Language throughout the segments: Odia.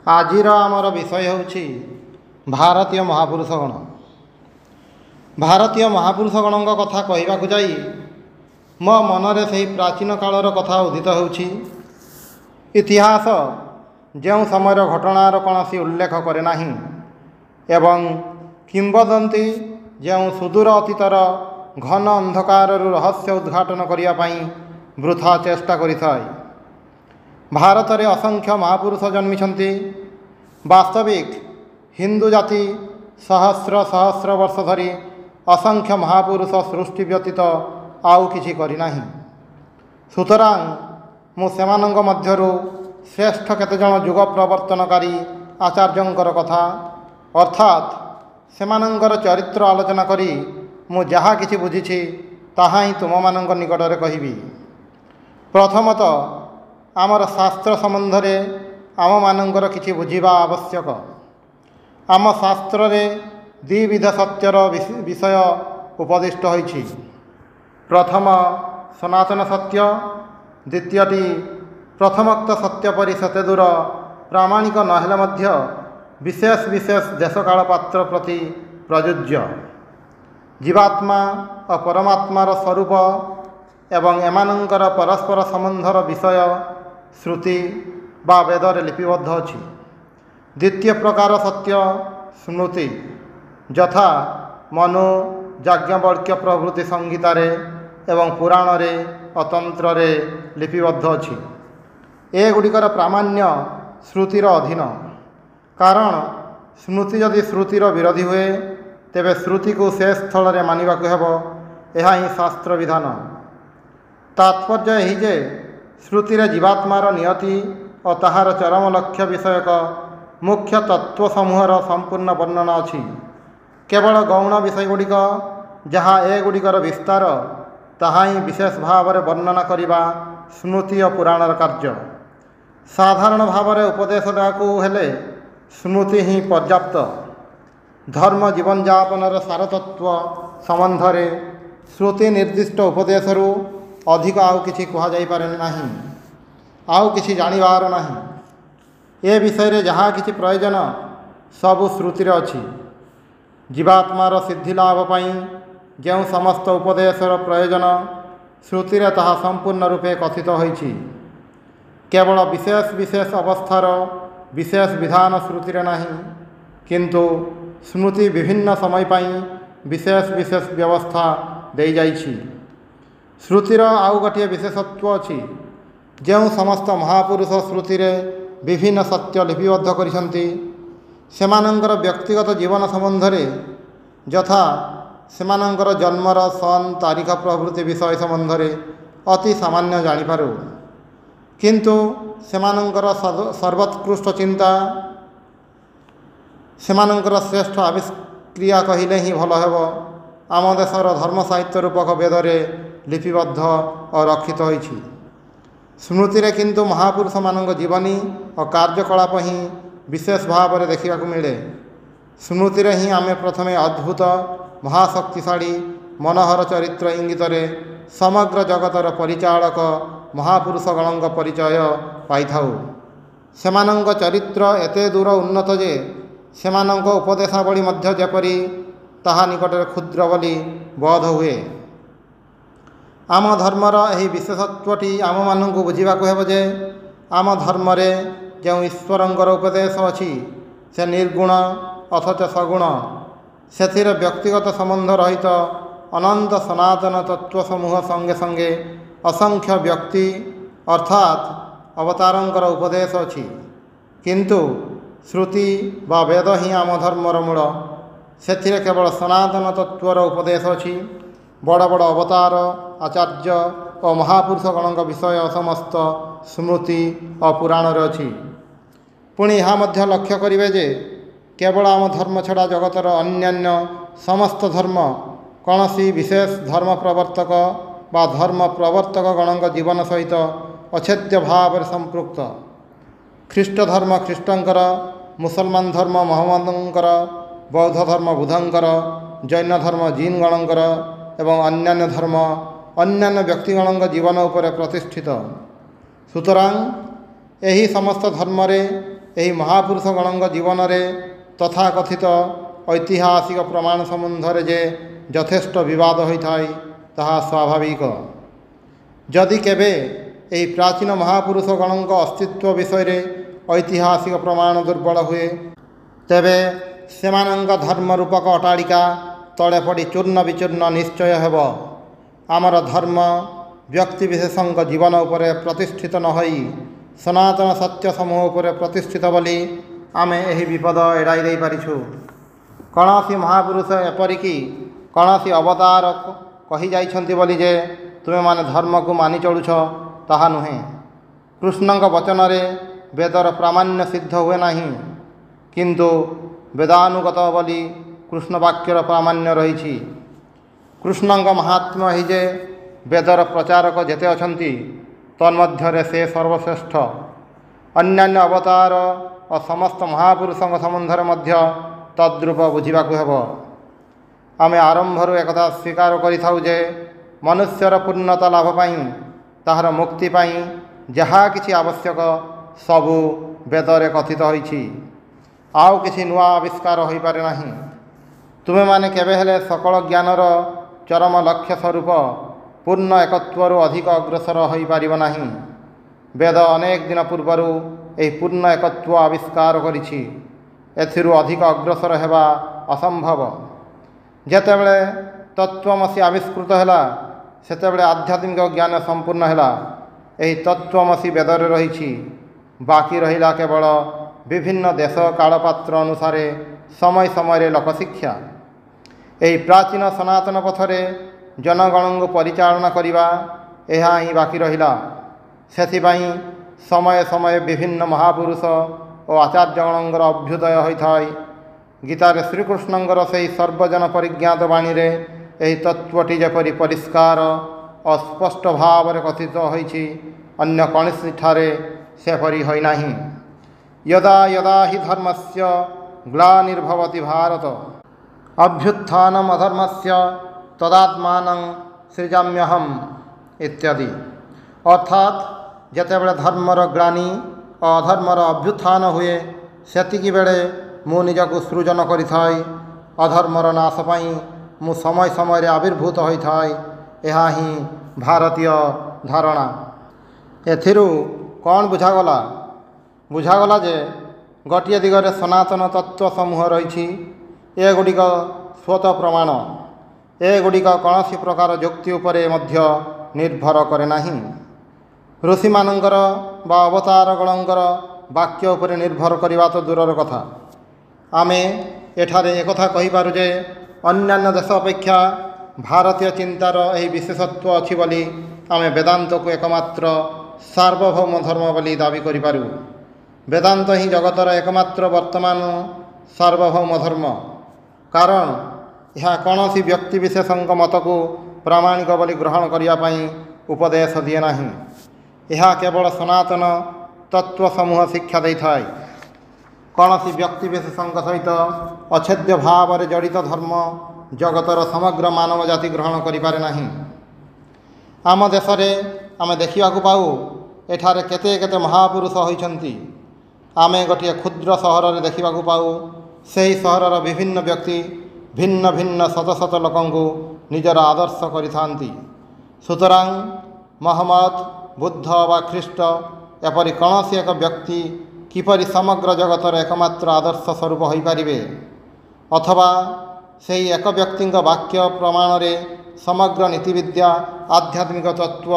आजिर आमर विषय होछि भारतीय महापुरुषगण। भारतीय महापुरुषगण कथा कहवाक जाई मो मनरे से प्राचीन कालर कथा उदित होछि। इतिहास जो समय घटनार कौनसी उल्लेख करे नाही एवं किंवदंती जो सुदूर अतीतर घन अंधकार रहस्य उद्घाटन करने पाई वृथा चेष्टा करिथाय। भारत में असंख्य महापुरुष जन्मिछन्ति। वास्तविक हिंदू जाति सहस्र सहस्र वर्ष धरी असंख्य महापुरुष सृष्टि व्यतीत आउ किछि करिनाही। सुतरां मु सेमानंग मध्यरु श्रेष्ठ केतेजण युग प्रवर्तनकारी आचार्यंकर कथा अर्थात सेमानंकर चरित्र आलोचना करी मु जहा किछि बुझिछि ताहा ही तुम मानंग निकटरे कहिबी। प्रथमतः आमर शास्त्र संबंधरे आम मानंकर किछि बुझिबा आवश्यक। आम शास्त्र रे द्विविध सत्यर विषय उपदिष्ट होइछि। प्रथम सनातन सत्य, द्वितीयटी प्रथमोक्त सत्य परि सते दूर प्रामाणिक नहेले मध्य विशेष विशेष देशकाल पात्र प्रति प्रयोज्य। जीवात्मा और परमात्मार स्वरूप एवं एमानंकर परस्पर संबंधर विषय श्रुति बा वेदरे लिपिबद्ध अछि। द्वितीय प्रकार सत्य स्मृति यथा मनु याज्ञवल्क्य प्रभृति संहितारे एवं पुराण रे अतंत्र रे लिपिबद्ध अछि। एगुड़िकर प्रामाण्य श्रुतिर अधीन। कारण स्मृति यदि श्रुतिर विरोधी हुए तेबे श्रुति को से स्थल रे मानिबाकु हेबो। एहा ही शास्त्र विधान। तात्पर्य यही जे श्रुतिर जीवात्मार नियति और ताहार चरम लक्ष्य विषयक मुख्य तत्व समूहर संपूर्ण वर्णना अछि। केवल गौण विषय गुड़िक जहाँ एगुड़िकर विस्तार ताहा ही विशेष भाव में वर्णना करिबा स्मृति और पुराणर कार्य। साधारण भाव में उपदेश देवाकू हेले स्मृति ही पर्याप्त। धर्म जीवन यापनर सारतत्व संबंध में श्रुति निर्दिष्ट उपदेशरू अधिक आउ किछि कहा जाई पारे नाही। आउ किछि जानिबार नाही। ए विषय रे जहाँ किछि प्रयोजन सबु श्रुतिर अछि। जीवात्मार सिद्धि लाभ पाई जो समस्त उपदेशर प्रयोजन श्रुतिरे ताहा संपूर्ण रूपे कथित होइछि। केवल विशेष विशेष अवस्थार विशेष विधान श्रुतिरे नाही, किंतु स्मृति विभिन्न समय पाई विशेष विशेष व्यवस्था दे जाइछि। श्रुतिर आउ गोटे विशेषत्व अछि। जो समस्त महापुरुष श्रुतिरे विभिन्न सत्य लिपिबद्ध करिसंति सेमानंकर व्यक्तिगत जीवन संबंधरे यथा सेमानंकर जन्मर सन तारीख प्रभृति विषय संबंधरे अति सामान्य जानिपारू, किंतु सेमानंकर सर्वोत्कृष्ट चिंता सेमानंकर श्रेष्ठ आविष्क्रिया कहिले ही भल हेबो। आम देशर धर्म साहित्य रूपक वेदरे लिपिबद्ध और रक्षित होइछि। स्मृतिरे किंतु महापुरुष मानक जीवनी और कार्यकलाप ही विशेष भाव में देखा मिले। स्मृतिरे ही आमे प्रथमे अद्भुत महाशक्तिशाली मनोहर चरित्र इंगित समग्र जगतर परिचालक महापुरुषगण परिचय पाई। सेमानंक चरित्र एते दूर उन्नत जे सेमानंक उपदेशावली मध्य जेपरी ताहा निकटरे क्षुद्र बोली बोध हुए। आम धर्मर यही विशेषत्वटी आम मानू बुझाक हेब जे आम धर्म रे जो ईश्वरंकर उपदेश अछि से निर्गुण अथच सगुण। सेथिरे व्यक्तिगत संबंध रहित अनंत सनातन तत्व समूह संगे संगे असंख्य व्यक्ति अर्थात अवतारंकर उपदेश अछि। किंतु श्रुति बा वेद ही आम धर्मर मूल। सेथिरे केवल सनातन तत्वर उपदेश अछि। बड़ बड़ अवतार आचार्य और महापुरुषगण विषय समस्त स्मृति और पुराण अच्छी। पुणी यहाँ मध्य लक्ष्य करिवे जे केवल आम धर्म छड़ा जगतर अन्यान्य समस्त धर्म कौनसी विशेष धर्म प्रवर्तक बा धर्म प्रवर्तक गण जीवन सहित अछेद्य भाव संपृक्त। ख्रीष्ट धर्म ख्रीष्टंकर, मुसलमान धर्म मोहम्मदंकर, बौद्ध धर्म बुद्धंकर, जैन धर्म जीन गणंकर एवं अन्यान्य धर्म अन्यान्य व्यक्तिगण जीवन उपर प्रतिष्ठित। सुतरां यही समस्त धर्म ଏହି ମହାପୁରୁଷଗଣଙ୍କ ଜୀବନରେ ତଥାକଥିତ ଐତିହାସିକ ପ୍ରମାଣ ସମ୍ବନ୍ଧରେ ଯେ ଯଥେଷ୍ଟ ବିବାଦ ହୋଇଥାଏ ତାହା ସ୍ୱାଭାବିକ। ଯଦି କେବେ ଏହି ପ୍ରାଚୀନ ମହାପୁରୁଷଗଣଙ୍କ ଅସ୍ତିତ୍ୱ ବିଷୟରେ ଐତିହାସିକ ପ୍ରମାଣ ଦୁର୍ବଳ ହୁଏ, ତେବେ ସେମାନଙ୍କ ଧର୍ମ ରୂପକ ଅଟ୍ଟାଳିକା ତଳେ ପଡ଼ି ଚୂର୍ଣ୍ଣ ବିଚୂର୍ଣ୍ଣ ନିଶ୍ଚୟ ହେବ। ଆମର ଧର୍ମ ବ୍ୟକ୍ତିବିଶେଷଙ୍କ ଜୀବନ ଉପରେ ପ୍ରତିଷ୍ଠିତ ନ ହୋଇ ସନାତନ ସତ୍ୟ ସମୂହ ଉପରେ ପ୍ରତିଷ୍ଠିତ ବୋଲି ଆମେ ଏହି ବିପଦ ଏଡ଼ାଇ ଦେଇପାରିଛୁ। କୌଣସି ମହାପୁରୁଷ ଏପରିକି କୌଣସି ଅବତାର କହିଯାଇଛନ୍ତି ବୋଲି ଯେ ତୁମେମାନେ ଧର୍ମକୁ ମାନି ଚଳୁଛ ତାହା ନୁହେଁ। କୃଷ୍ଣଙ୍କ ବଚନରେ ବେଦର ପ୍ରାମାଣ୍ୟ ସିଦ୍ଧ ହୁଏ ନାହିଁ, କିନ୍ତୁ ବେଦାନୁଗତ ବୋଲି କୃଷ୍ଣ ବାକ୍ୟର ପ୍ରାମାଣ୍ୟ ରହିଛି। କୃଷ୍ଣଙ୍କ ମହାତ୍ମ୍ୟ ଏହି ଯେ ବେଦର ପ୍ରଚାରକ ଯେତେ ଅଛନ୍ତି ତନ୍ମଧ୍ୟରେ ସେ ସର୍ବଶ୍ରେଷ୍ଠ। ଅନ୍ୟାନ୍ୟ ଅବତାର ଓ ସମସ୍ତ ମହାପୁରୁଷଙ୍କ ସମ୍ବନ୍ଧରେ ମଧ୍ୟ ତଦ୍ରୂପ ବୁଝିବାକୁ ହେବ। ଆମେ ଆରମ୍ଭରୁ ଏକଥା ସ୍ୱୀକାର କରିଥାଉ ଯେ ମନୁଷ୍ୟର ପୂର୍ଣ୍ଣତା ଲାଭ ପାଇଁ, ତାହାର ମୁକ୍ତି ପାଇଁ ଯାହା କିଛି ଆବଶ୍ୟକ ସବୁ ବେଦରେ କଥିତ ହୋଇଛି। ଆଉ କିଛି ନୂଆ ଆବିଷ୍କାର ହୋଇପାରେ ନାହିଁ। ତୁମେମାନେ କେବେ ହେଲେ ସକଳ ଜ୍ଞାନର ଚରମ ଲକ୍ଷ୍ୟ ସ୍ୱରୂପ ପୂର୍ଣ୍ଣ ଏକତ୍ୱରୁ ଅଧିକ ଅଗ୍ରସର ହୋଇପାରିବ ନାହିଁ। ବେଦ ଅନେକ ଦିନ ପୂର୍ବରୁ ଏହି ପୂର୍ଣ୍ଣ ଏକତ୍ୱ ଆବିଷ୍କାର କରିଛି। ଏଥିରୁ ଅଧିକ ଅଗ୍ରସର ହେବା ଅସମ୍ଭବ। ଯେତେବେଳେ ତତ୍ତ୍ୱମସୀ ଆବିଷ୍କୃତ ହେଲା, ସେତେବେଳେ ଆଧ୍ୟାତ୍ମିକ ଜ୍ଞାନ ସମ୍ପୂର୍ଣ୍ଣ ହେଲା। ଏହି ତତ୍ତ୍ୱମସୀ ବେଦରେ ରହିଛି। ବାକି ରହିଲା କେବଳ ବିଭିନ୍ନ ଦେଶ କାଳପାତ୍ର ଅନୁସାରେ ସମୟ ସମୟରେ ଲୋକଶିକ୍ଷା। ଏହି ପ୍ରାଚୀନ ସନାତନ ପଥରେ ଜନଗଣଙ୍କୁ ପରିଚାଳନା କରିବା, ଏହା ହିଁ ବାକି ରହିଲା। ସେଥିପାଇଁ ସମୟ ସମୟ ବିଭିନ୍ନ ମହାପୁରୁଷ ଓ ଆଚାର୍ଯ୍ୟଗଣଙ୍କର ଅଭ୍ୟୁଦୟ ହୋଇଥାଏ। ଗୀତାରେ ଶ୍ରୀକୃଷ୍ଣଙ୍କର ସେହି ସର୍ବଜନ ପରିଜ୍ଞାତ ବାଣୀରେ ଏହି ତତ୍ତ୍ୱଟି ଯେପରି ପରିଷ୍କାର ଓ ସ୍ପଷ୍ଟ ଭାବରେ କଥିତ ହୋଇଛି, ଅନ୍ୟ କୌଣସିଠାରେ ସେପରି ହୋଇନାହିଁ। ଯଦା ଯଦା ହି ଧର୍ମସ୍ୟ ଗ୍ଲାନିର୍ଭବତି ଭାରତ ଅଭ୍ୟୁତ୍ଥାନମ୍ ଅଧର୍ମସ୍ୟ ତଦାତ୍ମାନଂ ସୃଜାମ୍ୟହମ୍ ଇତ୍ୟାଦି। ଅର୍ଥାତ୍ ଯେତେବେଳେ ଧର୍ମର ଗ୍ଳାନି ଓ ଅଧର୍ମର ଅଭ୍ୟୁତ୍ଥାନ ହୁଏ, ସେତିକି ବେଳେ ମୁଁ ନିଜକୁ ସୃଜନ କରିଥାଏ। ଅଧର୍ମର ନାଶ ପାଇଁ ମୁଁ ସମୟ ସମୟରେ ଆବିର୍ଭୂତ ହୋଇଥାଏ। ଏହା ହିଁ ଭାରତୀୟ ଧାରଣା। ଏଥିରୁ କ'ଣ ବୁଝାଗଲା? ବୁଝାଗଲା ଯେ ଗୋଟିଏ ଦିଗରେ ସନାତନ ତତ୍ତ୍ୱ ସମୂହ ରହିଛି। ଏଗୁଡ଼ିକ ସ୍ୱତଃ ପ୍ରମାଣ। ଏଗୁଡ଼ିକ କୌଣସି ପ୍ରକାର ଯୁକ୍ତି ଉପରେ ମଧ୍ୟ ନିର୍ଭର କରେ ନାହିଁ। ଋଷିମାନଙ୍କର ବା ଅବତାରଗଣଙ୍କର ବାକ୍ୟ ଉପରେ ନିର୍ଭର କରିବା ତ ଦୂରର କଥା। ଆମେ ଏଠାରେ ekatha କହିପାରୁ ଯେ ଅନ୍ୟାନ୍ୟ ଦେଶ ଅପେକ୍ଷା ଭାରତୀୟ ଚିନ୍ତାର ଏହି ବିଶେଷତ୍ୱ ଅଛି ବୋଲି ଆମେ ବେଦାନ୍ତକୁ ଏକମାତ୍ର ସାର୍ବଭୌମ ଧର୍ମ ବୋଲି ଦାବି କରିପାରୁ। ବେଦାନ୍ତ ହିଁ ଜଗତର ଏକମାତ୍ର ବର୍ତ୍ତମାନ ସାର୍ବଭୌମ ଧର୍ମ। କାରଣ ଏହା କୌଣସି ବ୍ୟକ୍ତିବିଶେଷଙ୍କ ମତକୁ ପ୍ରାମାଣିକ ବୋଲି ଗ୍ରହଣ କରିବା ପାଇଁ ଉପଦେଶ ଦିଏ ନାହିଁ। ଏହା କେବଳ ସନାତନ ତତ୍ତ୍ୱ ସମୂହ ଶିକ୍ଷା ଦେଇଥାଏ। କୌଣସି ବ୍ୟକ୍ତିବିଶେଷଙ୍କ ସହିତ ଅଚ୍ଛେଦ୍ୟ ଭାବରେ ଜଡ଼ିତ ଧର୍ମ ଜଗତର ସମଗ୍ର ମାନବ ଜାତି ଗ୍ରହଣ କରିପାରେ ନାହିଁ। ଆମ ଦେଶରେ ଆମେ ଦେଖିବାକୁ ପାଉ, ଏଠାରେ କେତେ କେତେ ମହାପୁରୁଷ ହୋଇଛନ୍ତି। ଆମେ ଗୋଟିଏ କ୍ଷୁଦ୍ର ସହରରେ ଦେଖିବାକୁ ପାଉ, ସେହି ସହରର ବିଭିନ୍ନ ବ୍ୟକ୍ତି ଭିନ୍ନ ଭିନ୍ନ ଶତ ଶତ ଲୋକଙ୍କୁ ନିଜର ଆଦର୍ଶ କରିଥାନ୍ତି। ସୁତରାଂ ମହମ୍ମଦ, ବୁଦ୍ଧ ବା ଖ୍ରୀଷ୍ଟ ଏପରି କୌଣସି ଏକ ବ୍ୟକ୍ତି କିପରି ସମଗ୍ର ଜଗତର ଏକମାତ୍ର ଆଦର୍ଶ ସ୍ୱରୂପ ହୋଇପାରିବେ? ଅଥବା ସେହି ଏକ ବ୍ୟକ୍ତିଙ୍କ ବାକ୍ୟ ପ୍ରମାଣରେ ସମଗ୍ର ନୀତିବିଦ୍ୟା, ଆଧ୍ୟାତ୍ମିକ ତତ୍ତ୍ୱ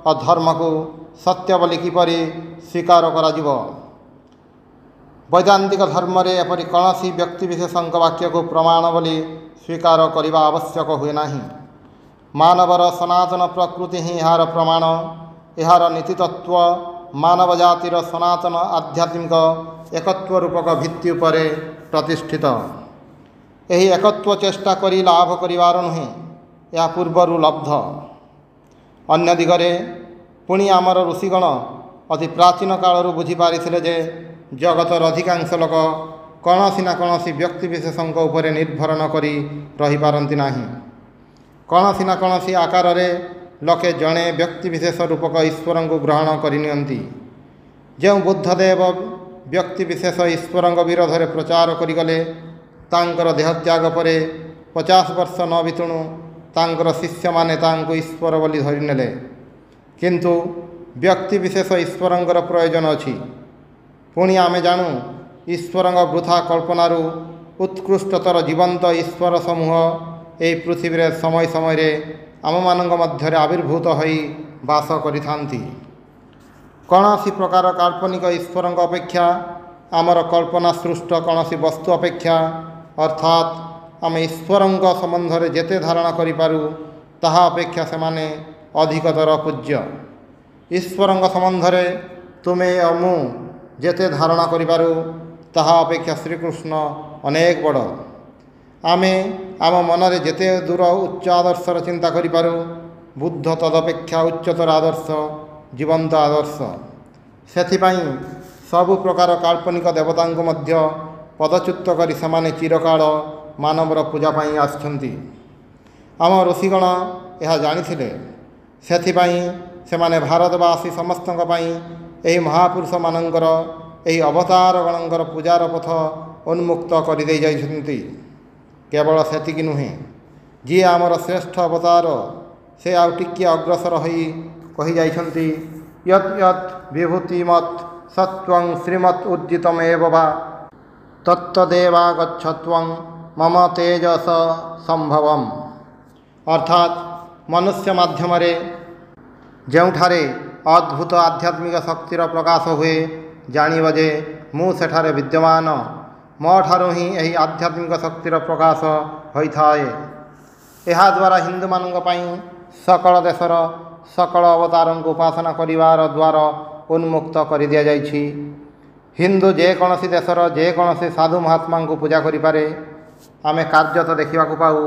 ଓ ଧର୍ମକୁ ସତ୍ୟ ବୋଲି କିପରି ସ୍ୱୀକାର କରାଯିବ? ବୈଦାନ୍ତିକ ଧର୍ମରେ ଏପରି କୌଣସି ବ୍ୟକ୍ତିବିଶେଷଙ୍କ ବାକ୍ୟକୁ ପ୍ରମାଣ ବୋଲି ସ୍ୱୀକାର କରିବା ଆବଶ୍ୟକ ହୁଏ ନାହିଁ। ମାନବର ସନାତନ ପ୍ରକୃତି ହିଁ ଏହାର ପ୍ରମାଣ। ଏହାର ନୀତିତତ୍ତ୍ୱ ମାନବ ଜାତିର ସନାତନ ଆଧ୍ୟାତ୍ମିକ ଏକତ୍ୱ ରୂପକ ଭିତ୍ତି ଉପରେ ପ୍ରତିଷ୍ଠିତ। ଏହି ଏକତ୍ୱ ଚେଷ୍ଟା କରି ଲାଭ କରିବାର ନୁହେଁ, ଏହା ପୂର୍ବରୁ ଲବ୍ଧ। ଅନ୍ୟ ଦିଗରେ ପୁଣି ଆମର ଋଷିଗଣ ଅତି ପ୍ରାଚୀନ କାଳରୁ ବୁଝିପାରିଥିଲେ ଯେ ଜଗତର ଅଧିକାଂଶ ଲୋକ କୌଣସି ନା କୌଣସି ବ୍ୟକ୍ତିବିଶେଷଙ୍କ ଉପରେ ନିର୍ଭର ନ କରି ରହିପାରନ୍ତି ନାହିଁ। କୌଣସି ନା କୌଣସି ଆକାରରେ ଲୋକେ ଜଣେ ବ୍ୟକ୍ତିବିଶେଷ ରୂପକ ଈଶ୍ୱରଙ୍କୁ ଗ୍ରହଣ କରିନିଅନ୍ତି। ଯେଉଁ ବୁଦ୍ଧଦେବ ବ୍ୟକ୍ତିବିଶେଷ ଈଶ୍ୱରଙ୍କ ବିରୋଧରେ ପ୍ରଚାର କରିଗଲେ। ତାଙ୍କର ଦେହତ୍ୟାଗ ପରେ 50 ବର୍ଷ ନ ବିତୁଣୁ ତାଙ୍କର ଶିଷ୍ୟମାନେ ତାଙ୍କୁ ଈଶ୍ୱର ବୋଲି ଧରିନେଲେ। କିନ୍ତୁ ବ୍ୟକ୍ତିବିଶେଷ ଈଶ୍ୱରଙ୍କର ପ୍ରୟୋଜନ ଅଛି। ପୁଣି ଆମେ ଜାଣୁ ଈଶ୍ୱରଙ୍କ ବୃଥା କଳ୍ପନାରୁ ଉତ୍କୃଷ୍ଟତର ଜୀବନ୍ତ ଈଶ୍ୱର ସମୂହ ଏହି ପୃଥିବୀରେ ସମୟ ସମୟରେ ଆମମାନଙ୍କ ମଧ୍ୟରେ ଆବିର୍ଭୂତ ହୋଇ ବାସ କରିଥାନ୍ତି। କୌଣସି ପ୍ରକାର କାଳ୍ପନିକ ଈଶ୍ୱରଙ୍କ ଅପେକ୍ଷା ଆମର କଳ୍ପନା ସୃଷ୍ଟ କୌଣସି ବସ୍ତୁ ଅପେକ୍ଷା ଅର୍ଥାତ୍ ଆମେ ଈଶ୍ୱରଙ୍କ ସମ୍ବନ୍ଧରେ ଯେତେ ଧାରଣା କରିପାରୁ ତାହା ଅପେକ୍ଷା ସେମାନେ ଅଧିକତର ପୂଜ୍ୟ। ଈଶ୍ୱରଙ୍କ ସମ୍ବନ୍ଧରେ ତୁମେ ଓ ମୁଁ ଯେତେ ଧାରଣା କରିପାରୁ ତାହା ଅପେକ୍ଷା ଶ୍ରୀକୃଷ୍ଣ ଅନେକ ବଡ଼। ଆମେ ଆମ ମନରେ ଯେତେ ଦୂର ଉଚ୍ଚ ଆଦର୍ଶର ଚିନ୍ତା କରିପାରୁ ବୁଦ୍ଧ ତଦପେକ୍ଷା ଉଚ୍ଚତର ଆଦର୍ଶ, ଜୀବନ୍ତ ଆଦର୍ଶ। ସେଥିପାଇଁ ସବୁ ପ୍ରକାର କାଳ୍ପନିକ ଦେବତାଙ୍କୁ ମଧ୍ୟ ପଦଚ୍ୟୁତ କରି ସେମାନେ ଚିରକାଳ ମାନବର ପୂଜା ପାଇଁ ଆସିଛନ୍ତି। ଆମ ଋଷିଗଣ ଏହା ଜାଣିଥିଲେ। ସେଥିପାଇଁ ସେମାନେ ଭାରତବାସୀ ସମସ୍ତଙ୍କ ପାଇଁ ଏହି ମହାପୁରୁଷମାନଙ୍କର ଏହି ଅବତାରଗଣଙ୍କର ପୂଜାର ପଥ ଉନ୍ମୁକ୍ତ କରିଦେଇ ଯାଇଛନ୍ତି। କେବଳ ସେତିକି ନୁହେଁ, ଯିଏ ଆମର ଶ୍ରେଷ୍ଠ ଅବତାର ସେ ଆଉ ଟିକିଏ ଅଗ୍ରସର ହୋଇ କହିଯାଇଛନ୍ତି, ୟତ୍ ୟତ୍ ବିଭୂତିମତ୍ ସତ୍ୱଂ ଶ୍ରୀମତ୍ ଉର୍ଜିତମେବ ବା ତତ୍ତଦେବାଗଚ୍ଛତ୍ୱଂ ମମ ତେଜସ ସମ୍ଭବମ୍। ଅର୍ଥାତ୍ ମନୁଷ୍ୟ ମାଧ୍ୟମରେ ଯେଉଁଠାରେ ଅଦ୍ଭୁତ ଆଧ୍ୟାତ୍ମିକ ଶକ୍ତିର ପ୍ରକାଶ ହୁଏ, ଜାଣିବ ଯେ ମୁଁ ସେଠାରେ ବିଦ୍ୟମାନ। ମୋଠାରୁ ହିଁ ଏହି ଆଧ୍ୟାତ୍ମିକ ଶକ୍ତିର ପ୍ରକାଶ ହୋଇଥାଏ। ଏହାଦ୍ୱାରା ହିନ୍ଦୁମାନଙ୍କ ପାଇଁ ସକଳ ଦେଶର ସକଳ ଅବତାରଙ୍କୁ ଉପାସନା କରିବାର ଦ୍ୱାର ଉନ୍ମୁକ୍ତ କରିଦିଆଯାଇଛି। ହିନ୍ଦୁ ଯେକୌଣସି ଦେଶର ଯେକୌଣସି ସାଧୁ ମହାତ୍ମାଙ୍କୁ ପୂଜା କରିପାରେ। ଆମେ କାର୍ଯ୍ୟତଃ ଦେଖିବାକୁ ପାଉ,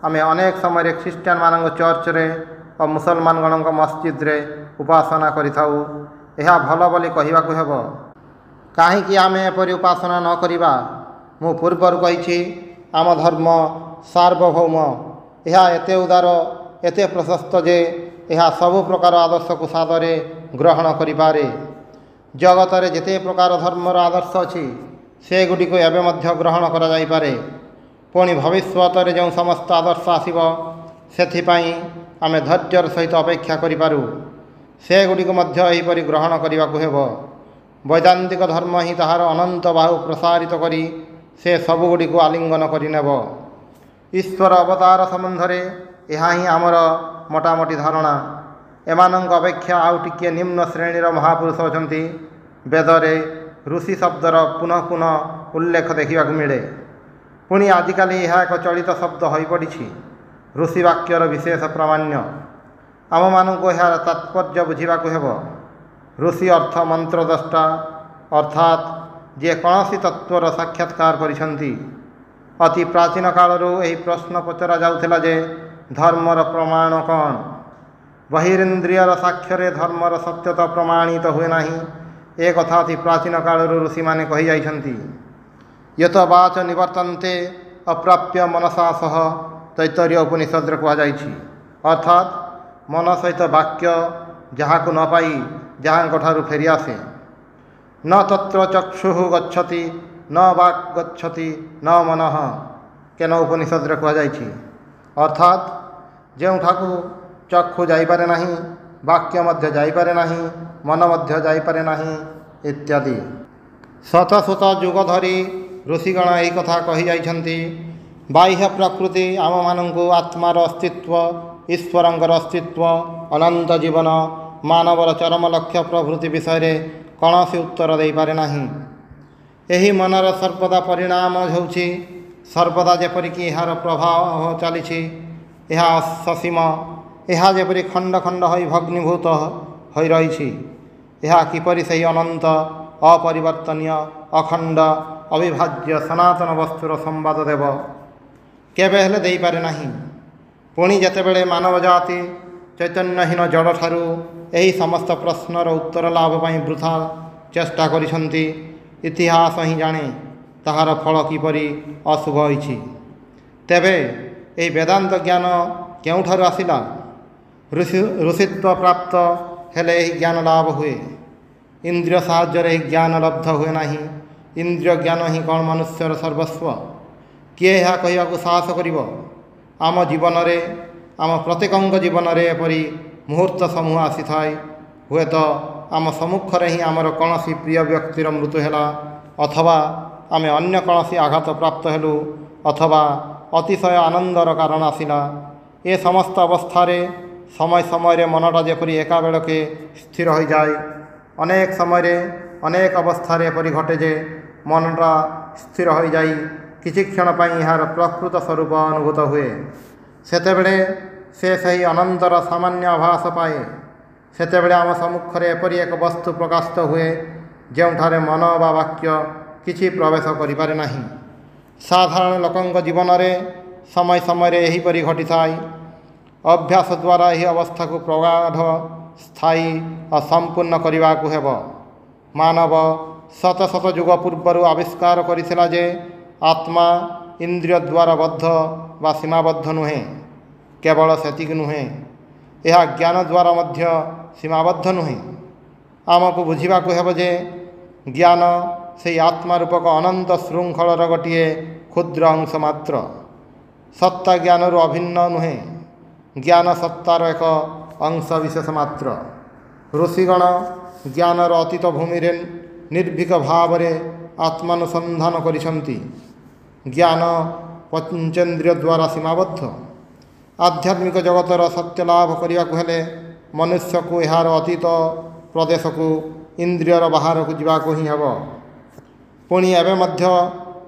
ଆମେ ଅନେକ ସମୟରେ ଖ୍ରୀଷ୍ଟିଆନମାନଙ୍କ ଚର୍ଚ୍ଚରେ ଓ ମୁସଲମାନମାନଙ୍କ ମସଜିଦରେ ଉପାସନା କରିଥାଉ। ଏହା ଭଲ ବୋଲି କହିବାକୁ ହେବ। କାହିଁକି ଆମେ ଏପରି ଉପାସନା ନ କରିବା? ମୁଁ ପୂର୍ବରୁ କହିଛି, ଆମ ଧର୍ମ ସାର୍ବଭୌମ। ଏହା ଏତେ ଉଦାର, ଏତେ ପ୍ରଶସ୍ତ ଯେ ଏହା ସବୁ ପ୍ରକାର ଆଦର୍ଶକୁ ସାଦରେ ଗ୍ରହଣ କରିପାରେ। ଜଗତରେ ଯେତେ ପ୍ରକାର ଧର୍ମର ଆଦର୍ଶ ଅଛି ସେଗୁଡ଼ିକୁ ଏବେ ମଧ୍ୟ ଗ୍ରହଣ କରାଯାଇପାରେ। ପୁଣି ଭବିଷ୍ୟତରେ ଯେଉଁ ସମସ୍ତ ଆଦର୍ଶ ଆସିବ ସେଥିପାଇଁ ଆମେ ଧୈର୍ଯ୍ୟର ସହିତ ଅପେକ୍ଷା କରିପାରୁ। ସେଗୁଡ଼ିକୁ ମଧ୍ୟ ଏହିପରି ଗ୍ରହଣ କରିବାକୁ ହେବ। ବୈଦାନ୍ତିକ ଧର୍ମ ହିଁ ତାହାର ଅନନ୍ତ ବାହୁ ପ୍ରସାରିତ କରି ସେ ସବୁଗୁଡ଼ିକୁ ଆଲିଙ୍ଗନ କରିନେବ। ଈଶ୍ୱର ଅବତାର ସମ୍ବନ୍ଧରେ ଏହା ହିଁ ଆମର ମୋଟାମୋଟି ଧାରଣା। ଏମାନଙ୍କ ଅପେକ୍ଷା ଆଉ ଟିକିଏ ନିମ୍ନ ଶ୍ରେଣୀର ମହାପୁରୁଷ ଅଛନ୍ତି। ବେଦରେ ଋଷି ଶବ୍ଦର ପୁନଃ ପୁନଃ ଉଲ୍ଲେଖ ଦେଖିବାକୁ ମିଳେ। ପୁଣି ଆଜିକାଲି ଏହା ଏକ ଚଳିତ ଶବ୍ଦ ହୋଇପଡ଼ିଛି। ଋଷି ବାକ୍ୟର ବିଶେଷ ପ୍ରାମାଣ୍ୟ। ଆମମାନଙ୍କୁ ଏହାର ତାତ୍ପର୍ଯ୍ୟ ବୁଝିବାକୁ ହେବ। ଋଷି ଅର୍ଥ ମନ୍ତ୍ରଦ୍ରଷ୍ଟା, ଅର୍ଥାତ୍ ଯିଏ କୌଣସି ତତ୍ତ୍ୱର ସାକ୍ଷାତକାର କରିଛନ୍ତି। ଅତି ପ୍ରାଚୀନ କାଳରୁ ଏହି ପ୍ରଶ୍ନ ପଚରା ଯାଉଥିଲା ଯେ ଧର୍ମର ପ୍ରମାଣ କ'ଣ? ବହିରିନ୍ଦ୍ରିୟର ସାକ୍ଷ୍ୟରେ ଧର୍ମର ସତ୍ୟତା ପ୍ରମାଣିତ ହୁଏ ନାହିଁ। ଏ କଥା ଅତି ପ୍ରାଚୀନ କାଳରୁ ଋଷିମାନେ କହିଯାଇଛନ୍ତି। ୟତ ବାଚ ନିବର୍ତ୍ତନ୍ତେ ଅପ୍ରାପ୍ୟ ମନସା ସହ ତୈତ୍ତରୀୟ ଉପନିଷଦରେ କୁହାଯାଇଛି। ଅର୍ଥାତ୍ ମନ ସହିତ ବାକ୍ୟ ଯାହାକୁ ନ ପାଇ ଯାହାଙ୍କଠାରୁ ଫେରିଆସେ। ନ ତତ୍ର ଚକ୍ଷୁଃ ଗଚ୍ଛତି ନ ବାକ୍ ଗଚ୍ଛତି ନ ମନଃ କେନ ଉପନିଷଦରେ କୁହାଯାଇଛି। ଅର୍ଥାତ୍ ଯେଉଁଠାକୁ ଚକ୍ଷୁ ଯାଇପାରେ ନାହିଁ, ବାକ୍ୟ ମଧ୍ୟ ଯାଇପାରେ ନାହିଁ, ମନ ମଧ୍ୟ ଯାଇପାରେ ନାହିଁ ଇତ୍ୟାଦି। ଶତ ଶତ ଯୁଗ ଧରି ଋଷିଗଣ ଏହି କଥା କହିଯାଇଛନ୍ତି। ବାହ୍ୟ ପ୍ରକୃତି ଆମମାନଙ୍କୁ ଆତ୍ମାର ଅସ୍ତିତ୍ୱ, ଈଶ୍ୱରଙ୍କର ଅସ୍ତିତ୍ୱ, ଅନନ୍ତ ଜୀବନ, ମାନବର ଚରମ ଲକ୍ଷ୍ୟ ପ୍ରଭୃତି ବିଷୟରେ କୌଣସି ଉତ୍ତର ଦେଇପାରେ ନାହିଁ। ଏହି ମନର ସର୍ବଦା ପରିଣାମ ହେଉଛି ସର୍ବଦା ଯେପରିକି ଏହାର ପ୍ରଭାବ ଚାଲିଛି। ଏହା ସସୀମ। ଏହା ଯେପରି ଖଣ୍ଡ ଖଣ୍ଡ ହୋଇ ଭଗ୍ନୀଭୂତ ହୋଇ ରହିଛି। ଏହା କିପରି ସେହି ଅନନ୍ତ, ଅପରିବର୍ତ୍ତନୀୟ, ଅଖଣ୍ଡ, ଅବିଭାଜ୍ୟ ସନାତନ ବସ୍ତୁର ସମ୍ବାଦ ଦେବ? କେବେ ହେଲେ ଦେଇପାରେ ନାହିଁ। ପୁଣି ଯେତେବେଳେ ମାନବ ଜାତି ଚୈତନ୍ୟହୀନ ଜଡ଼ଠାରୁ ଏହି ସମସ୍ତ ପ୍ରଶ୍ନର ଉତ୍ତର ଲାଭ ପାଇଁ ବୃଥା ଚେଷ୍ଟା କରିଛନ୍ତି, ଇତିହାସ ହିଁ ଜାଣେ ତାହାର ଫଳ କିପରି ଅଶୁଭ ହୋଇଛି। ତେବେ ଏହି ବେଦାନ୍ତ ଜ୍ଞାନ କେଉଁଠାରୁ ଆସିଲା? ଋଷିତ୍ୱ ପ୍ରାପ୍ତ ହେଲେ ଏହି ଜ୍ଞାନ ଲାଭ ହୁଏ। इंद्रिय साहाय्य ज्ञान लब्ध हुए ना। इंद्रिय ज्ञान ही कौन मनुष्यर सर्वस्व। किए यह कहवाक साहस कर आम जीवन में आम प्रत्येक जीवन में एपरी मुहूर्त समूह आसी थाए। हुए तो आम सम्मुखें ही आमर कौन प्रिय व्यक्तिर मृत्यु है, अथवा आम अन्य कौन आघात प्राप्त हेलु, अथवा अतिशय आनंदर कारण आसला। ए समस्त अवस्था समय समय मनटा जेपरी एका बेलके स्थिर हो जाए। अनेक समय अनेक अवस्था एपरी घटे जे मनटा स्थिर हो जाए किछि क्षण यार प्रकृत स्वरूप अनुभूत हुए। सेतेबेले से सही अनंतर सामान्य आभास पाए। सेतेबेले आम सम्मुखें एपरी एक वस्तु प्रकाशित हुए जोठारे मन बा वाक्य किछि प्रवेश करिपारे नाही। साधारण लोकंक जीवन में समय समय एहीपरि घटी थाए। अभ्यास द्वारा यही अवस्था को प्रगाढ़ स्थायी और संपूर्ण करने को हेब। मानव शत शत युग पूर्वर आविष्कार करिथिला जे आत्मा इंद्रिय द्वारा बद्ध व सीमाबद्ध नुहे। केवल सेतिक नुहे, यह ज्ञान द्वारा मध्य सीमाबद्ध नुहे। आमको बुझा हेब जे ज्ञान से आत्मा रूपक अनंत श्रृंखलर गोटे क्षुद्र अंश मात्र। सत्ता ज्ञान अभिन्न नुहे, ज्ञान सत्तार एक अंश विशेष मात्र। ऋषिगण ज्ञानर अतीत भूमि निर्भीक भाव आत्मानुसंधान करिसंति। ज्ञान पंचेन्द्रिय द्वारा सीमाबद्ध। आध्यात्मिक जगतर सत्य लाभ करने को हेले मनुष्य को यार अतीत प्रदेश को इंद्रियर बाहर को जावाक ही हेब। पुणी एवं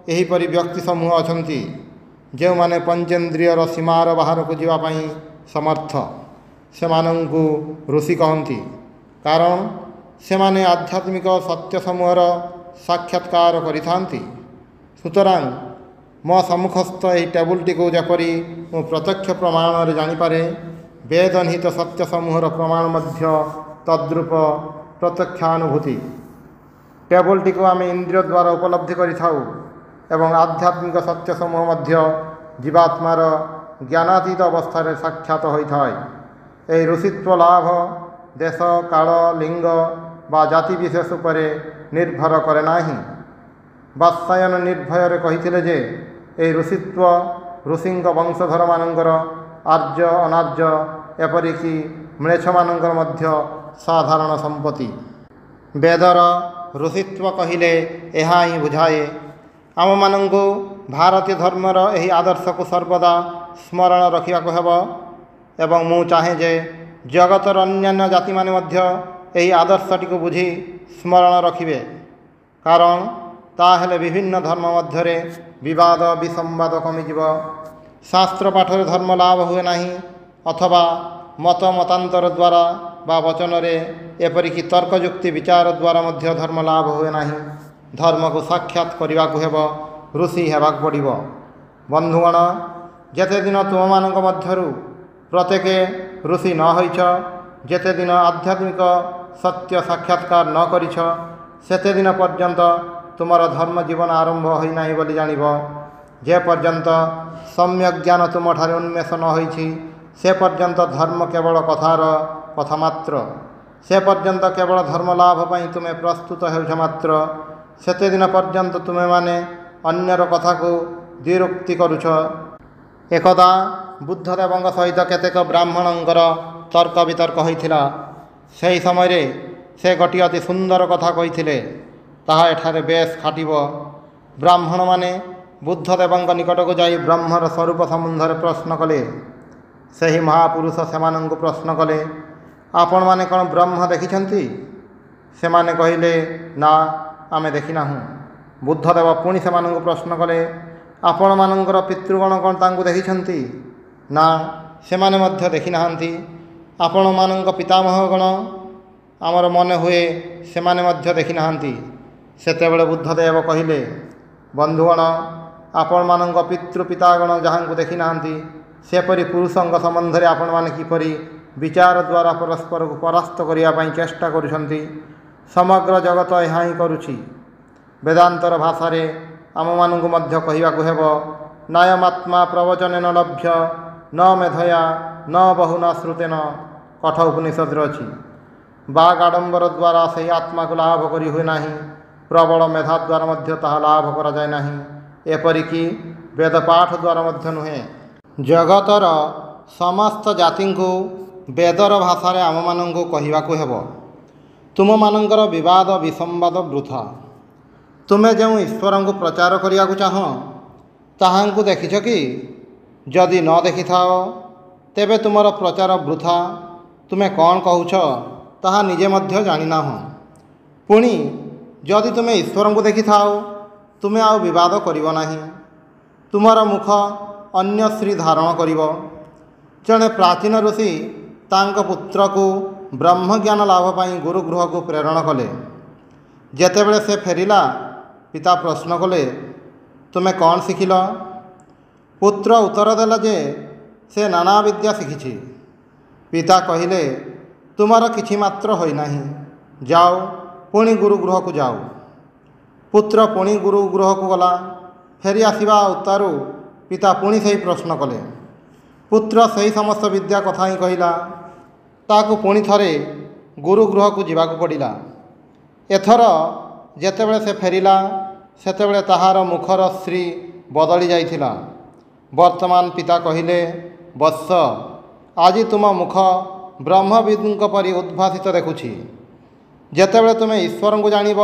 एहीपरि व्यक्ति समूह अछंती जो माने पंचेन्द्रियर सीमार बाहर को जावाई समर्थ। सेमानंकु ऋषि कहती कारण से माने आध्यात्मिक सत्य समूहर साक्षात्कार करिथांती। सुतरां मो सम्मुखस्थ यही टेबुलटी को जपरी मु प्रत्यक्ष प्रमाण जानीपारे, वेद निहित सत्य समूहर प्रमाण मध्य तद्रूप प्रत्यक्षानुभूति। टेबुलटी को आम इंद्रिय द्वारा उपलब्धि करिथाउ एवं आध्यात्मिक सत्य समूह मध्य जीवात्मार ज्ञानातीत अवस्था साक्षात होता है। यही ऋषित्व लाभ देश काल लिंग बा जाति विशेष पर निर्भर करे नाही। वात्सायन निर्भय कही जे यही ऋषित्व ऋषिंग वंशधर मानकर आर्य अनार्य एपरिकी म्लेच्छ मानकर मध्य साधारण संपत्ति। वेदर ऋषित्व कहिले यह ही बुझाए। आम मानंकु भारतीय धर्मर यही आदर्श को सर्वदा स्मरण रखा हेब एवं मु चाहे जे जगतर अन्यान्य जाति माने मध्य यही आदर्शटी को बुझी स्मरण रखिबे। कारण ताहेले विभिन्न धर्म मध्यरे विवाद विसंवाद कमिजिब। शास्त्र पाठरे धर्म लाभ हुए नाही, अथवा मत मतांतर द्वारा बा वचन रे एपरिकी तर्कयुक्ति विचार द्वारा मध्य धर्म लाभ हुए नाही। धर्म को साक्षात करने को हेब ऋषि हेबाक पड़िब। बंधुगण, जेते दिन तुम मानक मध्यरु प्रत्येक ऋषि न होइछ, जेते दिन आध्यात्मिक सत्य साक्षात्कार न करिछ, सेते दिन पर्यंत तुमर धर्म जीवन आरंभ होई नाही बोली जानिब। जे पर्यंत सम्यक ज्ञान तुम ठारे उन्मेष न होइछि, से पर्यंत धर्म केवल कथार कथा मात्र। से पर्यंत केवल धर्म लाभ पाई तुमे प्रस्तुत हेउछ मात्र। सेते दिन पर्यंत तुमे माने अन्यर कथा को द्विरुक्ति करुछ। एकदा बुद्धदेव सहित केतेक ब्राह्मणंकर तर्क वितर्क होइथिला। सेही समय रे से गोटे अति सुंदर कथा कहिथिले, ताहा एठारे बेस खाटिब। ब्राह्मण माने बुद्धदेव निकट को जाई ब्रह्मर स्वरूप संबंध में प्रश्न कले। सही महापुरुष सेमानंकु प्रश्न कले, आपण माने कौन ब्रह्म देखिछंती? सेमाने कहिले, ना आमे देखिनाहु। बुद्धदेव पुणी सेमानंकु प्रश्न कले, आपण मानंकर पितृगण कौन तांकु देखिछंती? ना सेमाने मध्य देखिनाहांती। आपण मानंक पितामहगण आमर मन हुए सेमाने मध्य देखिनाहांती। सेतेबेले बुद्धदेव कहिले, बंधुगण, आपण मानंक पितृपितागण जहाँकु देखिनाहांती, सेपरि पुरुषंक संबंध में आपण माने किपरि विचार द्वारा परस्पर को परास्त करने चेष्टा करुछंती। समग्र जगत यह ही करुछि। वेदांतर भाषा आम मानू मध्य कहवाक हेब, नायमात्मा प्रवचन लभ्य न मेधया न बहुना श्रुतेन कठ उपनिषद अच्छी। ବାଗ ଆଡ଼ମ୍ବର ଦ୍ୱାରା ସେହି ଆତ୍ମାକୁ ଲାଭ କରି ହୁଏ ନାହିଁ। ପ୍ରବଳ ମେଧା ଦ୍ୱାରା ମଧ୍ୟ ତାହା ଲାଭ କରାଯାଏ ନାହିଁ। ଏପରିକି ବେଦପାଠ ଦ୍ୱାରା ମଧ୍ୟ ନୁହେଁ। ଜଗତର ସମସ୍ତ ଜାତିଙ୍କୁ ବେଦର ଭାଷାରେ ଆମମାନଙ୍କୁ କହିବାକୁ ହେବ, ତୁମମାନଙ୍କର ବିବାଦ ବିସମ୍ବାଦ ବୃଥା। ତୁମେ ଯେଉଁ ଈଶ୍ୱରଙ୍କୁ ପ୍ରଚାର କରିବାକୁ ଚାହଁ ତାହାଙ୍କୁ ଦେଖିଛ କି? ଯଦି ନ ଦେଖିଥାଅ ତେବେ ତୁମର ପ୍ରଚାର ବୃଥା। ତୁମେ କ'ଣ କହୁଛ ତାହା ନିଜେ ମଧ୍ୟ ଜାଣିନାହଁ। ପୁଣି ଯଦି ତୁମେ ଈଶ୍ୱରଙ୍କୁ ଦେଖିଥାଅ ତୁମେ ଆଉ ବିବାଦ କରିବ ନାହିଁ। ତୁମର ମୁଖ ଅନ୍ୟ ଶ୍ରୀ ଧାରଣ କରିବ। ଜଣେ ପ୍ରାଚୀନ ଋଷି ତାଙ୍କ ପୁତ୍ରକୁ ବ୍ରହ୍ମଜ୍ଞାନ ଲାଭ ପାଇଁ ଗୁରୁଗୃହକୁ ପ୍ରେରଣ କଲେ। ଯେତେବେଳେ ସେ ଫେରିଲା ପିତା ପ୍ରଶ୍ନ କଲେ, ତୁମେ କ'ଣ ଶିଖିଲ? ପୁତ୍ର ଉତ୍ତର ଦେଲା ଯେ ସେ ନାନା ବିଦ୍ୟା ଶିଖିଛି। ପିତା କହିଲେ, ତୁମର କିଛି ମାତ୍ର ହୋଇନାହିଁ, ଯାଅ ପୁଣି ଗୁରୁଗୃହକୁ ଯାଅ। ପୁତ୍ର ପୁଣି ଗୁରୁଗୃହକୁ ଗଲା। ଫେରି ଆସିବା ଉତ୍ତାରୁ ପିତା ପୁଣି ସେହି ପ୍ରଶ୍ନ କଲେ। ପୁତ୍ର ସେହି ସମସ୍ତ ବିଦ୍ୟା କଥା ହିଁ କହିଲା। ତାକୁ ପୁଣି ଥରେ ଗୁରୁଗୃହକୁ ଯିବାକୁ ପଡ଼ିଲା। ଏଥର ଯେତେବେଳେ ସେ ଫେରିଲା ସେତେବେଳେ ତାହାର ମୁଖର ଶ୍ରୀ ବଦଳି ଯାଇଥିଲା। ବର୍ତ୍ତମାନ ପିତା କହିଲେ, ବତ୍ସ, ଆଜି ତୁମ ମୁଖ ବ୍ରହ୍ମବିଦୁଙ୍କ ପରି ଉଦ୍ଭାସିତ ଦେଖୁଛି। ଯେତେବେଳେ ତୁମେ ଈଶ୍ୱରଙ୍କୁ ଜାଣିବ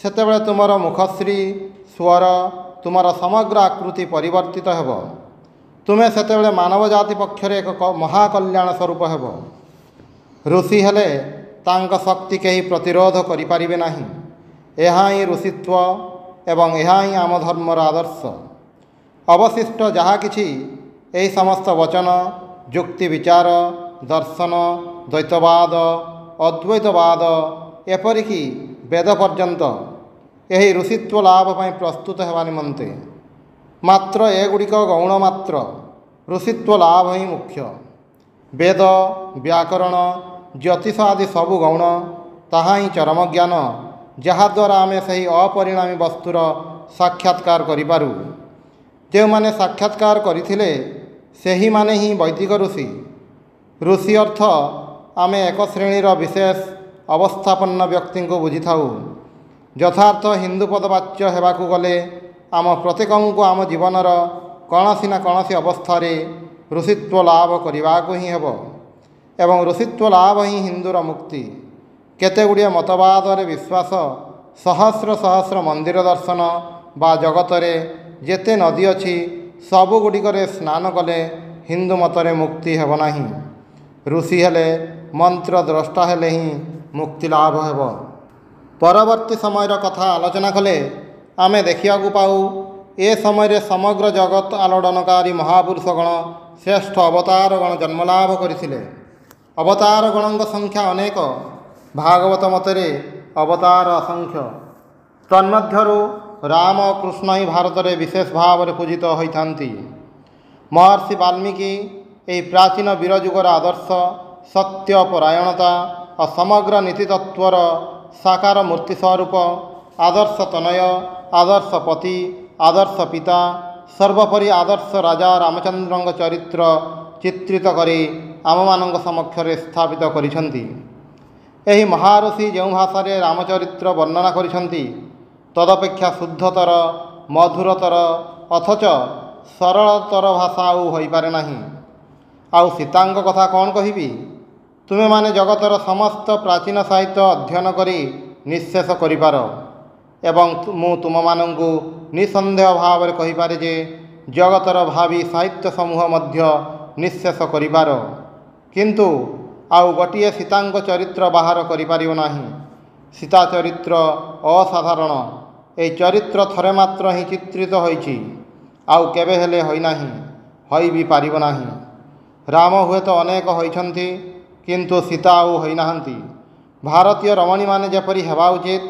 ସେତେବେଳେ ତୁମର ମୁଖଶ୍ରୀ ସ୍ୱର ତୁମର ସମଗ୍ର ଆକୃତି ପରିବର୍ତ୍ତିତ ହେବ। ତୁମେ ସେତେବେଳେ ମାନବ ଜାତି ପକ୍ଷରେ ଏକ ମହାକଲ୍ୟାଣ ସ୍ୱରୂପ ହେବ। ଋଷି ହେଲେ ତାଙ୍କ ଶକ୍ତି କେହି ପ୍ରତିରୋଧ କରିପାରିବେ ନାହିଁ। ଏହା ହିଁ ଋଷିତ୍ୱ ଏବଂ ଏହା ହିଁ ଆମ ଧର୍ମର ଆଦର୍ଶ। ଅବଶିଷ୍ଟ ଯାହା କିଛି ଏହି ସମସ୍ତ ବଚନ, ଯୁକ୍ତି ବିଚାର, ଦର୍ଶନ, ଦ୍ୱୈତବାଦ, ଅଦ୍ୱୈତବାଦ ଏପରିକି ବେଦ ପର୍ଯ୍ୟନ୍ତ ଏହି ଋଷିତ୍ୱ ଲାଭ ପାଇଁ ପ୍ରସ୍ତୁତ ହେବା ନିମନ୍ତେ। ମାତ୍ର ଏଗୁଡ଼ିକ ଗୌଣ ମାତ୍ର। ଋଷିତ୍ୱ ଲାଭ ହିଁ ମୁଖ୍ୟ। ବେଦ, ବ୍ୟାକରଣ, ଜ୍ୟୋତିଷ ଆଦି ସବୁ ଗୌଣ। ତାହା ହିଁ ଚରମ ଜ୍ଞାନ, ଯାହାଦ୍ୱାରା ଆମେ ସେହି ଅପରିଣାମୀ ବସ୍ତୁର ସାକ୍ଷାତକାର କରିପାରୁ। ଯେଉଁମାନେ ସାକ୍ଷାତକାର କରିଥିଲେ ସେହିମାନେ ହିଁ ବୈଦିକ ଋଷି। ଋଷି ଅର୍ଥ ଆମେ ଏକ ଶ୍ରେଣୀର ବିଶେଷ ଅବସ୍ଥାପନ୍ନ ବ୍ୟକ୍ତିଙ୍କୁ ବୁଝିଥାଉ। ଯଥାର୍ଥ ହିନ୍ଦୁ ପଦବାଚ୍ୟ ହେବାକୁ ଗଲେ ଆମ ପ୍ରତ୍ୟେକଙ୍କୁ ଆମ ଜୀବନର କୌଣସି ନା କୌଣସି ଅବସ୍ଥାରେ ଋଷିତ୍ୱ ଲାଭ କରିବାକୁ ହିଁ ହେବ ଏବଂ ଋଷିତ୍ୱ ଲାଭ ହିଁ ହିନ୍ଦୁର ମୁକ୍ତି। କେତେଗୁଡ଼ିଏ ମତବାଦରେ ବିଶ୍ୱାସ, ସହସ୍ର ସହସ୍ର ମନ୍ଦିର ଦର୍ଶନ ବା ଜଗତରେ ଯେତେ ନଦୀ ଅଛି ସବୁଗୁଡ଼ିକରେ ସ୍ନାନ କଲେ ହିନ୍ଦୁ ମତରେ ମୁକ୍ତି ହେବ ନାହିଁ। ଋଷି ହେଲେ, ମନ୍ତ୍ର ଦ୍ରଷ୍ଟା ହେଲେ ହିଁ ମୁକ୍ତି ଲାଭ ହେବ। ପରବର୍ତ୍ତୀ ସମୟର କଥା ଆଲୋଚନା କଲେ ଆମେ ଦେଖିବାକୁ ପାଉ ଏ ସମୟରେ ସମଗ୍ର ଜଗତ ଆଲୋଡ଼ନକାରୀ ମହାପୁରୁଷଗଣ, ଶ୍ରେଷ୍ଠ ଅବତାରଗଣ ଜନ୍ମଲାଭ କରିଥିଲେ। ଅବତାରଗଣଙ୍କ ସଂଖ୍ୟା ଅନେକ। ଭାଗବତ ମତରେ ଅବତାର ଅସଂଖ୍ୟ। ତନ୍ମଧ୍ୟରୁ ରାମ ଓ କୃଷ୍ଣ ହିଁ ଭାରତରେ ବିଶେଷ ଭାବରେ ପୂଜିତ ହୋଇଥାନ୍ତି। ମହର୍ଷି ବାଲ୍ମୀକି ଏହି ପ୍ରାଚୀନ ବୀରଯୁଗର ଆଦର୍ଶ, ସତ୍ୟ ପରାୟଣତା ଓ ସମଗ୍ର ନୀତିତତ୍ତ୍ୱର ସାକାର ମୂର୍ତ୍ତି ସ୍ୱରୂପ, ଆଦର୍ଶ ତନୟ, ଆଦର୍ଶ ପତି, ଆଦର୍ଶ ପିତା, ସର୍ବୋପରି ଆଦର୍ଶ ରାଜା ରାମଚନ୍ଦ୍ରଙ୍କ ଚରିତ୍ର ଚିତ୍ରିତ କରି ଆମମାନଙ୍କ ସମକ୍ଷରେ ସ୍ଥାପିତ କରିଛନ୍ତି। ଏହି ମହାଋଷି ଯେଉଁ ଭାଷାରେ ରାମଚରିତ୍ର ବର୍ଣ୍ଣନା କରିଛନ୍ତି ତଦପେକ୍ଷା ଶୁଦ୍ଧତର, ମଧୁରତର ଅଥଚ ସରଳତର ଭାଷା ଆଉ ହୋଇପାରେ ନାହିଁ। ଆଉ ସୀତାଙ୍କ କଥା କ'ଣ କହିବି? ତୁମେମାନେ ଜଗତର ସମସ୍ତ ପ୍ରାଚୀନ ସାହିତ୍ୟ ଅଧ୍ୟୟନ କରି ନିଃଶେଷ କରିପାର ଏବଂ ମୁଁ ତୁମମାନଙ୍କୁ ନିଃସନ୍ଦେହ ଭାବରେ କହିପାରେ ଯେ ଜଗତର ଭାବି ସାହିତ୍ୟ ସମୂହ ମଧ୍ୟ ନିଃଶେଷ କରିପାର, କିନ୍ତୁ ଆଉ ଗୋଟିଏ ସୀତାଙ୍କ ଚରିତ୍ର ବାହାର କରିପାରିବ ନାହିଁ। ସୀତା ଚରିତ୍ର ଅସାଧାରଣ। ଏହି ଚରିତ୍ର ଥରେ ମାତ୍ର ହିଁ ଚିତ୍ରିତ ହୋଇଛି, ଆଉ କେବେ ହେଲେ ହୋଇନାହିଁ, ହୋଇ ବି ପାରିବ ନାହିଁ। ରାମ ହୁଏତ ଅନେକ ହୋଇଛନ୍ତି କିନ୍ତୁ ସୀତା ଆଉ ହୋଇନାହାନ୍ତି। ଭାରତୀୟ ରମଣୀମାନେ ଯେପରି ହେବା ଉଚିତ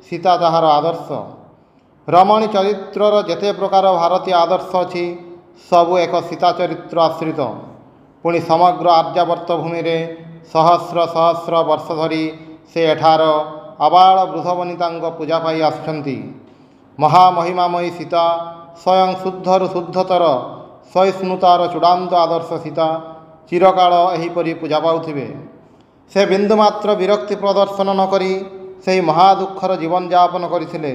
ସୀତା ତାହାର ଆଦର୍ଶ। ରମଣୀ ଚରିତ୍ରର ଯେତେ ପ୍ରକାର ଭାରତୀୟ ଆଦର୍ଶ ଅଛି ସବୁ ଏକ ସୀତା ଚରିତ୍ର ଆଶ୍ରିତ। ପୁଣି ସମଗ୍ର ଆର୍ଯ୍ୟାବର୍ତ୍ତ ଭୂମିରେ ସହସ୍ର ସହସ୍ର ବର୍ଷ ଧରି ସେ ଏଠାର ଆବାଳ ବୃଦ୍ଧ ବନିତାଙ୍କ ପୂଜା ପାଇ ଆସୁଛନ୍ତି। ମହାମହିମାମୟୀ ସୀତା ସ୍ୱୟଂ ଶୁଦ୍ଧରୁ ଶୁଦ୍ଧତର ସହିଷ୍ଣୁତାର ଚୂଡ଼ାନ୍ତ ଆଦର୍ଶ ସୀତା ଚିରକାଳ ଏହିପରି ପୂଜା ପାଉଥିବେ। ସେ ବିନ୍ଦୁମାତ୍ର ବିରକ୍ତି ପ୍ରଦର୍ଶନ ନ କରି ସେହି ମହାଦୁଃଖର ଜୀବନଯାପନ କରିଥିଲେ।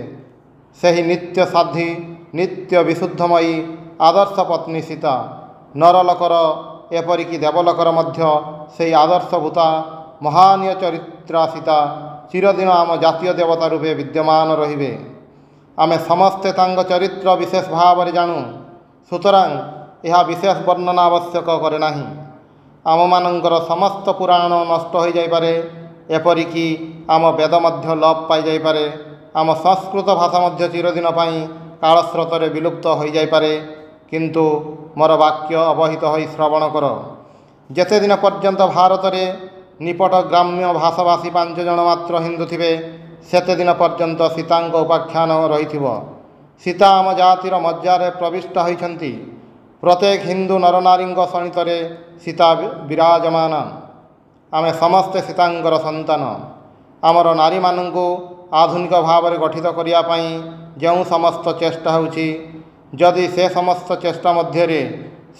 ସେହି ନିତ୍ୟ ସାଧ୍ୱୀ ନିତ୍ୟ ବିଶୁଦ୍ଧମୟୀ ଆଦର୍ଶ ପତ୍ନୀ ସୀତା, ନରଲୋକର ଏପରିକି ଦେବଲୋକର ମଧ୍ୟ ସେହି ଆଦର୍ଶଭୂତା ମହାନୀୟ ଚରିତ୍ରା ସୀତା ଚିରଦିନ ଆମ ଜାତୀୟ ଦେବତା ରୂପେ ବିଦ୍ୟମାନ ରହିବେ। ଆମେ ସମସ୍ତେ ତାଙ୍କ ଚରିତ୍ର ବିଶେଷ ଭାବରେ ଜାଣୁ, ସୁତରାଂ ଏହା ବିଶେଷ ବର୍ଣ୍ଣନା ଆବଶ୍ୟକ କରେ ନାହିଁ। ଆମମାନଙ୍କର ସମସ୍ତ ପୁରାଣ ନଷ୍ଟ ହୋଇଯାଇପାରେ, ଏପରିକି ଆମ ବେଦ ମଧ୍ୟ ଲୋପ ପାଇଯାଇପାରେ, ଆମ ସଂସ୍କୃତ ଭାଷା ମଧ୍ୟ ଚିରଦିନ ପାଇଁ କାଳସ୍ରୋତରେ ବିଲୁପ୍ତ ହୋଇଯାଇପାରେ, କିନ୍ତୁ ମୋର ବାକ୍ୟ ଅବହିତ ହୋଇ ଶ୍ରବଣ କର। ଯେତେଦିନ ପର୍ଯ୍ୟନ୍ତ ଭାରତରେ ନିପଟ ଗ୍ରାମ୍ୟ ଭାଷାଭାଷୀ 5 ଜଣ ମାତ୍ର ହିନ୍ଦୁ ଥିବେ, ସେତେଦିନ ପର୍ଯ୍ୟନ୍ତ ସୀତାଙ୍କ ଉପାଖ୍ୟାନ ରହିଥିବ। ସୀତା ଆମ ଜାତିର ମଜ୍ଜାରେ ପ୍ରବିଷ୍ଟ ହୋଇଛନ୍ତି। ପ୍ରତ୍ୟେକ ହିନ୍ଦୁ ନରନାରୀଙ୍କ ଶଣିତରେ ସୀତା ବିରାଜମାନ। ଆମେ ସମସ୍ତେ ସୀତାଙ୍କର ସନ୍ତାନ। ଆମର ନାରୀମାନଙ୍କୁ ଆଧୁନିକ ଭାବରେ ଗଠିତ କରିବା ପାଇଁ ଯେଉଁ ସମସ୍ତ ଚେଷ୍ଟା ହେଉଛି, ଯଦି ସେ ସମସ୍ତ ଚେଷ୍ଟା ମଧ୍ୟରେ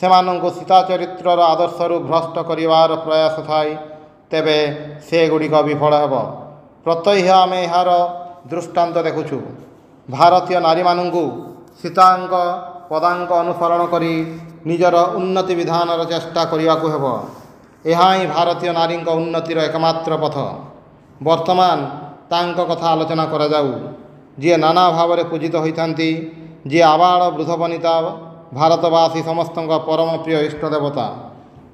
ସେମାନଙ୍କୁ ସୀତା ଚରିତ୍ରର ଆଦର୍ଶରୁ ଭ୍ରଷ୍ଟ କରିବାର ପ୍ରୟାସ ଥାଏ, ତେବେ ସେଗୁଡ଼ିକ ବିଫଳ ହେବ। ପ୍ରତ୍ୟହ ଆମେ ଏହାର ଦୃଷ୍ଟାନ୍ତ ଦେଖୁଛୁ। ଭାରତୀୟ ନାରୀମାନଙ୍କୁ ସୀତାଙ୍କ ପଦାଙ୍କ ଅନୁସରଣ କରି ନିଜର ଉନ୍ନତି ବିଧାନର ଚେଷ୍ଟା କରିବାକୁ ହେବ। ଏହା ହିଁ ଭାରତୀୟ ନାରୀଙ୍କ ଉନ୍ନତିର ଏକମାତ୍ର ପଥ। ବର୍ତ୍ତମାନ ତାଙ୍କ କଥା ଆଲୋଚନା କରାଯାଉ, ଯିଏ ନାନା ଭାବରେ ପୂଜିତ ହୋଇଥାନ୍ତି, ଯିଏ ଆବାଳ ବୃଦ୍ଧ ବନିତା ଭାରତବାସୀ ସମସ୍ତଙ୍କ ପରମ ପ୍ରିୟ ଇଷ୍ଟ ଦେବତା।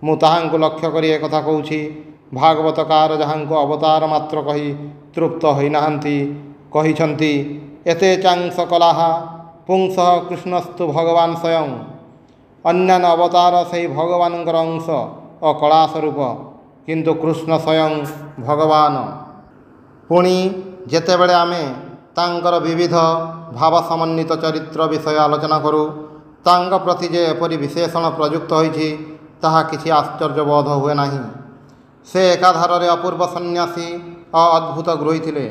ମୁଁ ତାହାଙ୍କୁ ଲକ୍ଷ୍ୟ କରି ଏକଥା କହୁଛି, ଭାଗବତକାର ଯାହାଙ୍କୁ ଅବତାର ମାତ୍ର କହି ତୃପ୍ତ ହୋଇନାହାନ୍ତି, କହିଛନ୍ତି ଏତେ ଚାଂସ କଲାହ ପୁଂସଃ କୃଷ୍ଣସ୍ତୁ ଭଗବାନ ସ୍ୱୟଂ। ଅନ୍ୟାନ୍ୟ ଅବତାର ସେହି ଭଗବାନଙ୍କର ଅଂଶ ଓ କଳା ସ୍ୱରୂପ, କିନ୍ତୁ କୃଷ୍ଣ ସ୍ୱୟଂ ଭଗବାନ। ପୁଣି ଯେତେବେଳେ ଆମେ ତାଙ୍କର ବିବିଧ ଭାବ ସମନ୍ୱିତ ଚରିତ୍ର ବିଷୟ ଆଲୋଚନା କରୁ, ତାଙ୍କ ପ୍ରତି ଯେ ଏପରି ବିଶେଷଣ ପ୍ରଯୁକ୍ତ ହୋଇଛି, ତାହା କିଛି ଆଶ୍ଚର୍ଯ୍ୟ ବୋଧ ହୁଏ ନାହିଁ। ସେ ଏକାଧାରରେ ଅପୂର୍ବ ସନ୍ନ୍ୟାସୀ ଓ ଅଦ୍ଭୁତ ଗୃହୀ ଥିଲେ।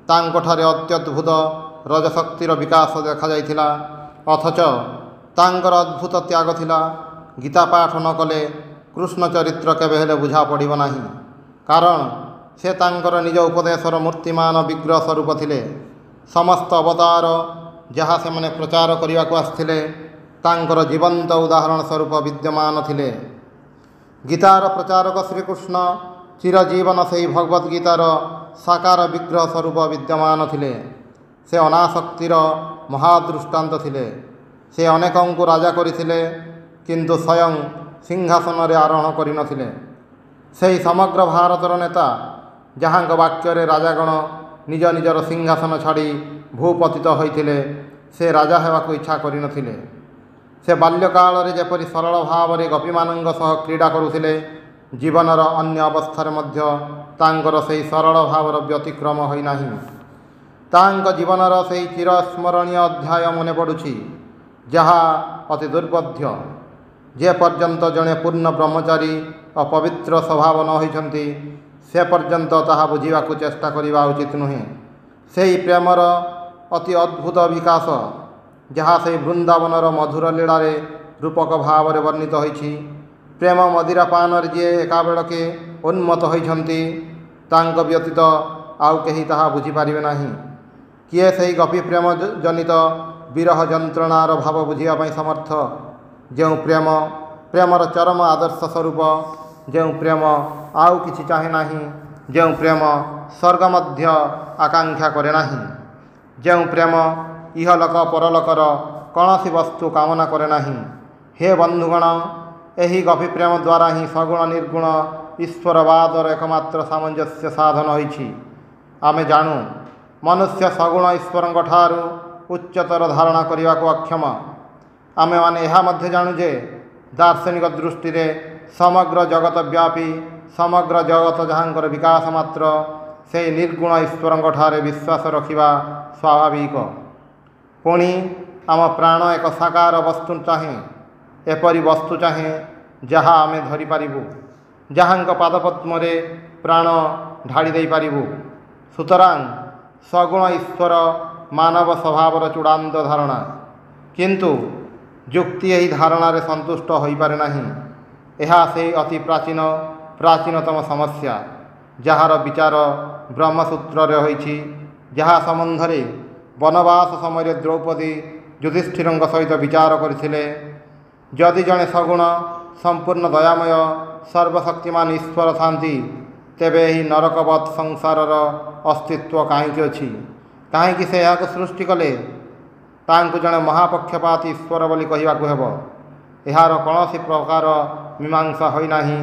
ତାଙ୍କଠାରେ ଅତ୍ୟଦ୍ଭୁତ ରଜଶକ୍ତିର ବିକାଶ ଦେଖାଯାଇଥିଲା, ଅଥଚ ତାଙ୍କର ଅଦ୍ଭୁତ ତ୍ୟାଗ ଥିଲା। ଗୀତା ପାଠ ନ କଲେ କୃଷ୍ଣ ଚରିତ୍ର କେବେ ହେଲେ ବୁଝା ପଡ଼ିବ ନାହିଁ, କାରଣ ସେ ତାଙ୍କର ନିଜ ଉପଦେଶର ମୂର୍ତ୍ତିମାନ ବିଗ୍ରହ ସ୍ୱରୂପ ଥିଲେ। ସମସ୍ତ ଅବତାର ଯାହା ସେମାନେ ପ୍ରଚାର କରିବାକୁ ଆସିଥିଲେ, ତାଙ୍କର ଜୀବନ୍ତ ଉଦାହରଣ ସ୍ୱରୂପ ବିଦ୍ୟମାନ ଥିଲେ। ଗୀତାର ପ୍ରଚାରକ ଶ୍ରୀକୃଷ୍ଣ ଚିରଜୀବନ ସେହି ଭଗବଦ୍ ଗୀତାର ସାକାର ବିଗ୍ରହ ସ୍ୱରୂପ ବିଦ୍ୟମାନ ଥିଲେ। ସେ ଅନାସକ୍ତିର ମହାଦୃଷ୍ଟାନ୍ତ ଥିଲେ। ସେ ଅନେକଙ୍କୁ ରାଜା କରିଥିଲେ, କିନ୍ତୁ ସ୍ୱୟଂ ସିଂହାସନରେ ଆରୋହଣ କରିନଥିଲେ। ସେହି ସମଗ୍ର ଭାରତର ନେତା, ଯାହାଙ୍କ ବାକ୍ୟରେ ରାଜାଗଣ ନିଜ ନିଜର ସିଂହାସନ ଛାଡ଼ି ଭୂପତିତ ହୋଇଥିଲେ, ସେ ରାଜା ହେବାକୁ ଇଚ୍ଛା କରିନଥିଲେ। ସେ ବାଲ୍ୟକାଳରେ ଯେପରି ସରଳ ଭାବରେ ଗୋପୀମାନଙ୍କ ସହ କ୍ରୀଡ଼ା କରୁଥିଲେ, ଜୀବନର ଅନ୍ୟ ଅବସ୍ଥାରେ ମଧ୍ୟ ତାଙ୍କର ସେହି ସରଳ ଭାବର ବ୍ୟତିକ୍ରମ ହୋଇନାହିଁ। ତାଙ୍କ ଜୀବନର ସେହି ଚିରସ୍ମରଣୀୟ ଅଧ୍ୟାୟ ମନେ ପଡ଼ୁଛି, ଯାହା ଅତି ଦୁର୍ବୋଧ୍ୟ। ଯେ ପର୍ଯ୍ୟନ୍ତ ଜଣେ ପୂର୍ଣ୍ଣ ବ୍ରହ୍ମଚାରୀ ଓ ପବିତ୍ର ସ୍ୱଭାବ ନ ହୋଇଛନ୍ତି, ସେ ପର୍ଯ୍ୟନ୍ତ ତାହା ବୁଝିବାକୁ ଚେଷ୍ଟା କରିବା ଉଚିତ ନୁହେଁ। ସେହି ପ୍ରେମର ଅତି ଅଦ୍ଭୁତ ବିକାଶ, ଯାହା ସେହି ବୃନ୍ଦାବନର ମଧୁର ଲୀଳାରେ ରୂପକ ଭାବରେ ବର୍ଣ୍ଣିତ ହୋଇଛି। ପ୍ରେମ ମଦିରା ପାନରେ ଯିଏ ଏକାବେଳକେ ଉନ୍ମତ୍ତ ହୋଇଛନ୍ତି, ତାଙ୍କ ବ୍ୟତୀତ ଆଉ କେହି ତାହା ବୁଝିପାରିବେ ନାହିଁ। କିଏ ସେହି ଗୋପୀ ପ୍ରେମ ଜନିତ ବିରହ ଯନ୍ତ୍ରଣାର ଭାବ ବୁଝିବା ପାଇଁ ସମର୍ଥ? ଯେଉଁ ପ୍ରେମ ପ୍ରେମର ଚରମ ଆଦର୍ଶ ସ୍ୱରୂପ, ଯେଉଁ ପ୍ରେମ ଆଉ କିଛି ଚାହେଁ ନାହିଁ, ଯେଉଁ ପ୍ରେମ ସ୍ୱର୍ଗ ମଧ୍ୟ ଆକାଂକ୍ଷା କରେ ନାହିଁ, ଯେଉଁ ପ୍ରେମ ଇହଲୋକ ପରଲୋକର କୌଣସି ବସ୍ତୁ କାମନା କରେ ନାହିଁ। ହେ ବନ୍ଧୁଗଣ, ଏହି ଗୋପୀ ପ୍ରେମ ଦ୍ୱାରା ହିଁ ସଗୁଣ ନିର୍ଗୁଣ ଈଶ୍ୱରବାଦର ଏକମାତ୍ର ସାମଞ୍ଜସ୍ୟ ସାଧନ ହୋଇଛି। ଆମେ ଜାଣୁ, ମନୁଷ୍ୟ ସଗୁଣ ଈଶ୍ୱରଙ୍କ ଠାରୁ ଉଚ୍ଚତର ଧାରଣା କରିବାକୁ ଅକ୍ଷମ। ଆମେମାନେ ଏହା ମଧ୍ୟ ଜାଣୁ ଯେ ଦାର୍ଶନିକ ଦୃଷ୍ଟିରେ ସମଗ୍ର ଜଗତ ବ୍ୟାପୀ, ସମଗ୍ର ଜଗତ ଯାହାଙ୍କର ବିକାଶ ମାତ୍ର, ସେହି ନିର୍ଗୁଣ ଈଶ୍ୱରଙ୍କଠାରେ ବିଶ୍ୱାସ ରଖିବା ସ୍ୱାଭାବିକ। ପୁଣି ଆମ ପ୍ରାଣ ଏକ ସାକାର ବସ୍ତୁ ଚାହେଁ, ଏପରି ବସ୍ତୁ ଚାହେଁ ଯାହା ଆମେ ଧରିପାରିବୁ, ଯାହାଙ୍କ ପାଦପଦ୍ମରେ ପ୍ରାଣ ଢାଳି ଦେଇପାରିବୁ। ସୁତରାଂ ସଗୁଣ ଈଶ୍ୱର ମାନବ ସ୍ୱଭାବର ଚୂଡ଼ାନ୍ତ ଧାରଣା, କିନ୍ତୁ ଯୁକ୍ତି ଏହି ଧାରଣାରେ ସନ୍ତୁଷ୍ଟ ହୋଇପାରେ ନାହିଁ। ଏହା ସେହି ଅତି ପ୍ରାଚୀନତମ ସମସ୍ୟା, ଯାହାର ବିଚାର ବ୍ରହ୍ମସୂତ୍ରରେ ହୋଇଛି, ଯାହା ସମ୍ବନ୍ଧରେ ବନବାସ ସମୟରେ ଦ୍ରୌପଦୀ ଯୁଧିଷ୍ଠିରଙ୍କ ସହିତ ବିଚାର କରିଥିଲେ। ଯଦି ଜଣେ ସଗୁଣ ସମ୍ପୂର୍ଣ୍ଣ ଦୟାମୟ ସର୍ବଶକ୍ତିମାନ ଈଶ୍ୱର ଥାନ୍ତି, ତେବେ ଏହି ନରକବତ୍ ସଂସାରର ଅସ୍ତିତ୍ୱ କାହିଁକି ଅଛି? କାହିଁକି ସେ ଏହାକୁ ସୃଷ୍ଟି କଲେ? ତାଙ୍କୁ ଜଣେ ମହାପକ୍ଷପାତୀ ଈଶ୍ୱର ବୋଲି କହିବାକୁ ହେବ। ଏହାର କୌଣସି ପ୍ରକାର ମୀମାଂସା ହୋଇନାହିଁ।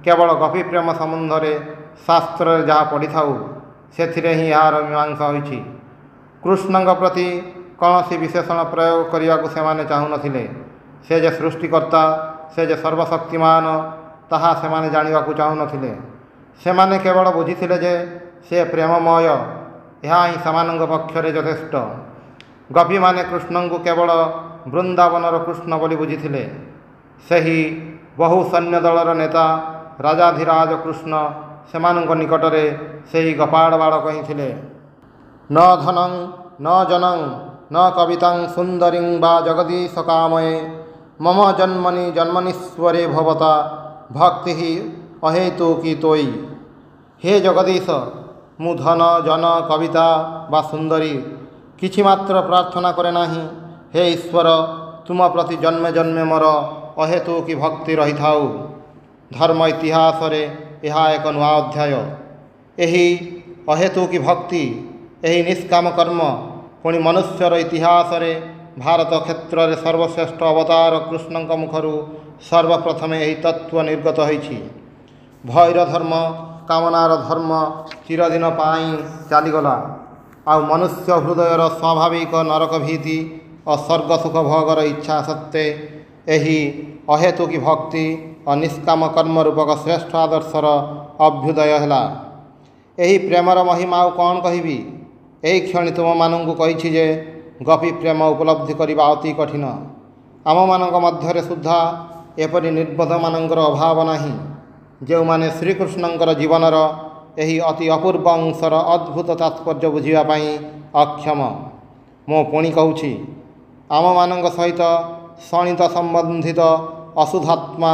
କେବଳ ଗୋପୀ ପ୍ରେମ ସମ୍ବନ୍ଧରେ ଶାସ୍ତ୍ରରେ ଯାହା ପଢ଼ିଥାଉ, ସେଥିରେ ହିଁ ଏହାର ମୀମାଂସା ହୋଇଛି। କୃଷ୍ଣଙ୍କ ପ୍ରତି କୌଣସି ବିଶେଷଣ ପ୍ରୟୋଗ କରିବାକୁ ସେମାନେ ଚାହୁଁନଥିଲେ। ସେ ଯେ ସୃଷ୍ଟିକର୍ତ୍ତା, ସେ ଯେ ସର୍ବଶକ୍ତିମାନ, ତାହା ସେମାନେ ଜାଣିବାକୁ ଚାହୁଁନଥିଲେ। ସେମାନେ କେବଳ ବୁଝିଥିଲେ ଯେ ସେ ପ୍ରେମମୟ। ଏହା ହିଁ ସେମାନଙ୍କ ପକ୍ଷରେ ଯଥେଷ୍ଟ। ଗୋପୀମାନେ କୃଷ୍ଣଙ୍କୁ କେବଳ ବୃନ୍ଦାବନର କୃଷ୍ଣ ବୋଲି ବୁଝିଥିଲେ। ସେହି ବହୁ ସୈନ୍ୟ ଦଳର ନେତା ରାଜାଧିରାଜ କୃଷ୍ଣ ସେମାନଙ୍କ ନିକଟରେ ସେହି ଗୋପାଳ ବାଳକ ହିଁ ଥିଲେ। ନ ଧନଂ ନ ଜନଂ ନ କବିତାଂ ସୁନ୍ଦରୀଂ ବା ଜଗଦୀଶ କାମୟେ ମମ ଜନ୍ମନି ଜନ୍ମନୀଶ୍ୱରେ ଭବତା ଭକ୍ତି ଅହେତୁକୀ ତୋଇ। ହେ ଜଗଦୀଶ, ମୁଁ ଧନ, ଜନ, କବିତା ବା ସୁନ୍ଦରୀ କିଛି ମାତ୍ର ପ୍ରାର୍ଥନା କରେ ନାହିଁ। ହେ ଈଶ୍ୱର, ତୁମ ପ୍ରତି ଜନ୍ମେ ଜନ୍ମେ ମୋର ଅହେତୁକୀ ଭକ୍ତି ରହିଥାଉ। ଧର୍ମ ଇତିହାସରେ ଏହା ଏକ ନୂଆ ଅଧ୍ୟାୟ। ଏହି ଅହେତୁକୀ ଭକ୍ତି, ଏହି ନିଷ୍କାମ କର୍ମ ପୁଣି ମନୁଷ୍ୟର ଇତିହାସରେ ଭାରତ କ୍ଷେତ୍ରରେ ସର୍ବଶ୍ରେଷ୍ଠ ଅବତାର କୃଷ୍ଣଙ୍କ ମୁଖରୁ ସର୍ବପ୍ରଥମେ ଏହି ତତ୍ତ୍ୱ ନିର୍ଗତ ହୋଇଛି। ଭୈର ଧର୍ମ, କାମନାର ଧର୍ମ ଚିରଦିନ ପାଇଁ ଚାଲିଗଲା। ଆଉ ମନୁଷ୍ୟ ହୃଦୟର ସ୍ୱାଭାବିକ ନରକ ଭୀତି ଓ ସ୍ୱର୍ଗ ସୁଖ ଭୋଗର ଇଚ୍ଛା ସତ୍ତ୍ୱେ ଏହି ଅହେତୁକୀ ଭକ୍ତି ଓ ନିଷ୍କାମ କର୍ମ ରୂପକ ଶ୍ରେଷ୍ଠ ଆଦର୍ଶର ଅଭ୍ୟୁଦୟ ହେଲା। ଏହି ପ୍ରେମର ମହିମା ଆଉ କ'ଣ କହିବି? ଏହି କ୍ଷଣି ତୁମମାନଙ୍କୁ କହିଛି ଯେ ଗୋପୀ ପ୍ରେମ ଉପଲବ୍ଧି କରିବା ଅତି କଠିନ। ଆମମାନଙ୍କ ମଧ୍ୟରେ ସୁଦ୍ଧା ଏପରି ନିର୍ବୋଧମାନଙ୍କର ଅଭାବ ନାହିଁ, ଯେଉଁମାନେ ଶ୍ରୀକୃଷ୍ଣଙ୍କର ଜୀବନର ଏହି ଅତି ଅପୂର୍ବ ଅଂଶର ଅଦ୍ଭୁତ ତାତ୍ପର୍ଯ୍ୟ ବୁଝିବା ପାଇଁ ଅକ୍ଷମ। ମୁଁ ପୁଣି କହୁଛି, ଆମମାନଙ୍କ ସହିତ ଶଣିତ ସମ୍ବନ୍ଧିତ ଅଶୁଦ୍ଧାତ୍ମା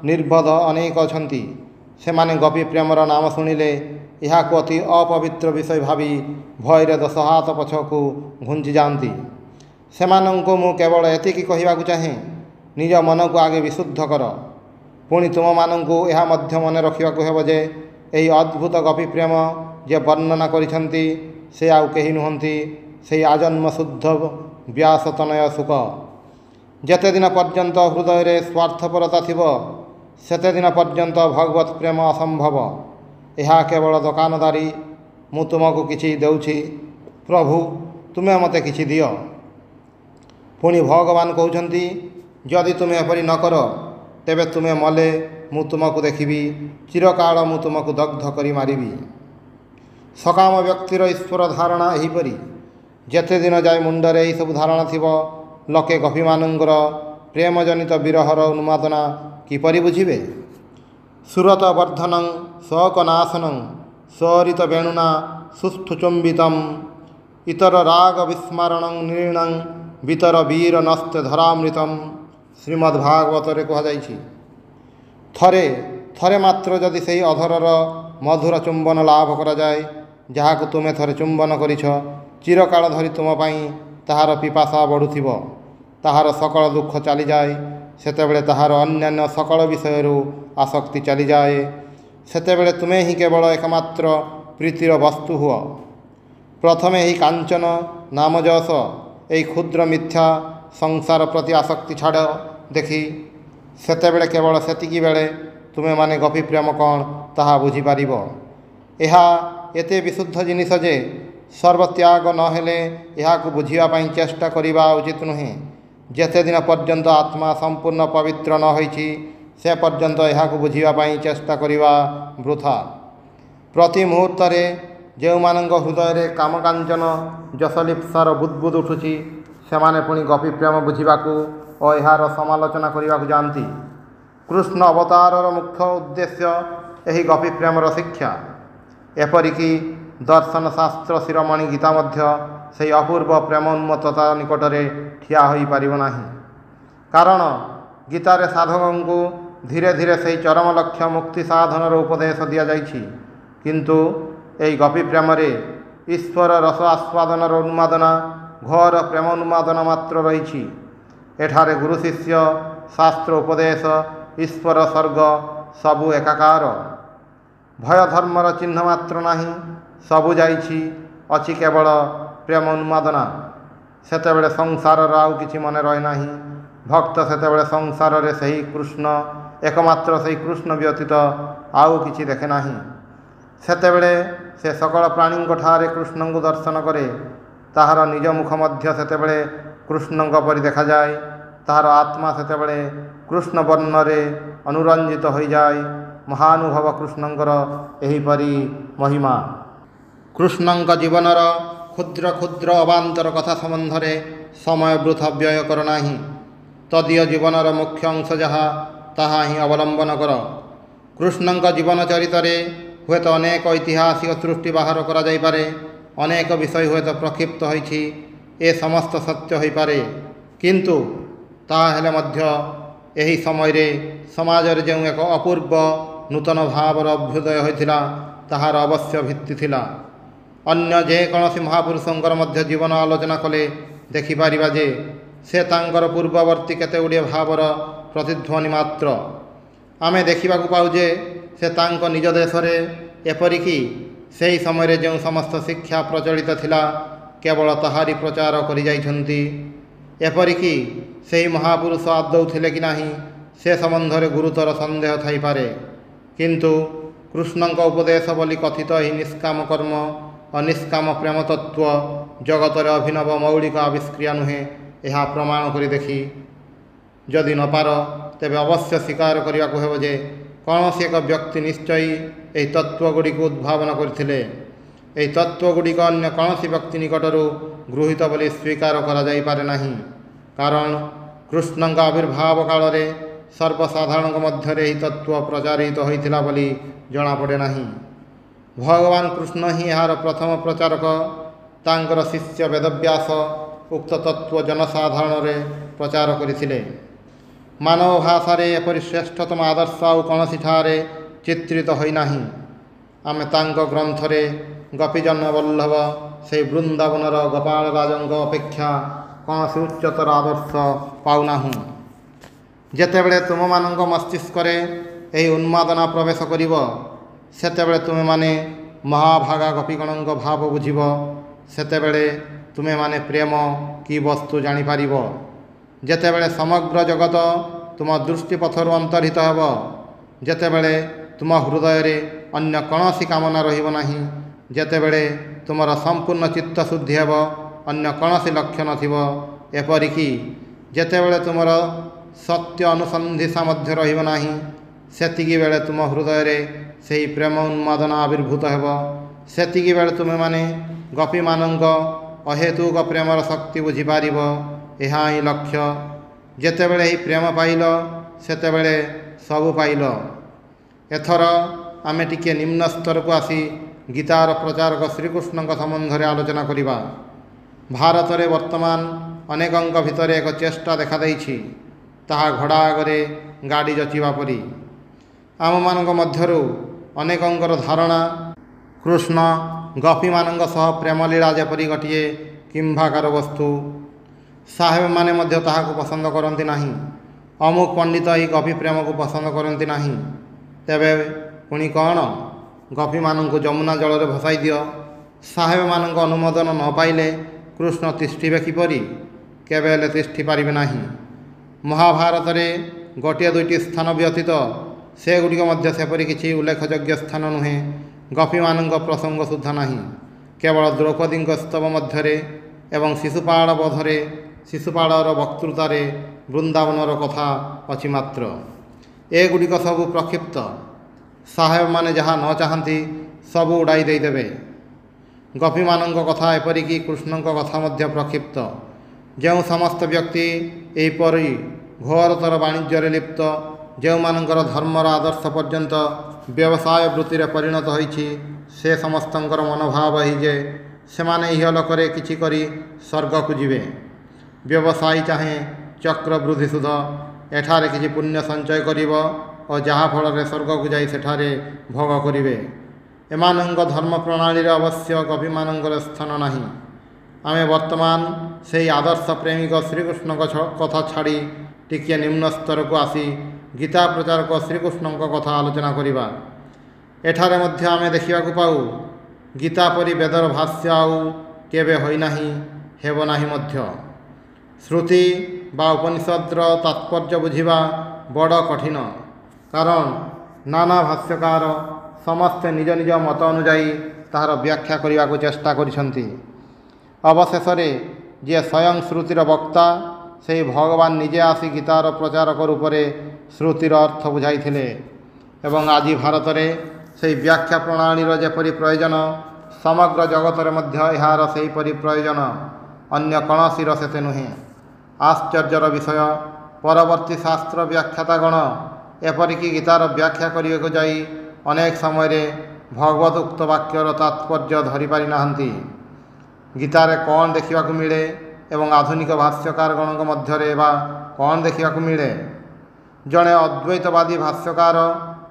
ନିର୍ବୋଧ ଅନେକ ଅଛନ୍ତି। ସେମାନେ ଗୋପୀ ପ୍ରେମର ନାମ ଶୁଣିଲେ ଏହାକୁ ଅତି ଅପବିତ୍ର ବିଷୟ ଭାବି ଭୟରେ ଦଶ ହାତ ପଛକୁ ଘୁଞ୍ଚି ଯାଆନ୍ତି। ସେମାନଙ୍କୁ ମୁଁ କେବଳ ଏତିକି କହିବାକୁ ଚାହେଁ, ନିଜ ମନକୁ ଆଗେ ବିଶୁଦ୍ଧ କର। ପୁଣି ତୁମମାନଙ୍କୁ ଏହା ମଧ୍ୟ ମନେ ରଖିବାକୁ ହେବ ଯେ ଏହି ଅଦ୍ଭୁତ ଗୋପୀ ପ୍ରେମ ଯେ ବର୍ଣ୍ଣନା କରିଛନ୍ତି, ସେ ଆଉ କେହି ନୁହନ୍ତି, ସେହି ଆଜନ୍ମ ଶୁଦ୍ଧ ବ୍ୟାସତନୟ ଶୁକ। ଯେତେଦିନ ପର୍ଯ୍ୟନ୍ତ ହୃଦୟରେ ସ୍ୱାର୍ଥପରତା ଥିବ, ସେତେଦିନ ପର୍ଯ୍ୟନ୍ତ ଭଗବତ ପ୍ରେମ ଅସମ୍ଭବ। ଏହା କେବଳ ଦୋକାନଦାରୀ। ମୁଁ ତୁମକୁ କିଛି ଦେଉଛି, ପ୍ରଭୁ ତୁମେ ମୋତେ କିଛି ଦିଅ। ପୁଣି ଭଗବାନ କହୁଛନ୍ତି, ଯଦି ତୁମେ ଏପରି ନ କର, ତେବେ ତୁମେ ମଲେ ମୁଁ ତୁମକୁ ଦେଖିବି, ଚିରକାଳ ମୁଁ ତୁମକୁ ଦଗ୍ଧ କରି ମାରିବି। ସକାମ ବ୍ୟକ୍ତିର ଈଶ୍ୱର ଧାରଣା ଏହିପରି। ଯେତେଦିନ ଯାଏ ମୁଣ୍ଡରେ ଏହିସବୁ ଧାରଣା ଥିବ, ଲୋକେ ଗୋପୀମାନଙ୍କର ପ୍ରେମଜନିତ ବିରହର ଉନ୍ମାଦନା କିପରି ବୁଝିବେ? ସୁରତ ବର୍ଦ୍ଧନଂ ଶୋକନାଶନଂ ସରିତ ବେଣୁନା ସୁଷ୍ଠୁଚୁମ୍ବିତଂ ଇତର ରାଗ ବିସ୍ମରଣଂ ନୀର୍ଣ୍ଣଂ ବିତର ବୀର ନସ୍ତେ ଧରାମୃତମ୍। ଶ୍ରୀମଦ୍ ଭାଗବତରେ କୁହାଯାଇଛି, ଥରେ ମାତ୍ର ଯଦି ସେହି ଅଧରର ମଧୁର ଚୁମ୍ବନ ଲାଭ କରାଯାଏ, ଯାହାକୁ ତୁମେ ଥରେ ଚୁମ୍ବନ କରିଛ, ଚିରକାଳ ଧରି ତୁମ ପାଇଁ ତାହାର ପିପାସା ବଢ଼ୁଥିବ। ତାହାର ସକଳ ଦୁଃଖ ଚାଲିଯାଏ। ସେତେବେଳେ ତାହାର ଅନ୍ୟାନ୍ୟ ସକଳ ବିଷୟରୁ ଆସକ୍ତି ଚାଲିଯାଏ। ସେତେବେଳେ ତୁମେ ହିଁ କେବଳ ଏକମାତ୍ର ପ୍ରୀତିର ବସ୍ତୁ ହୁଅ। ପ୍ରଥମେ ଏହି କାଞ୍ଚନ ନାମଯଶ, ଏହି କ୍ଷୁଦ୍ର ମିଥ୍ୟା ସଂସାର ପ୍ରତି ଆସକ୍ତି ଛାଡ଼ ଦେଖି। ସେତେବେଳେ କେବଳ ସେତିକି ବେଳେ ତୁମେମାନେ ଗୋପୀ ପ୍ରେମ କ'ଣ ତାହା ବୁଝିପାରିବ। ଏହା ଏତେ ବିଶୁଦ୍ଧ ଜିନିଷ ଯେ ସର୍ବତ୍ୟାଗ ନହେଲେ ଏହାକୁ ବୁଝିବା ପାଇଁ ଚେଷ୍ଟା କରିବା ଉଚିତ ନୁହେଁ। ଯେତେଦିନ ପର୍ଯ୍ୟନ୍ତ ଆତ୍ମା ସମ୍ପୂର୍ଣ୍ଣ ପବିତ୍ର ନ ହୋଇଛି, ସେ ପର୍ଯ୍ୟନ୍ତ ଏହାକୁ ବୁଝିବା ପାଇଁ ଚେଷ୍ଟା କରିବା ବୃଥା। ପ୍ରତି ମୁହୂର୍ତ୍ତରେ ଯେଉଁମାନଙ୍କ ହୃଦୟରେ କାମକାଞ୍ଚନ ଯଶଲିପ୍ସାର ବୁଦ୍ବୁଦ୍ ଉଠୁଛି, ସେମାନେ ପୁଣି ଗୋପୀ ପ୍ରେମ ବୁଝିବାକୁ ଓ ଏହାର ସମାଲୋଚନା କରିବାକୁ ଯାଆନ୍ତି। କୃଷ୍ଣ ଅବତାରର ମୁଖ୍ୟ ଉଦ୍ଦେଶ୍ୟ ଏହି ଗୋପୀ ପ୍ରେମର ଶିକ୍ଷା। ଏପରିକି ଦର୍ଶନଶାସ୍ତ୍ର ଶିରୋମଣି ଗୀତା ମଧ୍ୟ ସେହି ଅପୂର୍ବ ପ୍ରେମ ଉନ୍ମତ୍ତତା ନିକଟରେ ଠିଆ ହୋଇପାରିବ ନାହିଁ। କାରଣ ଗୀତାରେ ସାଧକଙ୍କୁ ଧୀରେ ଧୀରେ ସେହି ଚରମ ଲକ୍ଷ୍ୟ ମୁକ୍ତି ସାଧନର ଉପଦେଶ ଦିଆଯାଇଛି। କିନ୍ତୁ ଏହି ଗୋପୀ ପ୍ରେମରେ ଈଶ୍ୱର ରସ ଆସ୍ୱାଦନର ଉନ୍ମାଦନା ଘୋର ପ୍ରେମ ଉନ୍ମାଦନା ମାତ୍ର ରହିଛି। ଏଠାରେ ଗୁରୁ ଶିଷ୍ୟ, ଶାସ୍ତ୍ର ଉପଦେଶ, ଈଶ୍ୱର ସ୍ୱର୍ଗ ସବୁ ଏକାକାର। ଭୟ ଧର୍ମର ଚିହ୍ନ ମାତ୍ର ନାହିଁ, ସବୁ ଯାଇଛି, ଅଛି କେବଳ ପ୍ରେମ ଉନ୍ମାଦନା। ସେତେବେଳେ ସଂସାରର ଆଉ କିଛି ମନେ ରହେ ନାହିଁ। ଭକ୍ତ ସେତେବେଳେ ସଂସାରରେ ସେହି କୃଷ୍ଣ, ଏକମାତ୍ର ସେହି କୃଷ୍ଣ ବ୍ୟତୀତ ଆଉ କିଛି ଦେଖେ ନାହିଁ। ସେତେବେଳେ ସେ ସକଳ ପ୍ରାଣୀଙ୍କଠାରେ କୃଷ୍ଣଙ୍କୁ ଦର୍ଶନ କରେ। ତାହାର ନିଜ ମୁଖ ମଧ୍ୟ ସେତେବେଳେ କୃଷ୍ଣଙ୍କ ପରି ଦେଖାଯାଏ। ତାହାର ଆତ୍ମା ସେତେବେଳେ କୃଷ୍ଣ ବର୍ଣ୍ଣରେ ଅନୁରଞ୍ଜିତ ହୋଇଯାଏ। ମହାନୁଭବ କୃଷ୍ଣଙ୍କର ଏହିପରି ମହିମା। କୃଷ୍ଣଙ୍କ ଜୀବନର କ୍ଷୁଦ୍ର କ୍ଷୁଦ୍ର ଅବାନ୍ତର କଥା ସମ୍ବନ୍ଧରେ ସମୟ ବୃଥା ବ୍ୟୟ କର ନାହିଁ। ତଦୀୟ ଜୀବନର ମୁଖ୍ୟ ଅଂଶ ଯାହା, ତାହା ହିଁ ଅବଲମ୍ବନ କର। କୃଷ୍ଣଙ୍କ ଜୀବନ ଚରିତରେ ହୁଏତ ଅନେକ ଐତିହାସିକ ସୃଷ୍ଟି ବାହାର କରାଯାଇପାରେ, ଅନେକ ବିଷୟ ହୁଏତ ପ୍ରକ୍ଷିପ୍ତ ହୋଇଛି, ଏ ସମସ୍ତ ସତ୍ୟ ହୋଇପାରେ। କିନ୍ତୁ ତାହା ହେଲେ ମଧ୍ୟ ଏହି ସମୟରେ ସମାଜରେ ଯେଉଁ ଏକ ଅପୂର୍ବ ନୂତନ ଭାବର ଅଭ୍ୟୁଦୟ ହୋଇଥିଲା, ତାହାର ଅବଶ୍ୟ ଭିତ୍ତି ଥିଲା। ଅନ୍ୟ ଯେକୌଣସି ମହାପୁରୁଷଙ୍କର ମଧ୍ୟ ଜୀବନ ଆଲୋଚନା କଲେ ଦେଖିପାରିବା ଯେ ସେ ତାଙ୍କର ପୂର୍ବବର୍ତ୍ତୀ କେତେଗୁଡ଼ିଏ ଭାବର ପ୍ରତିଧ୍ୱନି ମାତ୍ର। ଆମେ ଦେଖିବାକୁ ପାଉ ଯେ ସେ ତାଙ୍କ ନିଜ ଦେଶରେ, ଏପରିକି ସେହି ସମୟରେ ଯେଉଁ ସମସ୍ତ ଶିକ୍ଷା ପ୍ରଚଳିତ ଥିଲା, କେବଳ ତାହାରି ପ୍ରଚାର କରିଯାଇଛନ୍ତି। ଏପରିକି ସେହି ମହାପୁରୁଷ ଆଦୌ ଥିଲେ କି ନାହିଁ, ସେ ସମ୍ବନ୍ଧରେ ଗୁରୁତର ସନ୍ଦେହ ଥାଇପାରେ। କିନ୍ତୁ କୃଷ୍ଣଙ୍କ ଉପଦେଶ ବୋଲି କଥିତ ଏହି ନିଷ୍କାମ କର୍ମ ଓ ନିଷ୍କାମ ପ୍ରେମ ତତ୍ତ୍ୱ ଜଗତରେ ଅଭିନବ ମୌଳିକ ଆବିଷ୍କ୍ରିୟା ନୁହେଁ, ଏହା ପ୍ରମାଣ କରି ଦେଖି ଯଦି ନ ପାର, ତେବେ ଅବଶ୍ୟ ସ୍ୱୀକାର କରିବାକୁ ହେବ ଯେ କୌଣସି ଏକ ବ୍ୟକ୍ତି ନିଶ୍ଚୟ ଏହି ତତ୍ତ୍ୱଗୁଡ଼ିକୁ ଉଦ୍ଭାବନ କରିଥିଲେ। ଏହି ତତ୍ତ୍ୱଗୁଡ଼ିକ ଅନ୍ୟ କୌଣସି ବ୍ୟକ୍ତି ନିକଟରୁ ଗୃହୀତ ବୋଲି ସ୍ୱୀକାର କରାଯାଇପାରେ ନାହିଁ, କାରଣ କୃଷ୍ଣଙ୍କ ଆବିର୍ଭାବ କାଳରେ ସର୍ବସାଧାରଣଙ୍କ ମଧ୍ୟରେ ଏହି ତତ୍ତ୍ୱ ପ୍ରଚାରିତ ହୋଇଥିଲା ବୋଲି ଜଣାପଡ଼େ ନାହିଁ। ଭଗବାନ କୃଷ୍ଣ ହିଁ ଏହାର ପ୍ରଥମ ପ୍ରଚାରକ। ତାଙ୍କର ଶିଷ୍ୟ ବେଦବ୍ୟାସ ଉକ୍ତ ତତ୍ତ୍ୱ ଜନସାଧାରଣରେ ପ୍ରଚାର କରିଥିଲେ। ମାନବ ଭାଷାରେ ଏପରି ଶ୍ରେଷ୍ଠତମ ଆଦର୍ଶ ଆଉ କୌଣସିଠାରେ ଚିତ୍ରିତ ହୋଇନାହିଁ। ଆମେ ତାଙ୍କ ଗ୍ରନ୍ଥରେ ଗୋପୀଜନ ବଲ୍ଲଭ ସେହି ବୃନ୍ଦାବନର ଗୋପାଳ ରାଜଙ୍କ ଅପେକ୍ଷା କୌଣସି ଉଚ୍ଚତର ଆଦର୍ଶ ପାଉନାହୁଁ। ଯେତେବେଳେ ତୁମମାନଙ୍କ ମସ୍ତିଷ୍କରେ ଏହି ଉନ୍ମାଦନା ପ୍ରବେଶ କରିବ, ସେତେବେଳେ ତୁମେମାନେ ମହାଭାଗା ଗୋପୀଗଣଙ୍କ ଭାବ ବୁଝିବ। ସେତେବେଳେ ତୁମେମାନେ ପ୍ରେମ କି ବସ୍ତୁ ଜାଣିପାରିବ। ଯେତେବେଳେ ସମଗ୍ର ଜଗତ ତୁମ ଦୃଷ୍ଟିପଥରୁ ଅନ୍ତର୍ହିତ ହେବ, ଯେତେବେଳେ ତୁମ ହୃଦୟରେ ଅନ୍ୟ କୌଣସି କାମନା ରହିବ ନାହିଁ, ଯେତେବେଳେ ତୁମର ସମ୍ପୂର୍ଣ୍ଣ ଚିତ୍ତଶୁଦ୍ଧି ହେବ, ଅନ୍ୟ କୌଣସି ଲକ୍ଷ୍ୟ ନଥିବ, ଏପରିକି ଯେତେବେଳେ ତୁମର ସତ୍ୟ ଅନୁସନ୍ଧିତ୍ସା ମଧ୍ୟ ରହିବ ନାହିଁ, ସେତିକିବେଳେ ତୁମ ହୃଦୟରେ ସେହି ପ୍ରେମ ଉନ୍ମାଦନା ଆବିର୍ଭୂତ ହେବ। ସେତିକିବେଳେ ତୁମେମାନେ ଗୋପୀମାନଙ୍କ ଅହେତୁକ ପ୍ରେମର ଶକ୍ତି ବୁଝିପାରିବ। ଏହା ହିଁ ଲକ୍ଷ୍ୟ। ଯେତେବେଳେ ଏହି ପ୍ରେମ ପାଇଲ, ସେତେବେଳେ ସବୁ ପାଇଲ। ଏଥର ଆମେ ଟିକିଏ ନିମ୍ନ ସ୍ତରକୁ ଆସି ଗୀତାର ପ୍ରଚାରକ ଶ୍ରୀକୃଷ୍ଣଙ୍କ ସମ୍ବନ୍ଧରେ ଆଲୋଚନା କରିବା। ଭାରତରେ ବର୍ତ୍ତମାନ ଅନେକଙ୍କ ଭିତରେ ଏକ ଚେଷ୍ଟା ଦେଖାଦେଇଛି, ତାହା ଘୋଡ଼ା ଆଗରେ ଗାଡ଼ି ଜଚିବା ପରି। ଆମମାନଙ୍କ ମଧ୍ୟରୁ ଅନେକଙ୍କର ଧାରଣା, କୃଷ୍ଣ ଗୋପୀମାନଙ୍କ ସହ ପ୍ରେମଲୀଳା ଯେପରି ଗୋଟିଏ କିମ୍ଭାକାର ବସ୍ତୁ। ସାହେବମାନେ ମଧ୍ୟ ତାହାକୁ ପସନ୍ଦ କରନ୍ତି ନାହିଁ। ଅମୁକ ପଣ୍ଡିତ ଏହି ଗୋପୀ ପ୍ରେମକୁ ପସନ୍ଦ କରନ୍ତି ନାହିଁ। ତେବେ ପୁଣି କ'ଣ? ଗୋପୀମାନଙ୍କୁ ଯମୁନା ଜଳରେ ଭସାଇ ଦିଅ। ସାହେବମାନଙ୍କ ଅନୁମୋଦନ ନ ପାଇଲେ କୃଷ୍ଣ ତିଷ୍ଠିବେ କିପରି? କେବେ ହେଲେ ତିଷ୍ଠି ପାରିବେ ନାହିଁ। ମହାଭାରତରେ ଗୋଟିଏ ଦୁଇଟି ସ୍ଥାନ ବ୍ୟତୀତ ସେଗୁଡ଼ିକ ମଧ୍ୟ ସେପରି କିଛି ଉଲ୍ଲେଖଯୋଗ୍ୟ ସ୍ଥାନ ନୁହେଁ। ଗୋପୀମାନଙ୍କ ପ୍ରସଙ୍ଗ ସୁଦ୍ଧା ନାହିଁ। କେବଳ ଦ୍ରୌପଦୀଙ୍କ ସ୍ତବ ମଧ୍ୟରେ ଏବଂ ଶିଶୁପାଳ ବଧରେ ଶିଶୁପାଳର ବକ୍ତୃତାରେ ବୃନ୍ଦାବନର କଥା ଅଛି ମାତ୍ର। ଏଗୁଡ଼ିକ ସବୁ ପ୍ରକ୍ଷିପ୍ତ। ସାହେବମାନେ ଯାହା ନ ଚାହାନ୍ତି ସବୁ ଉଡ଼ାଇ ଦେଇଦେବେ। ଗୋପୀମାନଙ୍କ କଥା ଏପରିକି କୃଷ୍ଣଙ୍କ କଥା ମଧ୍ୟ ପ୍ରକ୍ଷିପ୍ତ। ଯେଉଁ ସମସ୍ତ ବ୍ୟକ୍ତି ଏହିପରି ଘୋରତର ବାଣିଜ୍ୟରେ ଲିପ୍ତ, ଯେଉଁମାନଙ୍କର ଧର୍ମର ଆଦର୍ଶ ପର୍ଯ୍ୟନ୍ତ ବ୍ୟବସାୟ ବୃତ୍ତିରେ ପରିଣତ ହୋଇଛି, ସେ ସମସ୍ତଙ୍କର ମନୋଭାବ ଏହି ଯେ ସେମାନେ ଇହଲୋକରେ କିଛି କରି ସ୍ୱର୍ଗକୁ ଯିବେ। ବ୍ୟବସାୟୀ ଚାହେଁ ଚକ୍ରବୃଦ୍ଧି ସୁଧ, ଏଠାରେ କିଛି ପୁଣ୍ୟ ସଞ୍ଚୟ କରିବ ଓ ଯାହାଫଳରେ ସ୍ୱର୍ଗକୁ ଯାଇ ସେଠାରେ ଭୋଗ କରିବେ। ଏମାନଙ୍କ ଧର୍ମ ପ୍ରଣାଳୀରେ ଅବଶ୍ୟ କବିମାନଙ୍କର ସ୍ଥାନ ନାହିଁ। ଆମେ ବର୍ତ୍ତମାନ ସେହି ଆଦର୍ଶ ପ୍ରେମିକ ଶ୍ରୀକୃଷ୍ଣଙ୍କ କଥା ଛାଡ଼ି ଟିକିଏ ନିମ୍ନ ସ୍ତରକୁ ଆସି ଗୀତା ପ୍ରଚାରକ ଶ୍ରୀକୃଷ୍ଣଙ୍କ କଥା ଆଲୋଚନା କରିବା। ଏଠାରେ ମଧ୍ୟ ଆମେ ଦେଖିବାକୁ ପାଉ, ଗୀତା ପରି ବେଦର ଭାଷ୍ୟ ଆଉ କେବେ ହୋଇନାହିଁ, ହେବ ନାହିଁ ମଧ୍ୟ। ଶ୍ରୁତି ବା ଉପନିଷଦର ତାତ୍ପର୍ଯ୍ୟ ବୁଝିବା ବଡ଼ କଠିନ, କାରଣ ନାନା ଭାଷ୍ୟକାର ସମସ୍ତେ ନିଜ ନିଜ ମତ ଅନୁଯାୟୀ ତାହାର ବ୍ୟାଖ୍ୟା କରିବାକୁ ଚେଷ୍ଟା କରିଛନ୍ତି। ଅବଶେଷରେ ଯିଏ ସ୍ୱୟଂ ଶ୍ରୁତିର ବକ୍ତା, ସେହି ଭଗବାନ ନିଜେ ଆସି ଗୀତାର ପ୍ରଚାରକ ରୂପରେ ଶ୍ରୁତିର ଅର୍ଥ ବୁଝାଇଥିଲେ ଏବଂ ଆଜି ଭାରତରେ ସେହି ବ୍ୟାଖ୍ୟା ପ୍ରଣାଳୀର ଯେପରି ପ୍ରୟୋଜନ, ସମଗ୍ର ଜଗତରେ ମଧ୍ୟ ଏହାର ସେହିପରି ପ୍ରୟୋଜନ, ଅନ୍ୟ କୌଣସିର ସେତେ ନୁହେଁ। ଆଶ୍ଚର୍ଯ୍ୟର ବିଷୟ, ପରବର୍ତ୍ତୀ ଶାସ୍ତ୍ର ବ୍ୟାଖ୍ୟାତାଗଣ ଏପରିକି ଗୀତାର ବ୍ୟାଖ୍ୟା କରିବାକୁ ଯାଇ ଅନେକ ସମୟରେ ଭଗବତ ଉକ୍ତ ବାକ୍ୟର ତାତ୍ପର୍ଯ୍ୟ ଧରିପାରି ନାହାନ୍ତି। ଗୀତାରେ କ'ଣ ଦେଖିବାକୁ ମିଳେ ଏବଂ ଆଧୁନିକ ଭାଷ୍ୟକାରଗଣଙ୍କ ମଧ୍ୟରେ ବା କ'ଣ ଦେଖିବାକୁ ମିଳେ? ଜଣେ ଅଦ୍ୱୈତବାଦୀ ଭାଷ୍ୟକାର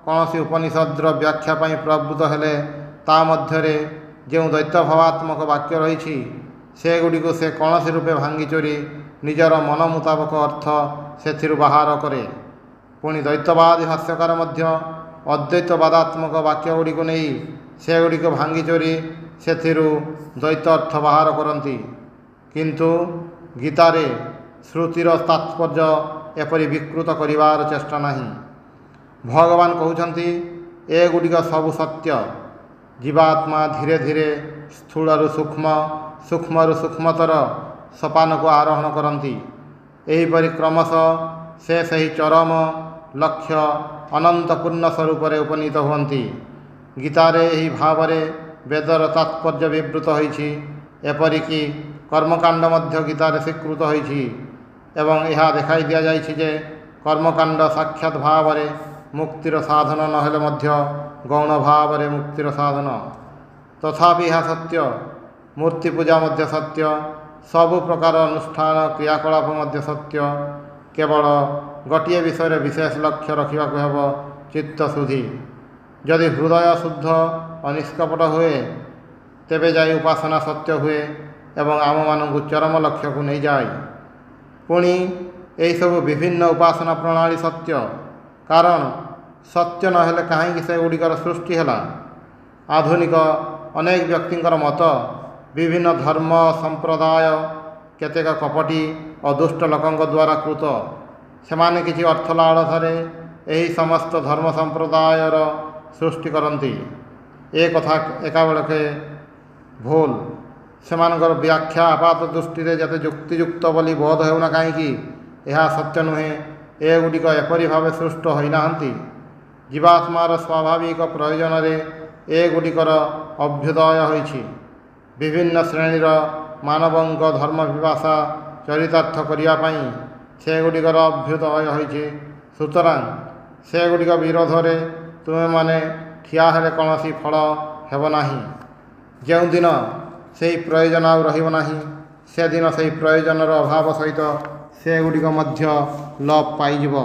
କୌଣସି ଉପନିଷଦର ବ୍ୟାଖ୍ୟା ପାଇଁ ପ୍ରବୃତ୍ତ ହେଲେ ତା ମଧ୍ୟରେ ଯେଉଁ ଦ୍ୱୈତଭାବାତ୍ମକ ବାକ୍ୟ ରହିଛି, ସେଗୁଡ଼ିକୁ ସେ କୌଣସି ରୂପେ ଭାଙ୍ଗିଚୋରି ନିଜର ମନ ମୁତାବକ ଅର୍ଥ ସେଥିରୁ ବାହାର କରେ। ପୁଣି ଦ୍ୱୈତବାଦୀ ଭାଷ୍ୟକାର ମଧ୍ୟ ଅଦ୍ୱୈତବାଦାତ୍ମକ ବାକ୍ୟଗୁଡ଼ିକୁ ନେଇ ସେଗୁଡ଼ିକୁ ଭାଙ୍ଗିଚୋରି ସେଥିରୁ ଦ୍ୱୈତ ଅର୍ଥ ବାହାର କରନ୍ତି। କିନ୍ତୁ ଗୀତାରେ ଶ୍ରୁତିର ତାତ୍ପର୍ଯ୍ୟ ଏପରି ବିକୃତ କରିବାର ଚେଷ୍ଟା ନାହିଁ। ଭଗବାନ କହୁଛନ୍ତି, ଏଗୁଡ଼ିକ ସବୁ ସତ୍ୟ। ଜୀବାତ୍ମା ଧୀରେ ଧୀରେ ସ୍ଥୂଳରୁ ସୂକ୍ଷ୍ମ, ସୂକ୍ଷ୍ମରୁ ସୂକ୍ଷ୍ମତର ସୋପାନକୁ ଆରୋହଣ କରନ୍ତି। ଏହିପରି କ୍ରମଶଃ ସେ ସେହି ଚରମ ଲକ୍ଷ୍ୟ ଅନନ୍ତ ପୂର୍ଣ୍ଣ ସ୍ୱରୂପରେ ଉପନୀତ ହୁଅନ୍ତି। ଗୀତାରେ ଏହି ଭାବରେ ବେଦର ତାତ୍ପର୍ଯ୍ୟ ବିବୃତ ହୋଇଛି। ଏପରିକି କର୍ମକାଣ୍ଡ ମଧ୍ୟ ଗୀତାରେ ସ୍ୱୀକୃତ ହୋଇଛି ଏବଂ ଏହା ଦେଖାଇ ଦିଆଯାଇଛି ଯେ କର୍ମକାଣ୍ଡ ସାକ୍ଷାତ ଭାବରେ ମୁକ୍ତିର ସାଧନ ନହେଲେ ମଧ୍ୟ ଗୌଣ ଭାବରେ ମୁକ୍ତିର ସାଧନ। ତଥାପି ଏହା ସତ୍ୟ। ମୂର୍ତ୍ତି ପୂଜା ମଧ୍ୟ ସତ୍ୟ। ସବୁ ପ୍ରକାର ଅନୁଷ୍ଠାନ କ୍ରିୟାକଳାପ ମଧ୍ୟ ସତ୍ୟ। କେବଳ ଗୋଟିଏ ବିଷୟରେ ବିଶେଷ ଲକ୍ଷ୍ୟ ରଖିବାକୁ ହେବ, ଚିତ୍ତ ଶୁଦ୍ଧି। ଯଦି ହୃଦୟ ଶୁଦ୍ଧ ଓ ନିଷ୍କପଟ ହୁଏ, ତେବେ ଯାଇ ଉପାସନା ସତ୍ୟ ହୁଏ ଏବଂ ଆମମାନଙ୍କୁ ଚରମ ଲକ୍ଷ୍ୟକୁ ନେଇଯାଏ। ପୁଣି ଏହିସବୁ ବିଭିନ୍ନ ଉପାସନା ପ୍ରଣାଳୀ ସତ୍ୟ, କାରଣ ସତ୍ୟ ନହେଲେ କାହିଁକି ସେଗୁଡ଼ିକର ସୃଷ୍ଟି ହେଲା? ଆଧୁନିକ ଅନେକ ବ୍ୟକ୍ତିଙ୍କର ମତ, ବିଭିନ୍ନ ଧର୍ମ ସମ୍ପ୍ରଦାୟ କେତେକ କପଟୀ ଓ ଦୁଷ୍ଟ ଲୋକଙ୍କ ଦ୍ୱାରା କୃତ। ସେମାନେ କିଛି ଅର୍ଥ ଲାଳସାରେ ଏହି ସମସ୍ତ ଧର୍ମ ସମ୍ପ୍ରଦାୟର ସୃଷ୍ଟି କରନ୍ତି। ଏ କଥା ଏକାବେଳକେ ଭୁଲ। ସେମାନଙ୍କର ବ୍ୟାଖ୍ୟା ଆପାତ ଦୃଷ୍ଟିରେ ଯେତେ ଯୁକ୍ତିଯୁକ୍ତ ବୋଲି ବୋଧ ହେଉନା କାହିଁକି, ଏହା ସତ୍ୟ ନୁହେଁ। ଏଗୁଡ଼ିକ ଏପରି ଭାବେ ସୃଷ୍ଟ ହୋଇନାହାନ୍ତି। ଜୀବାତ୍ମାର ସ୍ୱାଭାବିକ ପ୍ରୟୋଜନରେ ଏଗୁଡ଼ିକର ଅଭ୍ୟୁଦୟ ହୋଇଛି। ବିଭିନ୍ନ ଶ୍ରେଣୀର ମାନବଙ୍କ ଧର୍ମ ପିପାସା ଚରିତାର୍ଥ କରିବା ପାଇଁ ସେଗୁଡ଼ିକର ଅଭ୍ୟୁଦୟ ହୋଇଛି। ସୁତରାଂ ସେଗୁଡ଼ିକ ବିରୋଧରେ ତୁମେମାନେ ଠିଆ ହେଲେ କୌଣସି ଫଳ ହେବ ନାହିଁ। ଯେଉଁଦିନ ସେହି ପ୍ରୟୋଜନ ଆଉ ରହିବ ନାହିଁ, ସେଦିନ ସେହି ପ୍ରୟୋଜନର ଅଭାବ ସହିତ ସେଗୁଡ଼ିକ ମଧ୍ୟ ଲୋପ ପାଇଯିବ।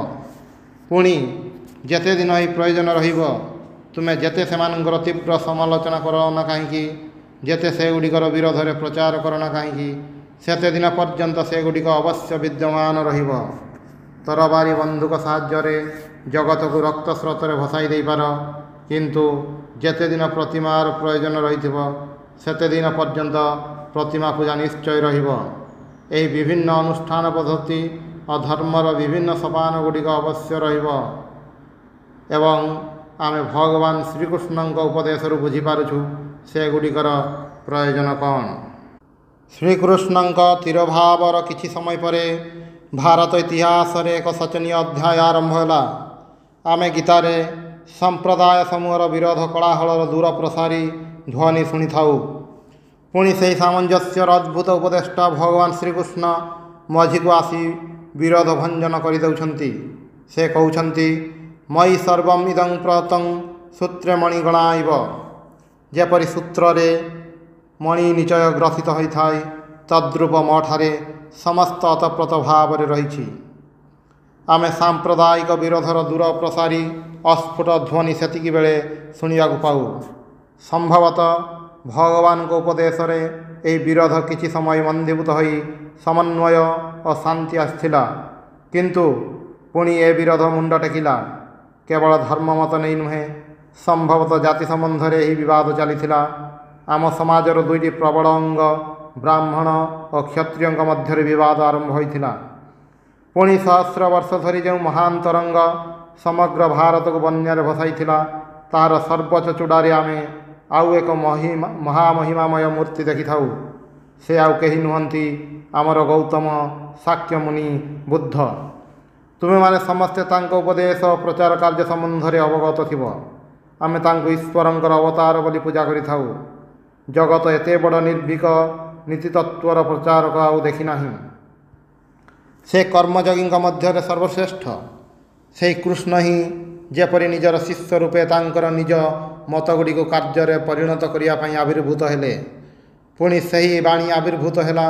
ପୁଣି ଯେତେ ଦିନ ଏହି ପ୍ରୟୋଜନ ରହିବ, ତୁମେ ଯେତେ ସେମାନଙ୍କର ତୀବ୍ର ସମାଲୋଚନା କର ନା କାହିଁକି, ଯେତେ ସେଗୁଡ଼ିକର ବିରୋଧରେ ପ୍ରଚାର କର ନା କାହିଁକି, ସେତେଦିନ ପର୍ଯ୍ୟନ୍ତ ସେଗୁଡ଼ିକ ଅବଶ୍ୟ ବିଦ୍ୟମାନ ରହିବ। ତରବାରୀ ବନ୍ଧୁକ ସାହାଯ୍ୟରେ ଜଗତକୁ ରକ୍ତ ସ୍ରୋତରେ ଭସାଇ ଦେଇପାର, କିନ୍ତୁ ଯେତେଦିନ ପ୍ରତିମାର ପ୍ରୟୋଜନ ରହିଥିବ, ସେତେଦିନ ପର୍ଯ୍ୟନ୍ତ ପ୍ରତିମା ପୂଜା ନିଶ୍ଚୟ ରହିବ। ଏହି ବିଭିନ୍ନ ଅନୁଷ୍ଠାନ ପଦ୍ଧତି ଓ ଧର୍ମର ବିଭିନ୍ନ ସୋପାନ ଗୁଡ଼ିକ ଅବଶ୍ୟ ରହିବ ଏବଂ ଆମେ ଭଗବାନ ଶ୍ରୀକୃଷ୍ଣଙ୍କ ଉପଦେଶରୁ ବୁଝିପାରୁଛୁ ସେଗୁଡ଼ିକର ପ୍ରୟୋଜନ କ'ଣ। ଶ୍ରୀକୃଷ୍ଣଙ୍କ ତିରୋଭାବର କିଛି ସମୟ ପରେ ଭାରତ ଇତିହାସରେ ଏକ ଶୋଚନୀୟ ଅଧ୍ୟାୟ ଆରମ୍ଭ ହେଲା। ଆମେ ଗୀତାରେ ସମ୍ପ୍ରଦାୟ ସମୂହର ବିରୋଧ କୋଳାହଳର ଦୂର ପ୍ରସାରୀ ଧ୍ୱନି ଶୁଣିଥାଉ। ପୁଣି ସେହି ସାମଞ୍ଜସ୍ୟର ଅଦ୍ଭୁତ ଉପଦେଷ୍ଟା ଭଗବାନ ଶ୍ରୀକୃଷ୍ଣ ମଝିକୁ ଆସି ବିରୋଧ ଭଞ୍ଜନ କରିଦେଉଛନ୍ତି। ସେ କହୁଛନ୍ତି, ମୟି ସର୍ବମ୍ ଇଦଂ ପ୍ରତଂ ସୂତ୍ରେ ମଣିଗଣା ଇବ। ଯେପରି ସୂତ୍ରରେ ମଣି ନିଚୟ ଗ୍ରଥିତ ହୋଇଥାଏ, ତଦ୍ରୂପ ମୋଠାରେ ସମସ୍ତ ଅତପ୍ରତ ଭାବରେ ରହିଛି। ଆମେ ସାମ୍ପ୍ରଦାୟିକ ବିରୋଧର ଦୂର ପ୍ରସାରୀ ଅସ୍ଫୁଟ ଧ୍ୱନି ସେତିକିବେଳେ ଶୁଣିବାକୁ ପାଉ। ସମ୍ଭବତଃ ଭଗବାନଙ୍କ ଉପଦେଶରେ ଏହି ବିରୋଧ କିଛି ସମୟ ମନ୍ଦୀଭୂତ ହୋଇ ସମନ୍ୱୟ ଓ ଶାନ୍ତି ଆସିଥିଲା, କିନ୍ତୁ ପୁଣି ଏ ବିରୋଧ ମୁଣ୍ଡ ଟେକିଲା। କେବଳ ଧର୍ମମତ ନେଇ ନୁହେଁ, ସମ୍ଭବତଃ ଜାତି ସମ୍ବନ୍ଧରେ ଏହି ବିବାଦ ଚାଲିଥିଲା। ଆମ ସମାଜର ଦୁଇଟି ପ୍ରବଳ ଅଙ୍ଗ ବ୍ରାହ୍ମଣ ଓ କ୍ଷତ୍ରିୟଙ୍କ ମଧ୍ୟରେ ବିବାଦ ଆରମ୍ଭ ହୋଇଥିଲା। ପୁଣି ସହସ୍ର ବର୍ଷ ଧରି ଯେଉଁ ମହାନ ତରଙ୍ଗ ସମଗ୍ର ଭାରତକୁ ବନ୍ୟାରେ ଭସାଇଥିଲା, ତାହାର ସର୍ବୋଚ୍ଚ ଚୂଡ଼ାରେ ଆମେ ଆଉ ଏକ ମହାମହିମାମୟ ମୂର୍ତ୍ତି ଦେଖିଥାଉ। ସେ ଆଉ କେହି ନୁହନ୍ତି, ଆମର ଗୌତମ ଶାକ୍ୟମୁନି ବୁଦ୍ଧ। ତୁମେମାନେ ସମସ୍ତେ ତାଙ୍କ ଉପଦେଶ ଓ ପ୍ରଚାର କାର୍ଯ୍ୟ ସମ୍ବନ୍ଧରେ ଅବଗତ ଥିବ। ଆମେ ତାଙ୍କୁ ଈଶ୍ୱରଙ୍କର ଅବତାର ବୋଲି ପୂଜା କରିଥାଉ। ଜଗତ ଏତେ ବଡ଼ ନିର୍ଭୀକ ନୀତିତତ୍ତ୍ୱର ପ୍ରଚାରକ ଆଉ ଦେଖିନାହିଁ। ସେ କର୍ମଯୋଗୀଙ୍କ ମଧ୍ୟରେ ସର୍ବଶ୍ରେଷ୍ଠ। ସେହି କୃଷ୍ଣ ହିଁ ଯେପରି ନିଜର ଶିଷ୍ୟ ରୂପେ ତାଙ୍କର ନିଜ ମତଗୁଡ଼ିକୁ କାର୍ଯ୍ୟରେ ପରିଣତ କରିବା ପାଇଁ ଆବିର୍ଭୂତ ହେଲେ, ପୁଣି ସେହି ବାଣୀ ଆବିର୍ଭୂତ ହେଲା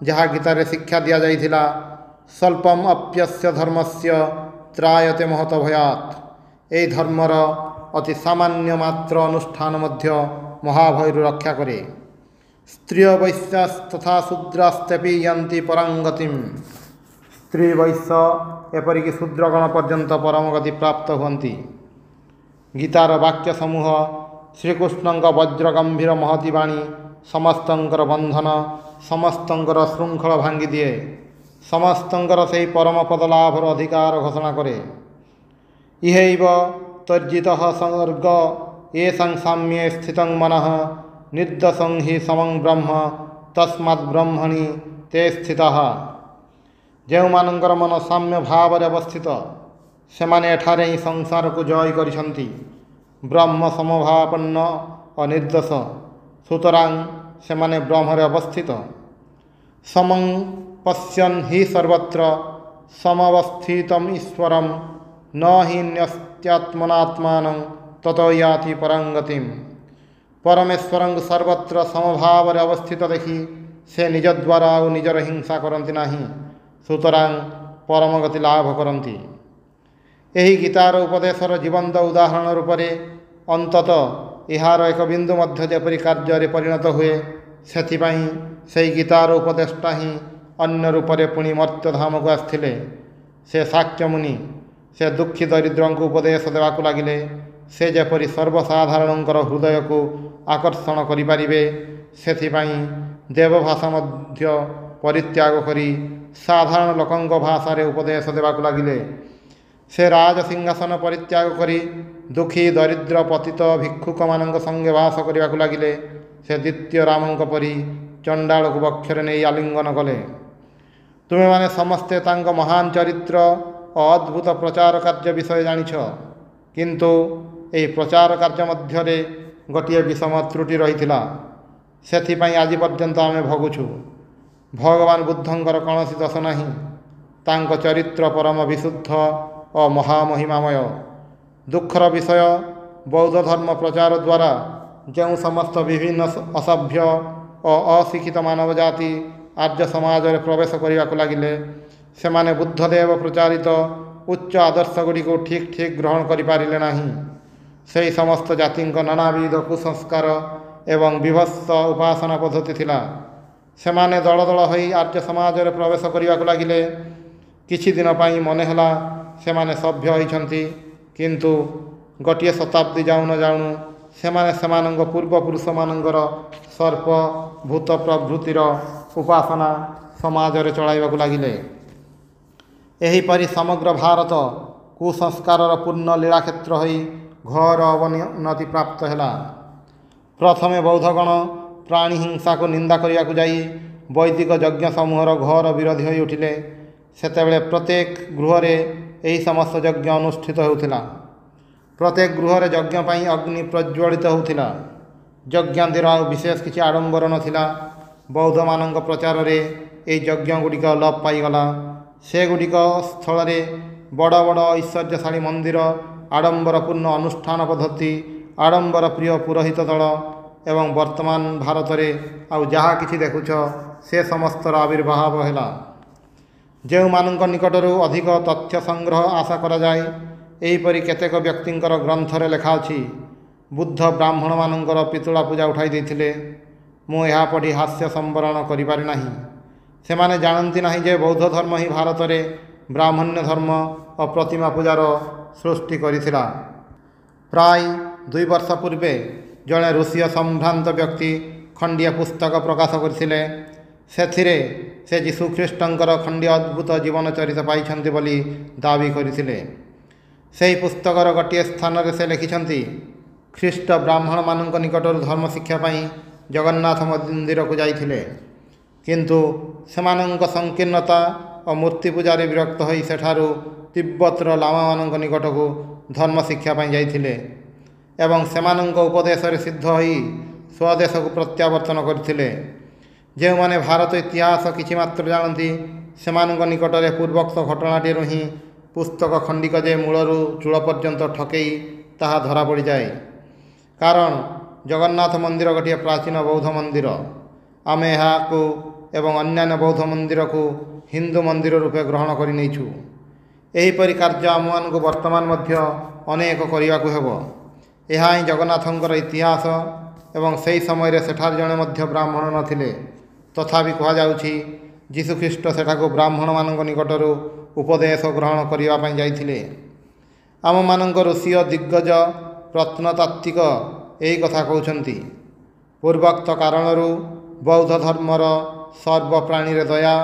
ଯାହା ଗୀତାରେ ଶିକ୍ଷା ଦିଆଯାଇଥିଲା, ସ୍ୱଳ୍ପମ୍ ଅପ୍ୟସ୍ୟ ଧର୍ମସ୍ୟ ତ୍ରାୟତେ ମହତ ଭୟାତ୍। ଏହି ଧର୍ମର ଅତି ସାମାନ୍ୟ ମାତ୍ର ଅନୁଷ୍ଠାନ ମଧ୍ୟ ମହାଭୟରୁ ରକ୍ଷା କରେ। ସ୍ତ୍ରିୟ ବୈଶ୍ୟାସ୍ତଥା ଶୂଦ୍ରାସ୍ତେପି ୟାନ୍ତି ପରାଙ୍ଗତିମ୍। ସ୍ତ୍ରୀ ବୈଶ୍ୟ ଏପରିକି ଶୂଦ୍ରଗଣ ପର୍ଯ୍ୟନ୍ତ ପରମଗତି ପ୍ରାପ୍ତ ହୁଅନ୍ତି। ଗୀତାର ବାକ୍ୟ ସମୂହ ଶ୍ରୀକୃଷ୍ଣଙ୍କ ବଜ୍ରଗମ୍ଭୀର ମହତୀ ବାଣୀ ସମସ୍ତଙ୍କର ବନ୍ଧନ, ସମସ୍ତଙ୍କର ଶୃଙ୍ଖଳ ଭାଙ୍ଗିଦିଏ, ସମସ୍ତଙ୍କର ସେହି ପରମପଦ ଲାଭର ଅଧିକାର ଘୋଷଣା କରେ। ଇହୈବ ତ୍ୱର୍ଜିତଃ ସ୍ୱର୍ଗ ଏଷାଂ ସାମ୍ୟେ ସ୍ଥିତଂ ମନଃ ନିର୍ଦୋଷଂ ହି ସମଂ ବ୍ରହ୍ମ ତସ୍ମାତ୍ ବ୍ରହ୍ମଣି ତେ ସ୍ଥିତଃ। ଯେଉଁମାନଙ୍କର ମନ ସାମ୍ୟ ଭାବରେ ଅବସ୍ଥିତ, ସେମାନେ ଏଠାରେ ହିଁ ସଂସାରକୁ ଜୟ କରିଛନ୍ତି। ବ୍ରହ୍ମ ସମଭାବାପନ୍ନ ଓ ନିର୍ଦ୍ଦୋଷ, ସୁତରାଂ ସେମାନେ ବ୍ରହ୍ମରେ ଅବସ୍ଥିତ। ସମଂ ପଶ୍ୟନ୍ ହି ସର୍ବତ୍ର ସମବସ୍ଥିତମ୍ ଈଶ୍ୱରଂ ନ ହି ନ୍ୟସ୍ତ୍ୟାତ୍ମନାତ୍ମାନଂ ତतो ୟାତି ପରାଙ୍ଗତିମ୍। ପରମେଶ୍ୱରଙ୍କୁ ସର୍ବତ୍ର ସମଭାବରେ ଅବସ୍ଥିତ ଦେଖି ସେ ନିଜ ଦ୍ୱାରା ଆଉ ନିଜର ହିଂସା କରନ୍ତି ନାହିଁ, ସୁତରାଂ ପରମଗତି ଲାଭ କରନ୍ତି। ଏହି ଗୀତାର ଉପଦେଶର ଜୀବନ୍ତ ଉଦାହରଣ ରୂପରେ ଅନ୍ତତଃ ଏହାର ଏକ ବିନ୍ଦୁ ମଧ୍ୟ ଯେପରି କାର୍ଯ୍ୟରେ ପରିଣତ ହୁଏ, ସେଥିପାଇଁ ସେହି ଗୀତାର ଉପଦେଶଟା ହିଁ ଅନ୍ୟ ରୂପରେ ପୁଣି ମର୍ତ୍ତ୍ୟଧାମକୁ ଆସିଥିଲେ। ସେ ଶାକ୍ୟମୁନି, ସେ ଦୁଃଖୀ ଦରିଦ୍ରଙ୍କୁ ଉପଦେଶ ଦେବାକୁ ଲାଗିଲେ। ସେ ଯେପରି ସର୍ବସାଧାରଣଙ୍କର ହୃଦୟକୁ ଆକର୍ଷଣ କରିପାରିବେ, ସେଥିପାଇଁ ଦେବଭାଷା ମଧ୍ୟ ପରିତ୍ୟାଗ କରି ସାଧାରଣ ଲୋକଙ୍କ ଭାଷାରେ ଉପଦେଶ ଦେବାକୁ ଲାଗିଲେ। ସେ ରାଜସିଂହାସନ ପରିତ୍ୟାଗ କରି ଦୁଃଖୀ ଦରିଦ୍ର ପତିତ ଭିକ୍ଷୁକମାନଙ୍କ ସଙ୍ଗେ ବାସ କରିବାକୁ ଲାଗିଲେ। ସେ ଦ୍ୱିତୀୟ ରାମଙ୍କ ପରି ଚଣ୍ଡାଳକୁ ବକ୍ଷରେ ନେଇ ଆଲିଙ୍ଗନ କଲେ। ତୁମେମାନେ ସମସ୍ତେ ତାଙ୍କ ମହାନ ଚରିତ୍ର ଓ ଅଦ୍ଭୁତ ପ୍ରଚାର କାର୍ଯ୍ୟ ବିଷୟ ଜାଣିଛ, କିନ୍ତୁ ଏହି ପ୍ରଚାର କାର୍ଯ୍ୟ ମଧ୍ୟରେ ଗୋଟିଏ ବିଷମ ତ୍ରୁଟି ରହିଥିଲା। ସେଥିପାଇଁ ଆଜି ପର୍ଯ୍ୟନ୍ତ ଆମେ ଭୋଗୁଛୁ। ଭଗବାନ ବୁଦ୍ଧଙ୍କର କୌଣସି ଦୋଷ ନାହିଁ। ତାଙ୍କ ଚରିତ୍ର ପରମ ବିଶୁଦ୍ଧ ଓ ମହାମହିମାମୟ। ଦୁଃଖର ବିଷୟ, ବୌଦ୍ଧ ଧର୍ମ ପ୍ରଚାର ଦ୍ୱାରା ଯେଉଁ ସମସ୍ତ ବିଭିନ୍ନ ଅସଭ୍ୟ ଓ ଅଶିକ୍ଷିତ ମାନବ ଜାତି ଆର୍ଯ୍ୟ ସମାଜରେ ପ୍ରବେଶ କରିବାକୁ ଲାଗିଲେ, ସେମାନେ ବୁଦ୍ଧଦେବ ପ୍ରଚାରିତ ଉଚ୍ଚ ଆଦର୍ଶଗୁଡ଼ିକୁ ଠିକ୍ ଠିକ୍ ଗ୍ରହଣ କରିପାରିଲେ ନାହିଁ। ସେହି ସମସ୍ତ ଜାତିଙ୍କ ନାନାବିଧ କୁସଂସ୍କାର ଏବଂ ବିଭତ୍ସ ଉପାସନା ପଦ୍ଧତି ଥିଲା। ସେମାନେ ଦଳ ଦଳ ହୋଇ ଆର୍ଯ୍ୟ ସମାଜରେ ପ୍ରବେଶ କରିବାକୁ ଲାଗିଲେ। କିଛି ଦିନ ପାଇଁ ମନେ ହେଲା ସେମାନେ ସଭ୍ୟ ହୋଇଛନ୍ତି, କିନ୍ତୁ ଗୋଟିଏ ଶତାବ୍ଦୀ ଯାଉଁ ନ ଯାଉଣୁ ସେମାନେ ସେମାନଙ୍କ ପୂର୍ବପୁରୁଷମାନଙ୍କର ସର୍ପ ଭୂତ ପ୍ରଭୃତିର ଉପାସନା ସମାଜରେ ଚଳାଇବାକୁ ଲାଗିଲେ। ଏହିପରି ସମଗ୍ର ଭାରତ କୁସଂସ୍କାରର ପୂର୍ଣ୍ଣ ଲୀଳାକ୍ଷେତ୍ର ହୋଇ ଘୋର ଅବନତି ପ୍ରାପ୍ତ ହେଲା। ପ୍ରଥମେ ବୌଦ୍ଧଗଣ ପ୍ରାଣୀ ହିଂସାକୁ ନିନ୍ଦା କରିବାକୁ ଯାଇ ବୈଦିକ ଯଜ୍ଞ ସମୂହର ଘୋର ବିରୋଧୀ ହୋଇ ଉଠିଲେ। ସେତେବେଳେ ପ୍ରତ୍ୟେକ ଗୃହରେ ଏହି ସମସ୍ତ ଯଜ୍ଞ ଅନୁଷ୍ଠିତ ହେଉଥିଲା। ପ୍ରତ୍ୟେକ ଗୃହରେ ଯଜ୍ଞ ପାଇଁ ଅଗ୍ନି ପ୍ରଜ୍ୱଳିତ ହେଉଥିଲା। ଯଜ୍ଞାଦିର ଆଉ ବିଶେଷ କିଛି ଆଡ଼ମ୍ବର ନଥିଲା। ବୌଦ୍ଧମାନଙ୍କ ପ୍ରଚାରରେ ଏହି ଯଜ୍ଞଗୁଡ଼ିକ ଲୋପ ପାଇଗଲା। ସେଗୁଡ଼ିକ ସ୍ଥଳରେ ବଡ଼ ବଡ଼ ଐଶ୍ୱର୍ଯ୍ୟଶାଳୀ ମନ୍ଦିର, ଆଡ଼ମ୍ବରପୂର୍ଣ୍ଣ ଅନୁଷ୍ଠାନ ପଦ୍ଧତି, ଆଡ଼ମ୍ବର ପ୍ରିୟ ପୁରୋହିତ ଦଳ ଏବଂ ବର୍ତ୍ତମାନ ଭାରତରେ ଆଉ ଯାହା କିଛି ଦେଖୁଛ, ସେ ସମସ୍ତର ଆବିର୍ଭାବ ହେଲା। ଯେଉଁମାନଙ୍କ ନିକଟରୁ ଅଧିକ ତଥ୍ୟ ସଂଗ୍ରହ ଆଶା କରାଯାଏ, ଏହିପରି କେତେକ ବ୍ୟକ୍ତିଙ୍କର ଗ୍ରନ୍ଥରେ ଲେଖା ଅଛି, ବୁଦ୍ଧ ବ୍ରାହ୍ମଣମାନଙ୍କର ପିତୁଳା ପୂଜା ଉଠାଇ ଦେଇଥିଲେ। ମୁଁ ଏହା ପଢ଼ି ହାସ୍ୟ ସମ୍ବରଣ କରିପାରି ନାହିଁ। ସେମାନେ ଜାଣନ୍ତି ନାହିଁ ଯେ ବୌଦ୍ଧ ଧର୍ମ ହିଁ ଭାରତରେ ବ୍ରାହ୍ମଣ୍ୟ ଧର୍ମ ଓ ପ୍ରତିମା ପୂଜାର ସୃଷ୍ଟି କରିଥିଲା। ପ୍ରାୟ 2 ବର୍ଷ ପୂର୍ବେ ଜଣେ ରୁଷୀୟ ସମ୍ଭ୍ରାନ୍ତ ବ୍ୟକ୍ତି ଖଣ୍ଡିଏ ପୁସ୍ତକ ପ୍ରକାଶ କରିଥିଲେ। ସେଥିରେ ସେ ଯୀଶୁଖ୍ରୀଷ୍ଟଙ୍କର ଖଣ୍ଡିଏ ଅଦ୍ଭୁତ ଜୀବନ ଚରିତ ପାଇଛନ୍ତି ବୋଲି ଦାବି କରିଥିଲେ। ସେହି ପୁସ୍ତକର ଗୋଟିଏ ସ୍ଥାନରେ ସେ ଲେଖିଛନ୍ତି, ଖ୍ରୀଷ୍ଟ ବ୍ରାହ୍ମଣମାନଙ୍କ ନିକଟରୁ ଧର୍ମ ଶିକ୍ଷା ପାଇଁ ଜଗନ୍ନାଥ ମନ୍ଦିରକୁ ଯାଇଥିଲେ, କିନ୍ତୁ ସେମାନଙ୍କ ସଂକୀର୍ଣ୍ଣତା ଓ ମୂର୍ତ୍ତି ପୂଜାରେ ବିରକ୍ତ ହୋଇ ସେଠାରୁ ତିବ୍ବତର ଲାମାମାନଙ୍କ ନିକଟକୁ ଧର୍ମ ଶିକ୍ଷା ପାଇଁ ଯାଇଥିଲେ ଏବଂ ସେମାନଙ୍କ ଉପଦେଶରେ ସିଦ୍ଧ ହୋଇ ସ୍ୱଦେଶକୁ ପ୍ରତ୍ୟାବର୍ତ୍ତନ କରିଥିଲେ। ଯେଉଁମାନେ ଭାରତ ଇତିହାସ କିଛି ମାତ୍ର ଜାଣନ୍ତି, ସେମାନଙ୍କ ନିକଟରେ ପୂର୍ବୋକ୍ତ ଘଟଣାଟିରୁ ହିଁ ପୁସ୍ତକ ଖଣ୍ଡିକ ଯେ ମୂଳରୁ ଚୂଳ ପର୍ଯ୍ୟନ୍ତ ଠକେଇ ତାହା ଧରାପଡ଼ିଯାଏ। କାରଣ ଜଗନ୍ନାଥ ମନ୍ଦିର ଗୋଟିଏ ପ୍ରାଚୀନ ବୌଦ୍ଧ ମନ୍ଦିର। ଆମେ ଏହାକୁ ଏବଂ ଅନ୍ୟାନ୍ୟ ବୌଦ୍ଧ ମନ୍ଦିରକୁ ହିନ୍ଦୁ ମନ୍ଦିର ରୂପେ ଗ୍ରହଣ କରିନେଇଛୁ। ଏହିପରି କାର୍ଯ୍ୟ ଆମମାନଙ୍କୁ ବର୍ତ୍ତମାନ ମଧ୍ୟ ଅନେକ କରିବାକୁ ହେବ। ଏହା ହିଁ ଜଗନ୍ନାଥଙ୍କର ଇତିହାସ ଏବଂ ସେହି ସମୟରେ ସେଠାରେ ଜଣେ ମଧ୍ୟ ବ୍ରାହ୍ମଣ ନଥିଲେ। ତଥାପି କୁହାଯାଉଛି ଯୀଶୁଖ୍ରୀଷ୍ଟ ସେଠାକୁ ବ୍ରାହ୍ମଣମାନଙ୍କ ନିକଟରୁ ଉପଦେଶ ଗ୍ରହଣ କରିବା ପାଇଁ ଯାଇଥିଲେ। ଆମମାନଙ୍କ ଋଷୀୟ ଦିଗ୍ଗଜ ପ୍ରତ୍ନତାତ୍ତ୍ୱିକ ଏହି କଥା କହୁଛନ୍ତି। ପୂର୍ବୋକ୍ତ କାରଣରୁ ବୌଦ୍ଧ ଧର୍ମର ସର୍ବପ୍ରାଣୀରେ ଦୟା,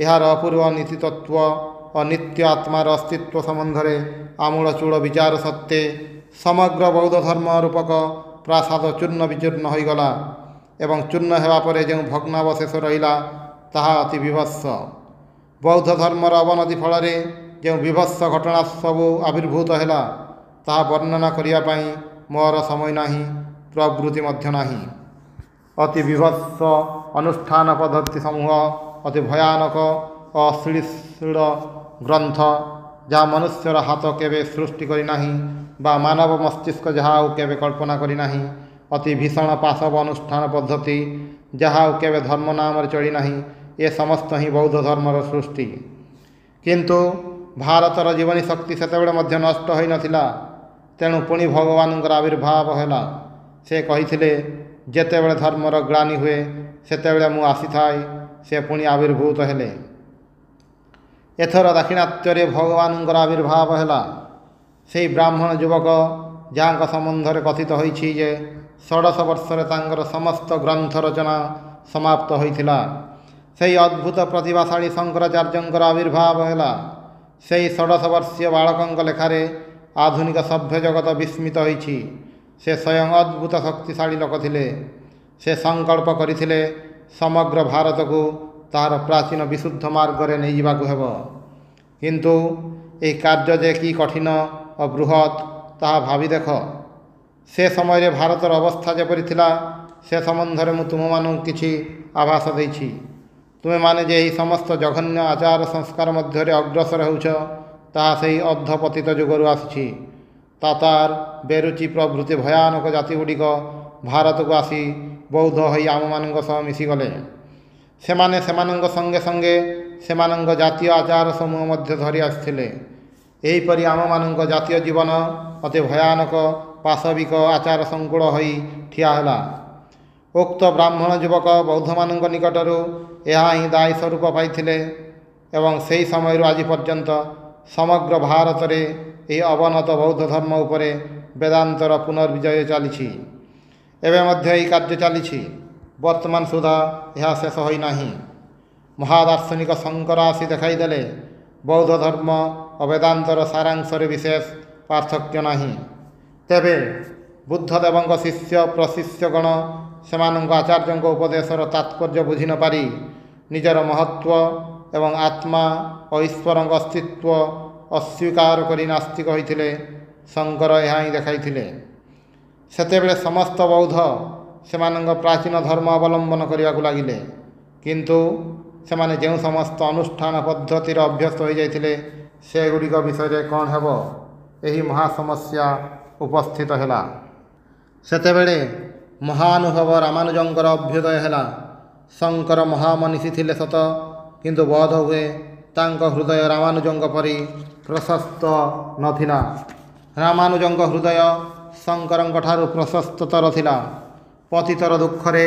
ଏହାର ଅପୂର୍ବ ନୀତିତତ୍ତ୍ୱ ଓ ନିତ୍ୟ ଆତ୍ମାର ଅସ୍ତିତ୍ୱ ସମ୍ବନ୍ଧରେ ଆମୂଳଚୂଳ ବିଚାର ସତ୍ତ୍ୱେ ସମଗ୍ର ବୌଦ୍ଧ ଧର୍ମ ରୂପକ ପ୍ରାସାଦ ଚୂର୍ଣ୍ଣ ବିଚୂର୍ଣ୍ଣ ହୋଇଗଲା ଏବଂ ଚୂର୍ଣ୍ଣ ହେବା ପରେ ଯେଉଁ ଭଗ୍ନାବଶେଷ ରହିଲା ତାହା ଅତି ବିଭତ୍ସ। ବୌଦ୍ଧ ଧର୍ମର ଅବନତି ଫଳରେ ଯେଉଁ ବିଭତ୍ସ ଘଟଣା ସବୁ ଆବିର୍ଭୂତ ହେଲା, ତାହା ବର୍ଣ୍ଣନା କରିବା ପାଇଁ ମୋର ସମୟ ନାହିଁ, ପ୍ରବୃତ୍ତି ମଧ୍ୟ ନାହିଁ। ଅତି ବିଭତ୍ସ ଅନୁଷ୍ଠାନ ପଦ୍ଧତି ସମୂହ, ଅତି ଭୟାନକ ଓ ଅଶ୍ଳୀଳ ଗ୍ରନ୍ଥ, ଯାହା ମନୁଷ୍ୟର ହାତ କେବେ ସୃଷ୍ଟି କରିନାହିଁ ବା ମାନବ ମସ୍ତିଷ୍କ ଯାହା ଆଉ କେବେ କଳ୍ପନା କରିନାହିଁ, ଅତି ଭୀଷଣ ପାଶବ ଅନୁଷ୍ଠାନ ପଦ୍ଧତି ଯାହା ଆଉ କେବେ ଧର୍ମ ନାମରେ ଚଳିନାହିଁ, ଏ ସମସ୍ତ ହିଁ ବୌଦ୍ଧ ଧର୍ମର ସୃଷ୍ଟି। କିନ୍ତୁ ଭାରତର ଜୀବନୀ ଶକ୍ତି ସେତେବେଳେ ମଧ୍ୟ ନଷ୍ଟ ହୋଇନଥିଲା। ତେଣୁ ପୁଣି ଭଗବାନଙ୍କର ଆବିର୍ଭାବ ହେଲା। ସେ କହିଥିଲେ, ଯେତେବେଳେ ଧର୍ମର ଗ୍ଳାନି ହୁଏ ସେତେବେଳେ ମୁଁ ଆସିଥାଏ। ସେ ପୁଣି ଆବିର୍ଭୂତ ହେଲେ। ଏଥର ଦାକ୍ଷିଣାତ୍ୟରେ ଭଗବାନଙ୍କର ଆବିର୍ଭାବ ହେଲା। ସେହି ବ୍ରାହ୍ମଣ ଯୁବକ ଯାହାଙ୍କ ସମ୍ବନ୍ଧରେ କଥିତ ହୋଇଛି ଯେ 16 ବର୍ଷରେ ତାଙ୍କର ସମସ୍ତ ଗ୍ରନ୍ଥ ରଚନା ସମାପ୍ତ ହୋଇଥିଲା, ସେହି ଅଦ୍ଭୁତ ପ୍ରତିଭାଶାଳୀ ଶଙ୍କରାଚାର୍ଯ୍ୟଙ୍କର ଆବିର୍ଭାବ ହେଲା। ସେହି 16 ବର୍ଷୀୟ ବାଳକଙ୍କ ଲେଖାରେ ଆଧୁନିକ ସଭ୍ୟ ଜଗତ ବିସ୍ମିତ ହୋଇଛି। ସେ ସ୍ୱୟଂ ଅଦ୍ଭୁତ ଶକ୍ତିଶାଳୀ ଲୋକ ଥିଲେ। ସେ ସଂକଳ୍ପ କରିଥିଲେ ସମଗ୍ର ଭାରତକୁ ତାହାର ପ୍ରାଚୀନ ବିଶୁଦ୍ଧ ମାର୍ଗରେ ନେଇଯିବାକୁ ହେବ। କିନ୍ତୁ ଏହି କାର୍ଯ୍ୟ ଯେ କି କଠିନ ଓ ବୃହତ୍ ତାହା ଭାବି ଦେଖ। ସେ ସମୟରେ ଭାରତର ଅବସ୍ଥା ଯେପରି ଥିଲା, ସେ ସମ୍ବନ୍ଧରେ ମୁଁ ତୁମମାନଙ୍କୁ କିଛି ଆଭାସ ଦେଇଛି। ତୁମେମାନେ ଯେ ଏହି ସମସ୍ତ ଜଘନ୍ୟ ଆଚାର ସଂସ୍କାର ମଧ୍ୟରେ ଅଗ୍ରସର ହେଉଛ, ତାହା ସେହି ଅଧପତିତ ଯୁଗରୁ ଆସିଛି। ତାତାର, ବେରୁଚି ପ୍ରଭୃତି ଭୟାନକ ଜାତିଗୁଡ଼ିକ ଭାରତକୁ ଆସି ବୌଦ୍ଧ ହୋଇ ଆମମାନଙ୍କ ସହ ମିଶିଗଲେ। ସେମାନେ ସେମାନଙ୍କ ସଙ୍ଗେ ସଙ୍ଗେ ସେମାନଙ୍କ ଜାତୀୟ ଆଚାର ସମୂହ ମଧ୍ୟ ଧରି ଆସିଥିଲେ। ଏହିପରି ଆମମାନଙ୍କ ଜାତୀୟ ଜୀବନ ଅତି ଭୟାନକ ପାଶବିକ ଆଚାର ସଂକୁଳ ହୋଇ ଠିଆ ହେଲା। ଉକ୍ତ ବ୍ରାହ୍ମଣ ଯୁବକ ବୌଦ୍ଧମାନଙ୍କ ନିକଟରୁ ଏହା ହିଁ ଦାୟ ସ୍ୱରୂପ ପାଇଥିଲେ ଏବଂ ସେହି ସମୟରୁ ଆଜି ପର୍ଯ୍ୟନ୍ତ ସମଗ୍ର ଭାରତରେ ଏହି ଅବନତ ବୌଦ୍ଧ ଧର୍ମ ଉପରେ ବେଦାନ୍ତର ପୁନର୍ବିଜୟ ଚାଲିଛି। ଏବେ ମଧ୍ୟ ଏହି କାର୍ଯ୍ୟ ଚାଲିଛି। ବର୍ତ୍ତମାନ ସୁଦ୍ଧା ଏହା ଶେଷ ହୋଇନାହିଁ। ମହାଦାର୍ଶନିକ ଶଙ୍କର ଆସି ଦେଖାଇଦେଲେ ବୌଦ୍ଧ ଧର୍ମ ଓ ବେଦାନ୍ତର ସାରାଂଶରେ ବିଶେଷ ପାର୍ଥକ୍ୟ ନାହିଁ। ତେବେ ବୁଦ୍ଧଦେବଙ୍କ ଶିଷ୍ୟ ପ୍ରଶିଷ୍ୟଗଣ ସେମାନଙ୍କ ଆଚାର୍ଯ୍ୟଙ୍କ ଉପଦେଶର ତାତ୍ପର୍ଯ୍ୟ ବୁଝି ନ ପାରି ନିଜର ମହତ୍ତ୍ୱ ଏବଂ ଆତ୍ମା ଓ ଈଶ୍ୱରଙ୍କ ଅସ୍ତିତ୍ୱ ଅସ୍ୱୀକାର କରି ନାସ୍ତିକ ହୋଇଥିଲେ। ଶଙ୍କର ଏହା ହିଁ ଦେଖାଇଥିଲେ। ସେତେବେଳେ ସମସ୍ତ ବୌଦ୍ଧ ସେମାନଙ୍କ ପ୍ରାଚୀନ ଧର୍ମ ଅବଲମ୍ବନ କରିବାକୁ ଲାଗିଲେ। କିନ୍ତୁ ସେମାନେ ଯେଉଁ ସମସ୍ତ ଅନୁଷ୍ଠାନ ପଦ୍ଧତିର ଅଭ୍ୟସ୍ତ ହୋଇଯାଇଥିଲେ, ସେଗୁଡ଼ିକ ବିଷୟରେ କ'ଣ ହେବ, ଏହି ମହାସମସ୍ୟା ଉପସ୍ଥିତ ହେଲା। ସେତେବେଳେ ମହାନୁଭବ ରାମାନୁଜଙ୍କର ଅଭ୍ୟୁଦୟ ହେଲା। ଶଙ୍କର ମହାମନୀଷୀ ଥିଲେ ସତ, କିନ୍ତୁ ବୋଧହୁଏ ତାଙ୍କ ହୃଦୟ ରାମାନୁଜଙ୍କ ପରି ପ୍ରଶସ୍ତ ନଥିଲା। ରାମାନୁଜଙ୍କ ହୃଦୟ ଶଙ୍କରଙ୍କଠାରୁ ପ୍ରଶସ୍ତତର ଥିଲା। ପତିତର ଦୁଃଖରେ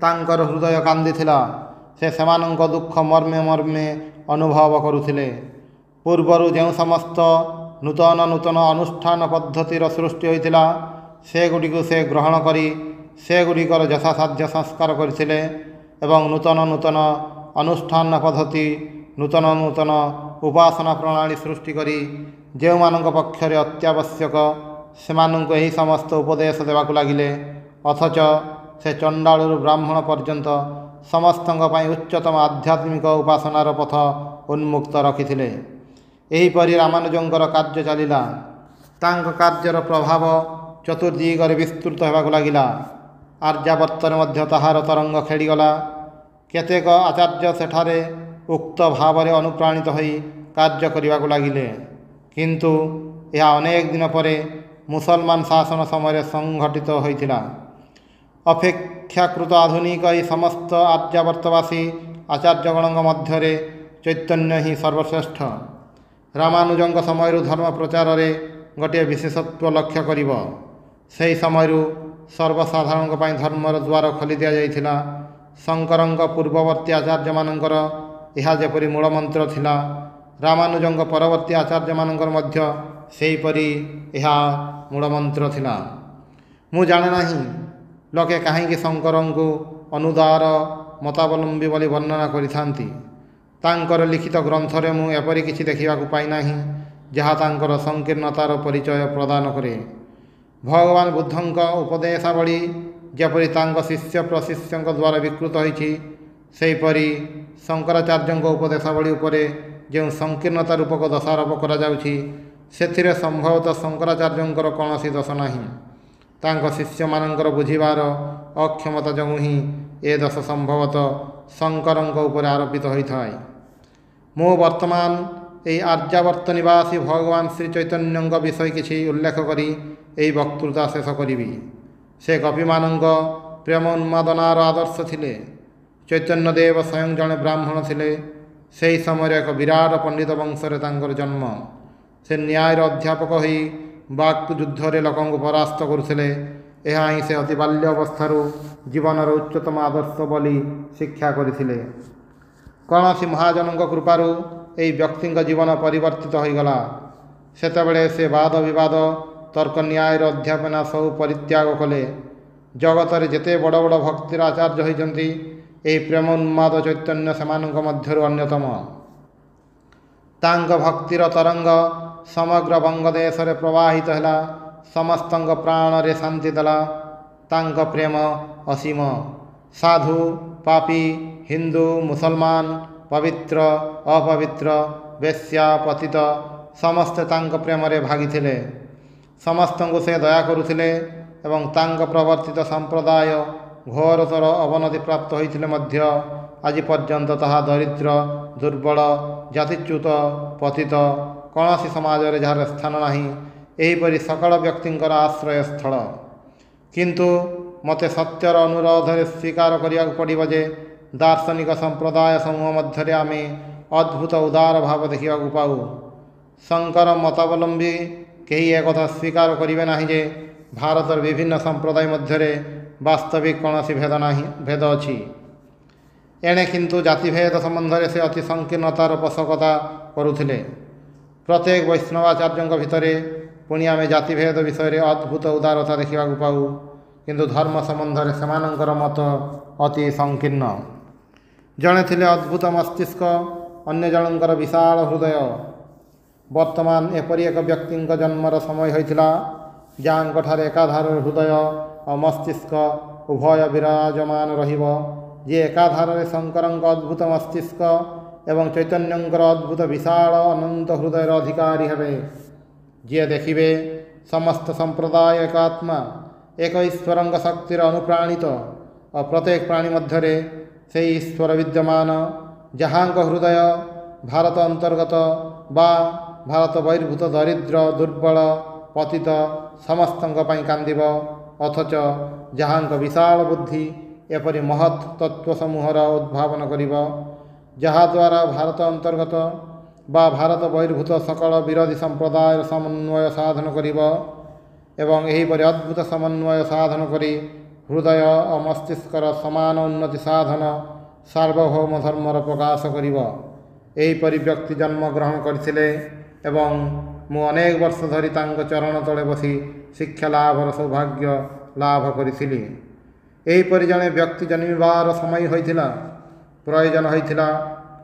ତାଙ୍କର ହୃଦୟ କାନ୍ଦିଥିଲା। ସେ ସେମାନଙ୍କ ଦୁଃଖ ମର୍ମେ ମର୍ମେ ଅନୁଭବ କରୁଥିଲେ। ପୂର୍ବରୁ ଯେଉଁ ସମସ୍ତ ନୂତନ ନୂତନ ଅନୁଷ୍ଠାନ ପଦ୍ଧତିର ସୃଷ୍ଟି ହୋଇଥିଲା, ସେଗୁଡ଼ିକୁ ସେ ଗ୍ରହଣ କରି ସେଗୁଡ଼ିକର ଯଥାସାଧ୍ୟ ସଂସ୍କାର କରିଥିଲେ ଏବଂ ନୂତନ ନୂତନ ଅନୁଷ୍ଠାନ ପଦ୍ଧତି, ନୂତନ ନୂତନ ଉପାସନା ପ୍ରଣାଳୀ ସୃଷ୍ଟି କରି ଯେଉଁମାନଙ୍କ ପକ୍ଷରେ ଅତ୍ୟାବଶ୍ୟକ ସେମାନଙ୍କୁ ଏହି ସମସ୍ତ ଉପଦେଶ ଦେବାକୁ ଲାଗିଲେ। ଅଥଚ ସେ ଚଣ୍ଡାଳରୁ ବ୍ରାହ୍ମଣ ପର୍ଯ୍ୟନ୍ତ ସମସ୍ତଙ୍କ ପାଇଁ ଉଚ୍ଚତମ ଆଧ୍ୟାତ୍ମିକ ଉପାସନାର ପଥ ଉନ୍ମୁକ୍ତ ରଖିଥିଲେ। ଏହିପରି ରାମାନୁଜଙ୍କର କାର୍ଯ୍ୟ ଚାଲିଲା। ତାଙ୍କ କାର୍ଯ୍ୟର ପ୍ରଭାବ ଚତୁର୍ଦିଗରେ ବିସ୍ତୃତ ହେବାକୁ ଲାଗିଲା। ଆର୍ଯ୍ୟାବର୍ତ୍ତରେ ମଧ୍ୟ ତାହାର ତରଙ୍ଗ ଖେଳିଗଲା। କେତେକ ଆଚାର୍ଯ୍ୟ ସେଠାରେ ଉକ୍ତ ଭାବରେ ଅନୁପ୍ରାଣିତ ହୋଇ କାର୍ଯ୍ୟ କରିବାକୁ ଲାଗିଲେ। କିନ୍ତୁ ଏହା ଅନେକ ଦିନ ପରେ ମୁସଲମାନ ଶାସନ ସମୟରେ ସଂଘଟିତ ହୋଇଥିଲା। ଅପେକ୍ଷାକୃତ ଆଧୁନିକ ଏହି ସମସ୍ତ ଆର୍ଯ୍ୟାବର୍ତ୍ତବାସୀ ଆଚାର୍ଯ୍ୟଗଣଙ୍କ ମଧ୍ୟରେ ଚୈତନ୍ୟ ହିଁ ସର୍ବଶ୍ରେଷ୍ଠ। ରାମାନୁଜଙ୍କ ସମୟରୁ ଧର୍ମ ପ୍ରଚାରରେ ଗୋଟିଏ ବିଶେଷତ୍ୱ ଲକ୍ଷ୍ୟ କରିବ। ସେହି ସମୟରୁ ସର୍ବସାଧାରଣଙ୍କ ପାଇଁ ଧର୍ମର ଦ୍ୱାର ଖୋଲି ଦିଆଯାଇଥିଲା। ଶଙ୍କରଙ୍କ ପୂର୍ବବର୍ତ୍ତୀ ଆଚାର୍ଯ୍ୟମାନଙ୍କର ଏହା ଯେପରି ମୂଳମନ୍ତ୍ର ଥିଲା, ରାମାନୁଜଙ୍କ ପରବର୍ତ୍ତୀ ଆଚାର୍ଯ୍ୟମାନଙ୍କର ମଧ୍ୟ ସେହିପରି ଏହା ମୂଳମନ୍ତ୍ର ଥିଲା। ମୁଁ ଜାଣେ ନାହିଁ ଲୋକେ କାହିଁକି ଶଙ୍କରଙ୍କୁ ଅନୁଦାର ମତାବଲମ୍ବୀ ବୋଲି ବର୍ଣ୍ଣନା କରିଥାନ୍ତି। ତାଙ୍କର ଲିଖିତ ଗ୍ରନ୍ଥରେ ମୁଁ ଏପରି କିଛି ଦେଖିବାକୁ ପାଇନାହିଁ ଯାହା ତାଙ୍କର ସଂକୀର୍ଣ୍ଣତାର ପରିଚୟ ପ୍ରଦାନ କରେ। ଭଗବାନ ବୁଦ୍ଧଙ୍କ ଉପଦେଶାବଳୀ ଯେପରି ତାଙ୍କ ଶିଷ୍ୟ ପ୍ରଶିଷ୍ୟଙ୍କ ଦ୍ୱାରା ବିକୃତ ହୋଇଛି, ସେହିପରି ଶଙ୍କରାଚାର୍ଯ୍ୟଙ୍କ ଉପଦେଶାବଳୀ ଉପରେ ଯେଉଁ ସଂକୀର୍ଣ୍ଣତା ରୂପକ ଦୋଷାରୋପ କରାଯାଉଛି, ସେଥିରେ ସମ୍ଭବତଃ ଶଙ୍କରାଚାର୍ଯ୍ୟଙ୍କର କୌଣସି ଦୋଷ ନାହିଁ। ତାଙ୍କ ଶିଷ୍ୟମାନଙ୍କର ବୁଝିବାର ଅକ୍ଷମତା ଯୋଗୁଁ ହିଁ ଏ ଦୋଷ ସମ୍ଭବତଃ ଶଙ୍କରଙ୍କ ଉପରେ ଆରୋପିତ ହୋଇଥାଏ। ମୁଁ ବର୍ତ୍ତମାନ ଏହି ଆର୍ଯ୍ୟାବର୍ତ୍ତ ନିବାସୀ ଭଗବାନ ଶ୍ରୀ ଚୈତନ୍ୟଙ୍କ ବିଷୟ କିଛି ଉଲ୍ଲେଖ କରି ଏହି ବକ୍ତୃତା ଶେଷ କରିବି। ସେ ଗୋପୀମାନଙ୍କ ପ୍ରେମ ଉନ୍ମାଦନାର ଆଦର୍ଶ ଥିଲେ। ଚୈତନ୍ୟଦେବ ସ୍ୱୟଂ ଜଣେ ବ୍ରାହ୍ମଣ ଥିଲେ। ସେହି ସମୟରେ ଏକ ବିରାଟ ପଣ୍ଡିତ ବଂଶରେ ତାଙ୍କର ଜନ୍ମ। ସେ ନ୍ୟାୟର ଅଧ୍ୟାପକ ହୋଇ ବାକ୍ ଯୁଦ୍ଧରେ ଲୋକଙ୍କୁ ପରାସ୍ତ କରୁଥିଲେ। ଏହା ହିଁ ସେ ଅତି ବାଲ୍ୟ ଅବସ୍ଥାରୁ ଜୀବନର ଉଚ୍ଚତମ ଆଦର୍ଶ ବୋଲି ଶିକ୍ଷା କରିଥିଲେ। କୌଣସି ମହାଜନଙ୍କ କୃପାରୁ ଏହି ବ୍ୟକ୍ତିଙ୍କ ଜୀବନ ପରିବର୍ତ୍ତିତ ହୋଇଗଲା। ସେତେବେଳେ ସେ ବାଦ ବିବାଦ, ତର୍କ ନ୍ୟାୟର ଅଧ୍ୟାପନା ସବୁ ପରିତ୍ୟାଗ କଲେ। ଜଗତରେ ଯେତେ ବଡ଼ ବଡ଼ ଭକ୍ତିର ଆଚାର୍ଯ୍ୟ ହୋଇଛନ୍ତି, ଏହି ପ୍ରେମ ଉନ୍ମାଦ ଚୈତନ୍ୟ ସେମାନଙ୍କ ମଧ୍ୟରୁ ଅନ୍ୟତମ। ତାଙ୍କ ଭକ୍ତିର ତରଙ୍ଗ ସମଗ୍ର ବଙ୍ଗଦେଶରେ ପ୍ରବାହିତ ହେଲା, ସମସ୍ତଙ୍କ ପ୍ରାଣରେ ଶାନ୍ତି ଦେଲା। ତାଙ୍କ ପ୍ରେମ ଅସୀମ। ସାଧୁ, ପାପୀ, ହିନ୍ଦୁ, ମୁସଲମାନ, ପବିତ୍ର, ଅପବିତ୍ର, ବେଶ୍ୟା, ପତିତ ସମସ୍ତେ ତାଙ୍କ ପ୍ରେମରେ ଭାଗିଥିଲେ। ସମସ୍ତଙ୍କୁ ସେ ଦୟା କରୁଥିଲେ ଏବଂ ତାଙ୍କ ପ୍ରବର୍ତ୍ତିତ ସମ୍ପ୍ରଦାୟ ଘୋରତର ଅବନତି ପ୍ରାପ୍ତ ହୋଇଥିଲେ ମଧ୍ୟ ଆଜି ପର୍ଯ୍ୟନ୍ତ ତାହା ଦରିଦ୍ର, ଦୁର୍ବଳ, ଜାତିଚ୍ୟୁତ, ପତିତ କୌଣସି ସମାଜରେ ଯାହାର ସ୍ଥାନ ନାହିଁ, ଏହିପରି ସକଳ ବ୍ୟକ୍ତିଙ୍କର ଆଶ୍ରୟସ୍ଥଳ। କିନ୍ତୁ ମୋତେ ସତ୍ୟର ଅନୁରୋଧରେ ସ୍ୱୀକାର କରିବାକୁ ପଡ଼ିବ ଯେ ଦାର୍ଶନିକ ସମ୍ପ୍ରଦାୟ ସମୂହ ମଧ୍ୟରେ ଆମେ ଅଦ୍ଭୁତ ଉଦାର ଭାବ ଦେଖିବାକୁ ପାଉ। ଶଙ୍କର ମତାବଲମ୍ବୀ କେହି ଏକଥା ସ୍ୱୀକାର କରିବେ ନାହିଁ ଯେ ଭାରତର ବିଭିନ୍ନ ସମ୍ପ୍ରଦାୟ ମଧ୍ୟରେ ବାସ୍ତବିକ କୌଣସି ଭେଦ ଅଛି। ଏଣେ କିନ୍ତୁ ଜାତିଭେଦ ସମ୍ବନ୍ଧରେ ସେ ଅତି ସଂକୀର୍ଣ୍ଣତାର ପୋଷକତା କରୁଥିଲେ। ପ୍ରତ୍ୟେକ ବୈଷ୍ଣବାଚାର୍ଯ୍ୟଙ୍କ ଭିତରେ ପୁଣି ଆମେ ଜାତିଭେଦ ବିଷୟରେ ଅଦ୍ଭୁତ ଉଦାରତା ଦେଖିବାକୁ ପାଉ, କିନ୍ତୁ ଧର୍ମ ସମ୍ବନ୍ଧରେ ସେମାନଙ୍କର ମତ ଅତି ସଂକୀର୍ଣ୍ଣ। ଜଣେ ଥିଲେ ଅଦ୍ଭୁତ ମସ୍ତିଷ୍କ, ଅନ୍ୟ ଜଣଙ୍କର ବିଶାଳ ହୃଦୟ। ବର୍ତ୍ତମାନ ଏପରି ଏକ ବ୍ୟକ୍ତିଙ୍କ ଜନ୍ମର ସମୟ ହୋଇଥିଲା ଯାହାଙ୍କଠାରେ ଏକାଧାରରେ ହୃଦୟ ଓ ମସ୍ତିଷ୍କ ଉଭୟ ବିରାଜମାନ ରହିବ, ଯିଏ ଏକାଧାରରେ ଶଙ୍କରଙ୍କ ଅଦ୍ଭୁତ ମସ୍ତିଷ୍କ ଏବଂ ଚୈତନ୍ୟଙ୍କର ଅଦ୍ଭୁତ ବିଶାଳ ଅନନ୍ତ ହୃଦୟର ଅଧିକାରୀ ହେବେ। ଯିଏ ଦେଖିବେ ସମସ୍ତ ସମ୍ପ୍ରଦାୟ ଏକ ଆତ୍ମା, ଏକ ଈଶ୍ୱରଙ୍କ ଶକ୍ତିର ଅନୁପ୍ରାଣିତ ଓ ପ୍ରତ୍ୟେକ ପ୍ରାଣୀ ମଧ୍ୟରେ ସେହି ଈଶ୍ୱର ବିଦ୍ୟମାନ। ଯାହାଙ୍କ ହୃଦୟ ଭାରତ ଅନ୍ତର୍ଗତ ବା ଭାରତ ବହିର୍ଭୂତ ଦରିଦ୍ର, ଦୁର୍ବଳ, ପତିତ ସମସ୍ତଙ୍କ ପାଇଁ କାନ୍ଦିବ, ଅଥଚ ଯାହାଙ୍କ ବିଶାଳ ବୁଦ୍ଧି ଏପରି ମହତ୍ ତତ୍ତ୍ୱସମୂହର ଉଦ୍ଭାବନ କରିବ, ଯାହାଦ୍ୱାରା ଭାରତ ଅନ୍ତର୍ଗତ ବା ଭାରତ ବହିର୍ଭୂତ ସକଳ ବିରୋଧୀ ସମ୍ପ୍ରଦାୟର ସମନ୍ୱୟ ସାଧନ କରିବ। ଏବଂ ଏହିପରି ଅଦ୍ଭୁତ ସମନ୍ୱୟ ସାଧନ କରି ହୃଦୟ ଓ ମସ୍ତିଷ୍କର ସମାନ ଉନ୍ନତି ସାଧନ ସାର୍ବଭୌମ ଧର୍ମର ପ୍ରକାଶ କରିବ। ଏହିପରି ବ୍ୟକ୍ତି ଜନ୍ମଗ୍ରହଣ କରିଥିଲେ ଏବଂ ମୁଁ ଅନେକ ବର୍ଷ ଧରି ତାଙ୍କ ଚରଣ ତଳେ ବସି ଶିକ୍ଷା ଲାଭର ସୌଭାଗ୍ୟ ଲାଭ କରିଥିଲି। ଏହିପରି ଜଣେ ବ୍ୟକ୍ତି ଜନ୍ମିବାର ସମୟ ହୋଇଥିଲା, ପ୍ରୟୋଜନ ହୋଇଥିଲା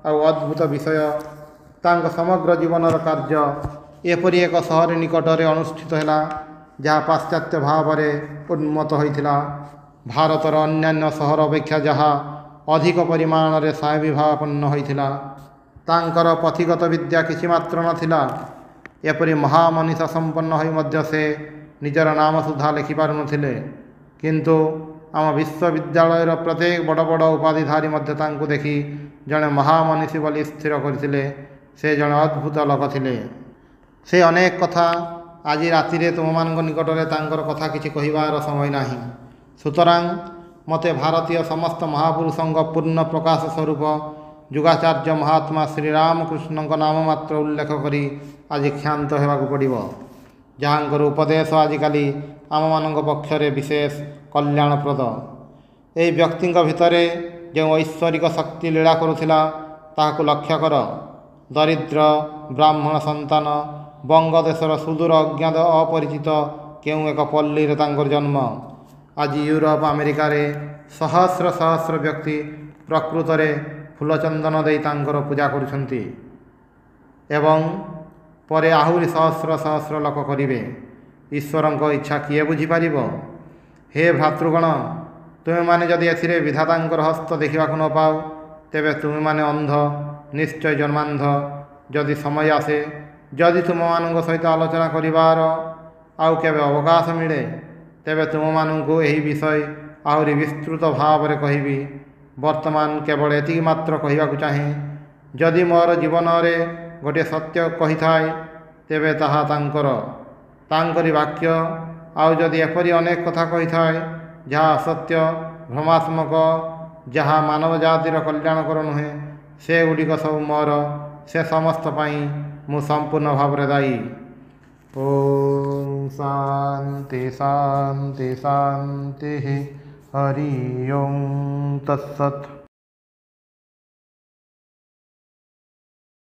ଆଉ ଅଦ୍ଭୁତ ବିଷୟ ତାଙ୍କ ସମଗ୍ର ଜୀବନର କାର୍ଯ୍ୟ ଏପରି ଏକ ସହର ନିକଟରେ ଅନୁଷ୍ଠିତ ହେଲା ଯାହା ପାଶ୍ଚାତ୍ୟ ଭାବରେ ଉନ୍ମତ୍ତ ହୋଇଥିଲା। ଭାରତର ଅନ୍ୟାନ୍ୟ ସହର ଅପେକ୍ଷା ଯାହା ଅଧିକ ପରିମାଣରେ ସ୍ୱାଭିଭାବାପନ୍ନ ହୋଇଥିଲା। ତାଙ୍କର ପଥିଗତ ବିଦ୍ୟା କିଛି ମାତ୍ର ନଥିଲା। ଏପରି ମହାମନୀଷ ସମ୍ପନ୍ନ ହୋଇ ମଧ୍ୟ ସେ ନିଜର ନାମ ସୁଦ୍ଧା ଲେଖିପାରୁନଥିଲେ। କିନ୍ତୁ ଆମ ବିଶ୍ୱବିଦ୍ୟାଳୟର ପ୍ରତ୍ୟେକ ବଡ଼ ବଡ଼ ଉପାଧିଧାରୀ ମଧ୍ୟ ତାଙ୍କୁ ଦେଖି ଜଣେ ମହାମନୀଷୀ ବୋଲି ସ୍ଥିର କରିଥିଲେ। ସେ ଜଣେ ଅଦ୍ଭୁତ ଲୋକ ଥିଲେ। ସେ ଅନେକ କଥା, ଆଜି ରାତିରେ ତୁମମାନଙ୍କ ନିକଟରେ ତାଙ୍କର କଥା କିଛି କହିବାର ସମୟ ନାହିଁ। ସୁତରାଂ ମୋତେ ଭାରତୀୟ ସମସ୍ତ ମହାପୁରୁଷଙ୍କ ପୂର୍ଣ୍ଣ ପ୍ରକାଶ ସ୍ୱରୂପ ଯୁଗାଚାର୍ଯ୍ୟ ମହାତ୍ମା ଶ୍ରୀରାମକୃଷ୍ଣଙ୍କ ନାମ ମାତ୍ର ଉଲ୍ଲେଖ କରି ଆଜି କ୍ଷାନ୍ତ ହେବାକୁ ପଡ଼ିବ, ଯାହାଙ୍କର ଉପଦେଶ ଆଜିକାଲି ଆମମାନଙ୍କ ପକ୍ଷରେ ବିଶେଷ କଲ୍ୟାଣପ୍ରଦ। ଏହି ବ୍ୟକ୍ତିଙ୍କ ଭିତରେ ଯେଉଁ ଐଶ୍ୱରିକ ଶକ୍ତି ଲୀଳା କରୁଥିଲା ତାହାକୁ ଲକ୍ଷ୍ୟ କର। ଦରିଦ୍ର ବ୍ରାହ୍ମଣ ସନ୍ତାନ, ବଙ୍ଗଦେଶର ସୁଦୂର ଅଜ୍ଞାତ ଅପରିଚିତ କେଉଁ ଏକ ପଲ୍ଲୀରେ ତାଙ୍କର ଜନ୍ମ। ଆଜି ୟୁରୋପ ଆମେରିକାରେ ସହସ୍ର ସହସ୍ର ବ୍ୟକ୍ତି ପ୍ରକୃତରେ ଫୁଲଚନ୍ଦନ ଦେଇ ତାଙ୍କର ପୂଜା କରୁଛନ୍ତି ଏବଂ ପରେ ଆହୁରି ସହସ୍ର ସହସ୍ର ଲୋକ କରିବେ। ଈଶ୍ୱରଙ୍କ ଇଚ୍ଛା କିଏ ବୁଝିପାରିବ? ହେ ଭ୍ରାତୃଗଣ, ତୁମେମାନେ ଯଦି ଏଥିରେ ବିଧାତାଙ୍କର ହସ୍ତ ଦେଖିବାକୁ ନ ପାଅ, ତେବେ ତୁମେମାନେ ଅନ୍ଧ, ନିଶ୍ଚୟ ଜନ୍ମାନ୍ଧ। ଯଦି ସମୟ ଆସେ, ଯଦି ତୁମମାନଙ୍କ ସହିତ ଆଲୋଚନା କରିବାର ଆଉ କେବେ ଅବକାଶ ମିଳେ, ତେବେ ତୁମମାନଙ୍କୁ ଏହି ବିଷୟ ଆହୁରି ବିସ୍ତୃତ ଭାବରେ କହିବି। ବର୍ତ୍ତମାନ କେବଳ ଏତିକି ମାତ୍ର କହିବାକୁ ଚାହେଁ, ଯଦି ମୋର ଜୀବନରେ ଗୋଟିଏ ସତ୍ୟ କହିଥାଏ, ତେବେ ତାହା ତାଙ୍କରି ବାକ୍ୟ। ଆଉ ଯଦି ଏପରି ଅନେକ କଥା କହିଥାଏ ଯାହା ଅସତ୍ୟ, ଭ୍ରମାତ୍ମକ, ଯାହା ମାନବ ଜାତିର କଲ୍ୟାଣକର ନୁହେଁ, ସେଗୁଡ଼ିକ ସବୁ ମୋର। ସେ ସମସ୍ତ ପାଇଁ ମୁଁ ସମ୍ପୂର୍ଣ୍ଣ ଭାବରେ ଦାୟୀ। ଓମ୍ ଶାନ୍ତି ଶାନ୍ତି ଶାନ୍ତି। ହରି ଓମ୍ ତତ୍ସତ୍।